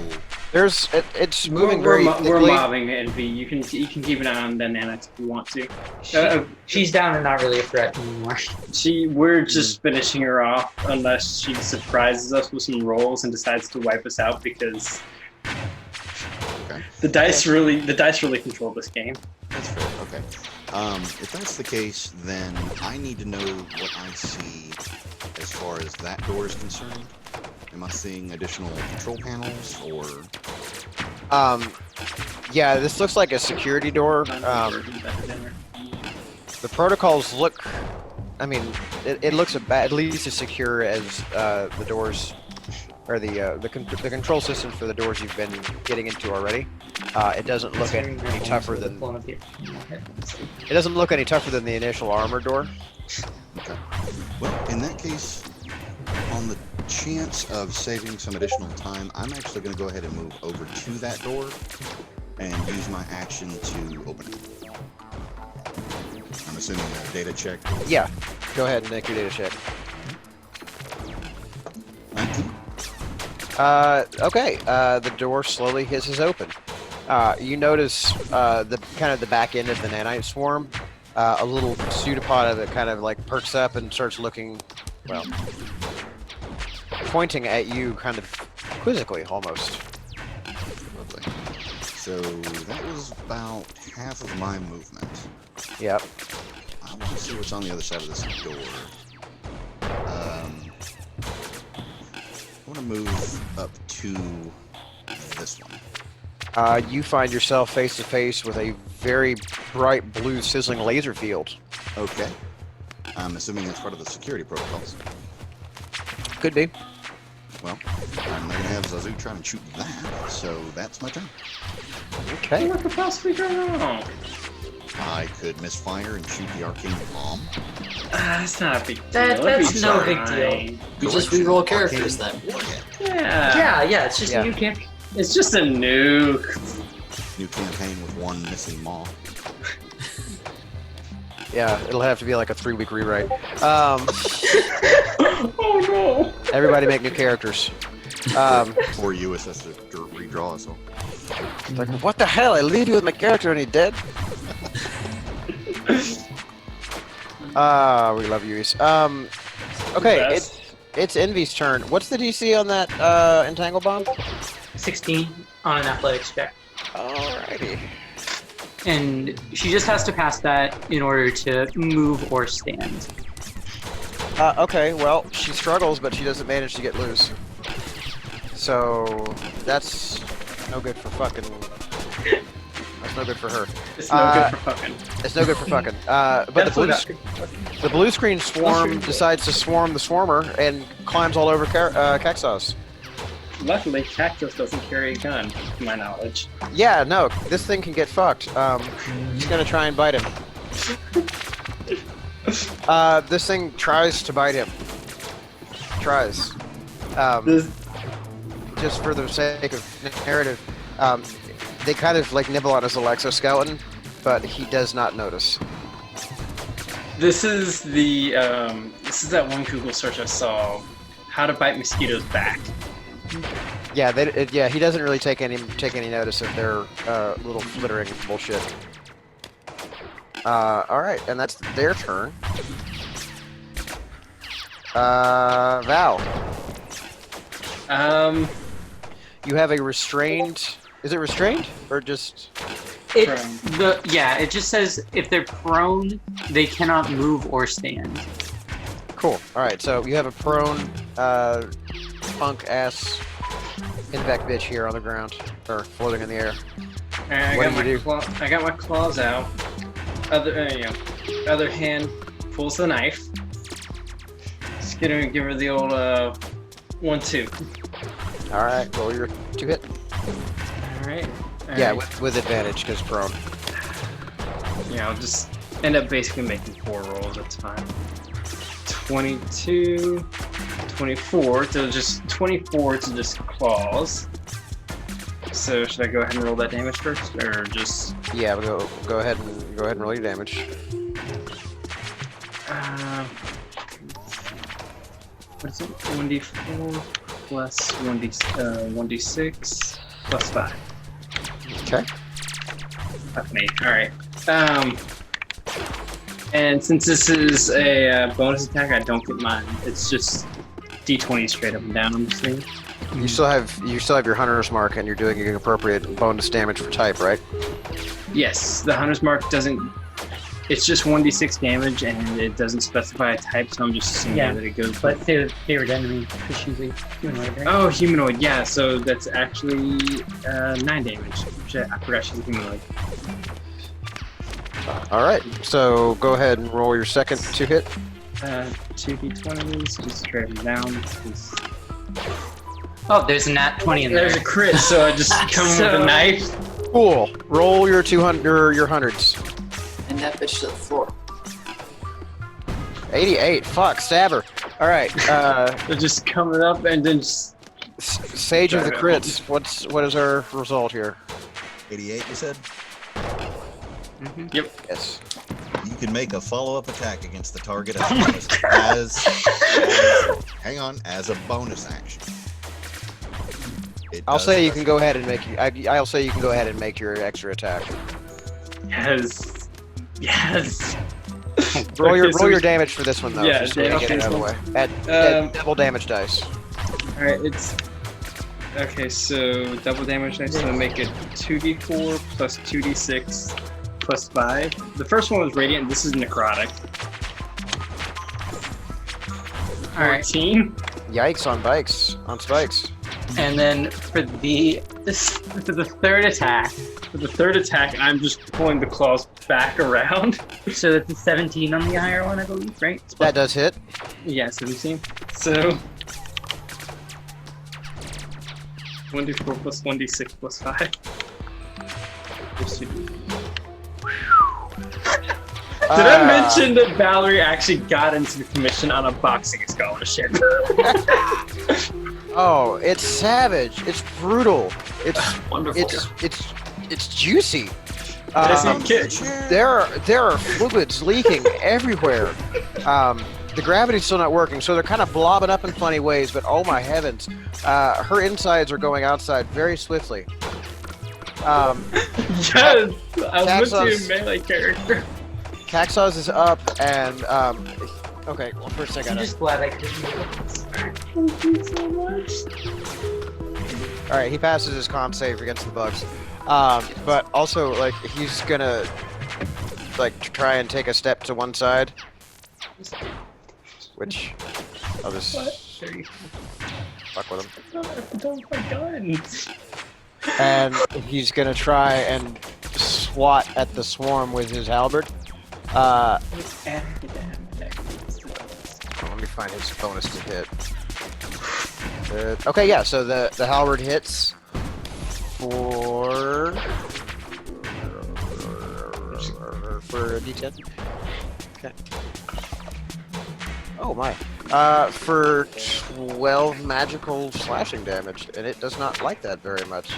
It's moving we're very we're quickly. mobbing Envy. You can keep an eye on the nanites if you want to. She's down and not really a threat anymore. We're just finishing her off unless she surprises us with some rolls and decides to wipe us out because okay. the dice really control this game. That's fair. Okay. If that's the case, then I need to know what I see as far as that door is concerned. Am I seeing additional control panels or? Yeah, this looks like a security door. The protocols look. I mean, it looks at least as secure as the doors, or the control system for the doors you've been getting into already. It doesn't look any tougher than. It doesn't look any tougher than the initial armor door. Okay. Well, in that case, on the chance of saving some additional time, I'm actually going to go ahead and move over to that door and use my action to open it. I'm assuming a data check. Yeah. Go ahead and make your data check. 19. Okay. The door slowly hisses open. You notice the kind of the back end of the nanite swarm. A little pseudopod of it kind of like perks up and starts looking, well, pointing at you kind of quizzically almost. Lovely. So that was about half of my movement. Yep. I want to see what's on the other side of this door. I want to move up to this one. You find yourself face to face with a very bright blue sizzling laser field. Okay. I'm assuming that's part of the security protocols. Could be. Well, I'm not going to have Zazu try and shoot that, so that's my turn. Okay. What could possibly go wrong? I could misfire and shoot the arcane bomb. That's not a big deal. That's It'll no be big deal. fine. You just Correction, reroll characters arcane then. warhead. Yeah. It's just Yeah. a new character. It's just a nuke. New campaign with one missing maw. Yeah, it'll have to be like a 3-week rewrite. Oh no. Everybody make new characters. Or US has to redraw, so. Like, what the hell? I leave you with my character and he dead? We love you. Okay, Best. it's Envy's turn. What's the DC on that entangle bomb? 16 on an athletics check. Alrighty. And she just has to pass that in order to move or stand. Okay, well, she struggles, but she doesn't manage to get loose. So, that's no good for fucking... That's no good for her. It's no good for fucking. It's no good for fucking. But the blue screen swarm decides to swarm the swarmer and climbs all over Kexos. Luckily, Cactus doesn't carry a gun, to my knowledge. Yeah, no, this thing can get fucked. He's gonna try and bite him. This thing tries to bite him. Tries. Just for the sake of narrative, they kind of like nibble on his little exoskeleton, but he does not notice. This is the that one Google search I saw, how to bite mosquitoes back. Yeah, yeah, he doesn't really take any notice of their little flittering bullshit. All right, and that's their turn. Val, you have a restrained. Is it restrained or just? It just says if they're prone, they cannot move or stand. Cool. All right, so you have a prone, punk ass, invec bitch here on the ground or floating in the air. And What do you do? I got my claws out. Other hand pulls the knife. Just gonna give her the old 1-2. All right, roll your 2-hit. All right. Yeah, with advantage because prone. Yeah, I'll just end up basically making 4 rolls. That's fine. 22, 24. So just 24 to just claws. So should I go ahead and roll that damage first, or just? Yeah, we'll go ahead and roll your damage. What is it? 1d4 plus 1d6 plus 5. Okay. That's me. All right. And since this is a bonus attack, I don't get mine. It's just d20 straight up and down. I'm assuming. You still have your hunter's mark, and you're doing an appropriate bonus damage for type, right? Yes, the hunter's mark doesn't. It's just 1d6 damage, and it doesn't specify a type, so I'm just assuming that it goes. But favorite enemy, because she's a humanoid, right? Oh, humanoid. Yeah, so that's actually 9 damage. Shit, I forgot she's a humanoid. All right. So go ahead and roll your second 2-hit. 2d20s, just straight them down. Oh, there's a nat 20 in there. There's a crit, so I just come in with a knife. Cool. Roll your 200 your hundreds. And that bitch to the floor. 88. Fuck, stab her. All right. They're just coming up and then just. Sage of the crits. What is our result here? 88, you said? Yep. Yes. You can make a follow-up attack against the target Oh my hang on, as a bonus action. I'll say you can go ahead and make. I'll say you can go ahead and make your extra attack. Yes. Yes. Roll Okay, so your we- damage for this one though. Yeah, just so we okay, get it out of the so- way. At double damage dice. Alright, it's okay, so double damage dice, so make it 2d4 plus 2d6 plus 5. The first one was radiant, this is necrotic. All right. 14. Yikes on bikes on spikes. And then for the third attack, For the third attack, I'm just pulling the claws back around. so that's a 17 on the higher one, I believe, right? That does hit. Yeah, 17. So 1d4 plus 1d6 plus 5. Just 2d4. Did I mention that Valerie actually got into the commission on a boxing scholarship? Oh, it's savage. It's brutal. It's Wonderful. it's juicy. There are fluids leaking everywhere. The gravity's still not working, so they're kind of blobbing up in funny ways. But oh my heavens, her insides are going outside very swiftly. Yes! I was with you, melee character. Caxos is up, and okay. Well, first I I'm gotta. just glad I couldn't. Thank you so much. All right, he passes his con save against the bugs, but also like he's gonna like try and take a step to one side, which I'll just fuck with him. Don't my guns. And he's gonna try and swat at the swarm with his halberd. Let me find his bonus to hit. Okay, yeah. So the halberd hits for a d10. Okay. Oh my. For 12 magical slashing damage, and it does not like that very much.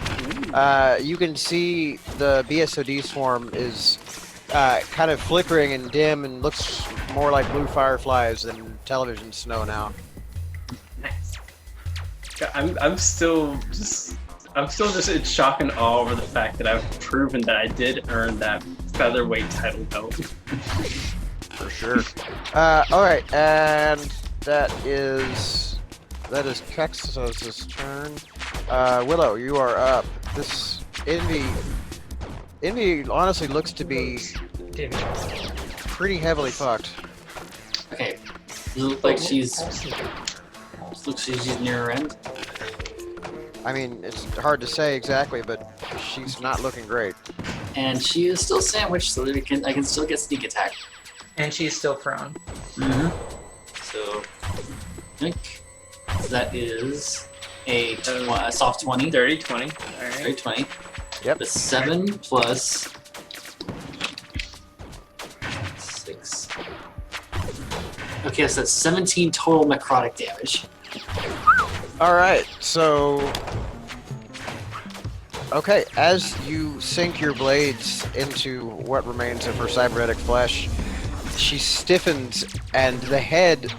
You can see the BSOD swarm is kind of flickering and dim and looks more like blue fireflies than television snow now. Nice. I'm still just in shock and awe over the fact that I've proven that I did earn that featherweight title belt. For sure. Alright, and that is Kexos' turn. Willow, you are up. This Envy honestly looks to be pretty heavily fucked. Okay. Does it look like she's near her end? I mean, it's hard to say exactly, but she's not looking great. And she is still sandwiched, so I can still get sneak attack. And she's still prone. Mm-hmm. So, so that is a soft 20. Dirty 20. Alright. Dirty 20. Yep. The 7 plus 6. Okay, so that's 17 total necrotic damage. Alright, so... Okay, as you sink your blades into what remains of her cybernetic flesh, she stiffens and the head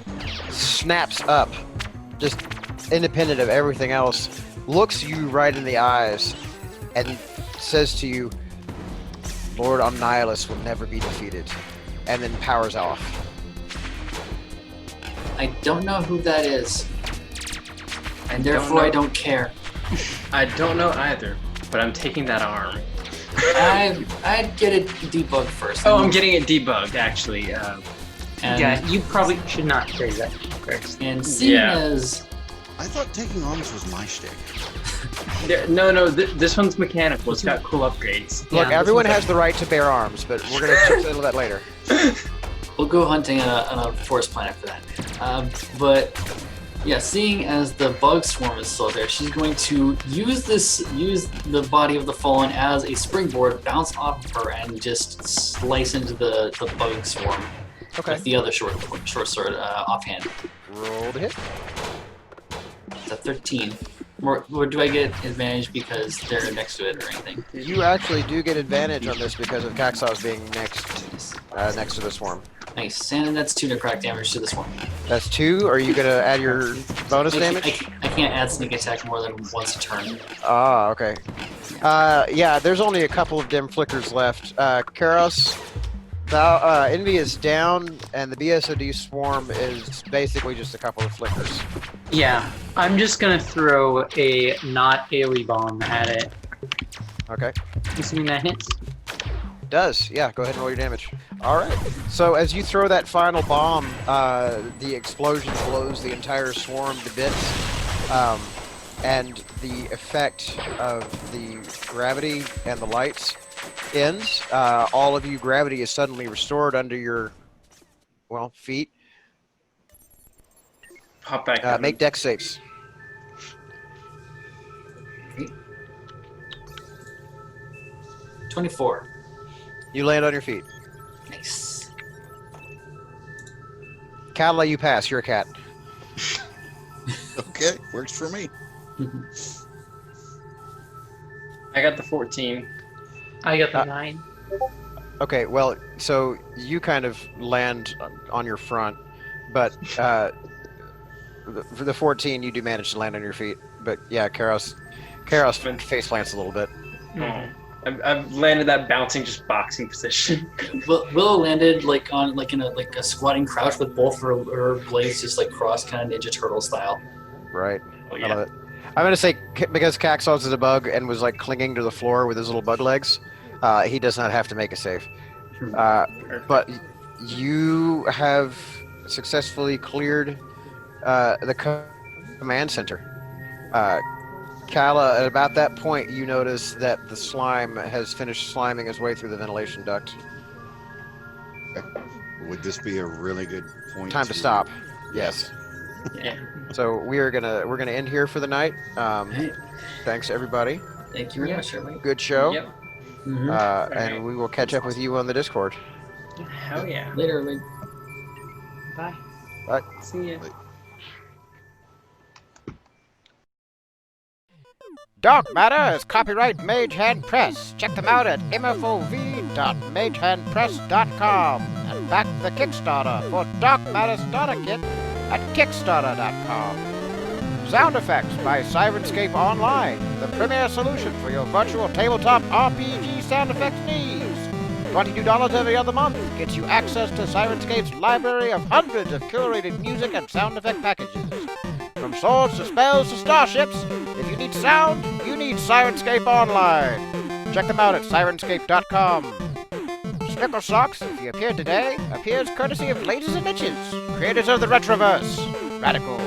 snaps up, just independent of everything else, looks you right in the eyes, and says to you, Lord Omnihilus will never be defeated, and then powers off. I don't know who that is, and therefore I don't care. I don't know either, but I'm taking that arm. I'd get it debugged first. Oh, I'm getting it debugged, actually. And, Yeah, you probably should not say that first. and seeing as I thought taking arms was my shtick. No, this one's mechanical. It's got cool upgrades. Look, Yeah, everyone has the right to bear arms, but we're gonna settle that later. we'll go hunting on a forest planet for that. But yeah, seeing as the bug swarm is still there, she's going to use the body of the fallen as a springboard, bounce off of her, and just slice into the bug swarm Okay. with the other short sword offhand. Roll to hit. It's a 13. Or do I get advantage because they're next to it or anything? You actually do get advantage on this because of Caxos being next. next to the swarm. Nice. And that's 2 necrotic damage to this one. That's 2. Are you gonna add your bonus damage? I can't add sneak attack more than once a turn. Ah, okay. Yeah, there's only a couple of dim flickers left. Karos, Envy is down, and the BSOD swarm is basically just a couple of flickers. Yeah, I'm just gonna throw a not AoE bomb at it. Okay. Assuming that hits. Does, yeah, go ahead and roll your damage. Alright, so as you throw that final bomb, the explosion blows the entire swarm to bits, and the effect of the gravity and the lights ends. All of you, gravity is suddenly restored under your, well, feet. Hop back up. Make dex saves. Okay. 24. You land on your feet. Nice. Catala, you pass. You're a cat. Okay, works for me. I got the 14. I got the 9. Okay, well, so you kind of land on your front, but for the 14, you do manage to land on your feet. But yeah, Karos face plants a little bit. Oh. I've landed that bouncing, just boxing position. Willow landed like in a squatting crouch with both her blades just like crossed, kind of Ninja Turtle style. Right. Oh, I yeah. love it. I'm gonna say because Caxos is a bug and was like clinging to the floor with his little bug legs, he does not have to make a save. But you have successfully cleared the command center. Kala, at about that point, you notice that the slime has finished sliming his way through the ventilation duct. Would this be a really good point? Time to stop. Yes. Yeah. So we're gonna end here for the night. Right. Thanks everybody. Thank you very much, everybody. Good show. Yep. Mhm. And we will catch up with you on the Discord. Hell yeah. Later, everybody. Bye. Bye. See ya. Dark Matter is copyright Mage Hand Press. Check them out at mfov.magehandpress.com and back the Kickstarter for Dark Matter Starter Kit at kickstarter.com. Sound effects by Sirenscape Online, the premier solution for your virtual tabletop RPG sound effects needs. $22 every other month gets you access to Sirenscape's library of hundreds of curated music and sound effect packages. From swords to spells to starships, if you need sound, you need Sirenscape Online. Check them out at Sirenscape.com. Snickle Socks, if you appeared today, appears courtesy of Ladies and Niches, creators of the Retroverse. Radical.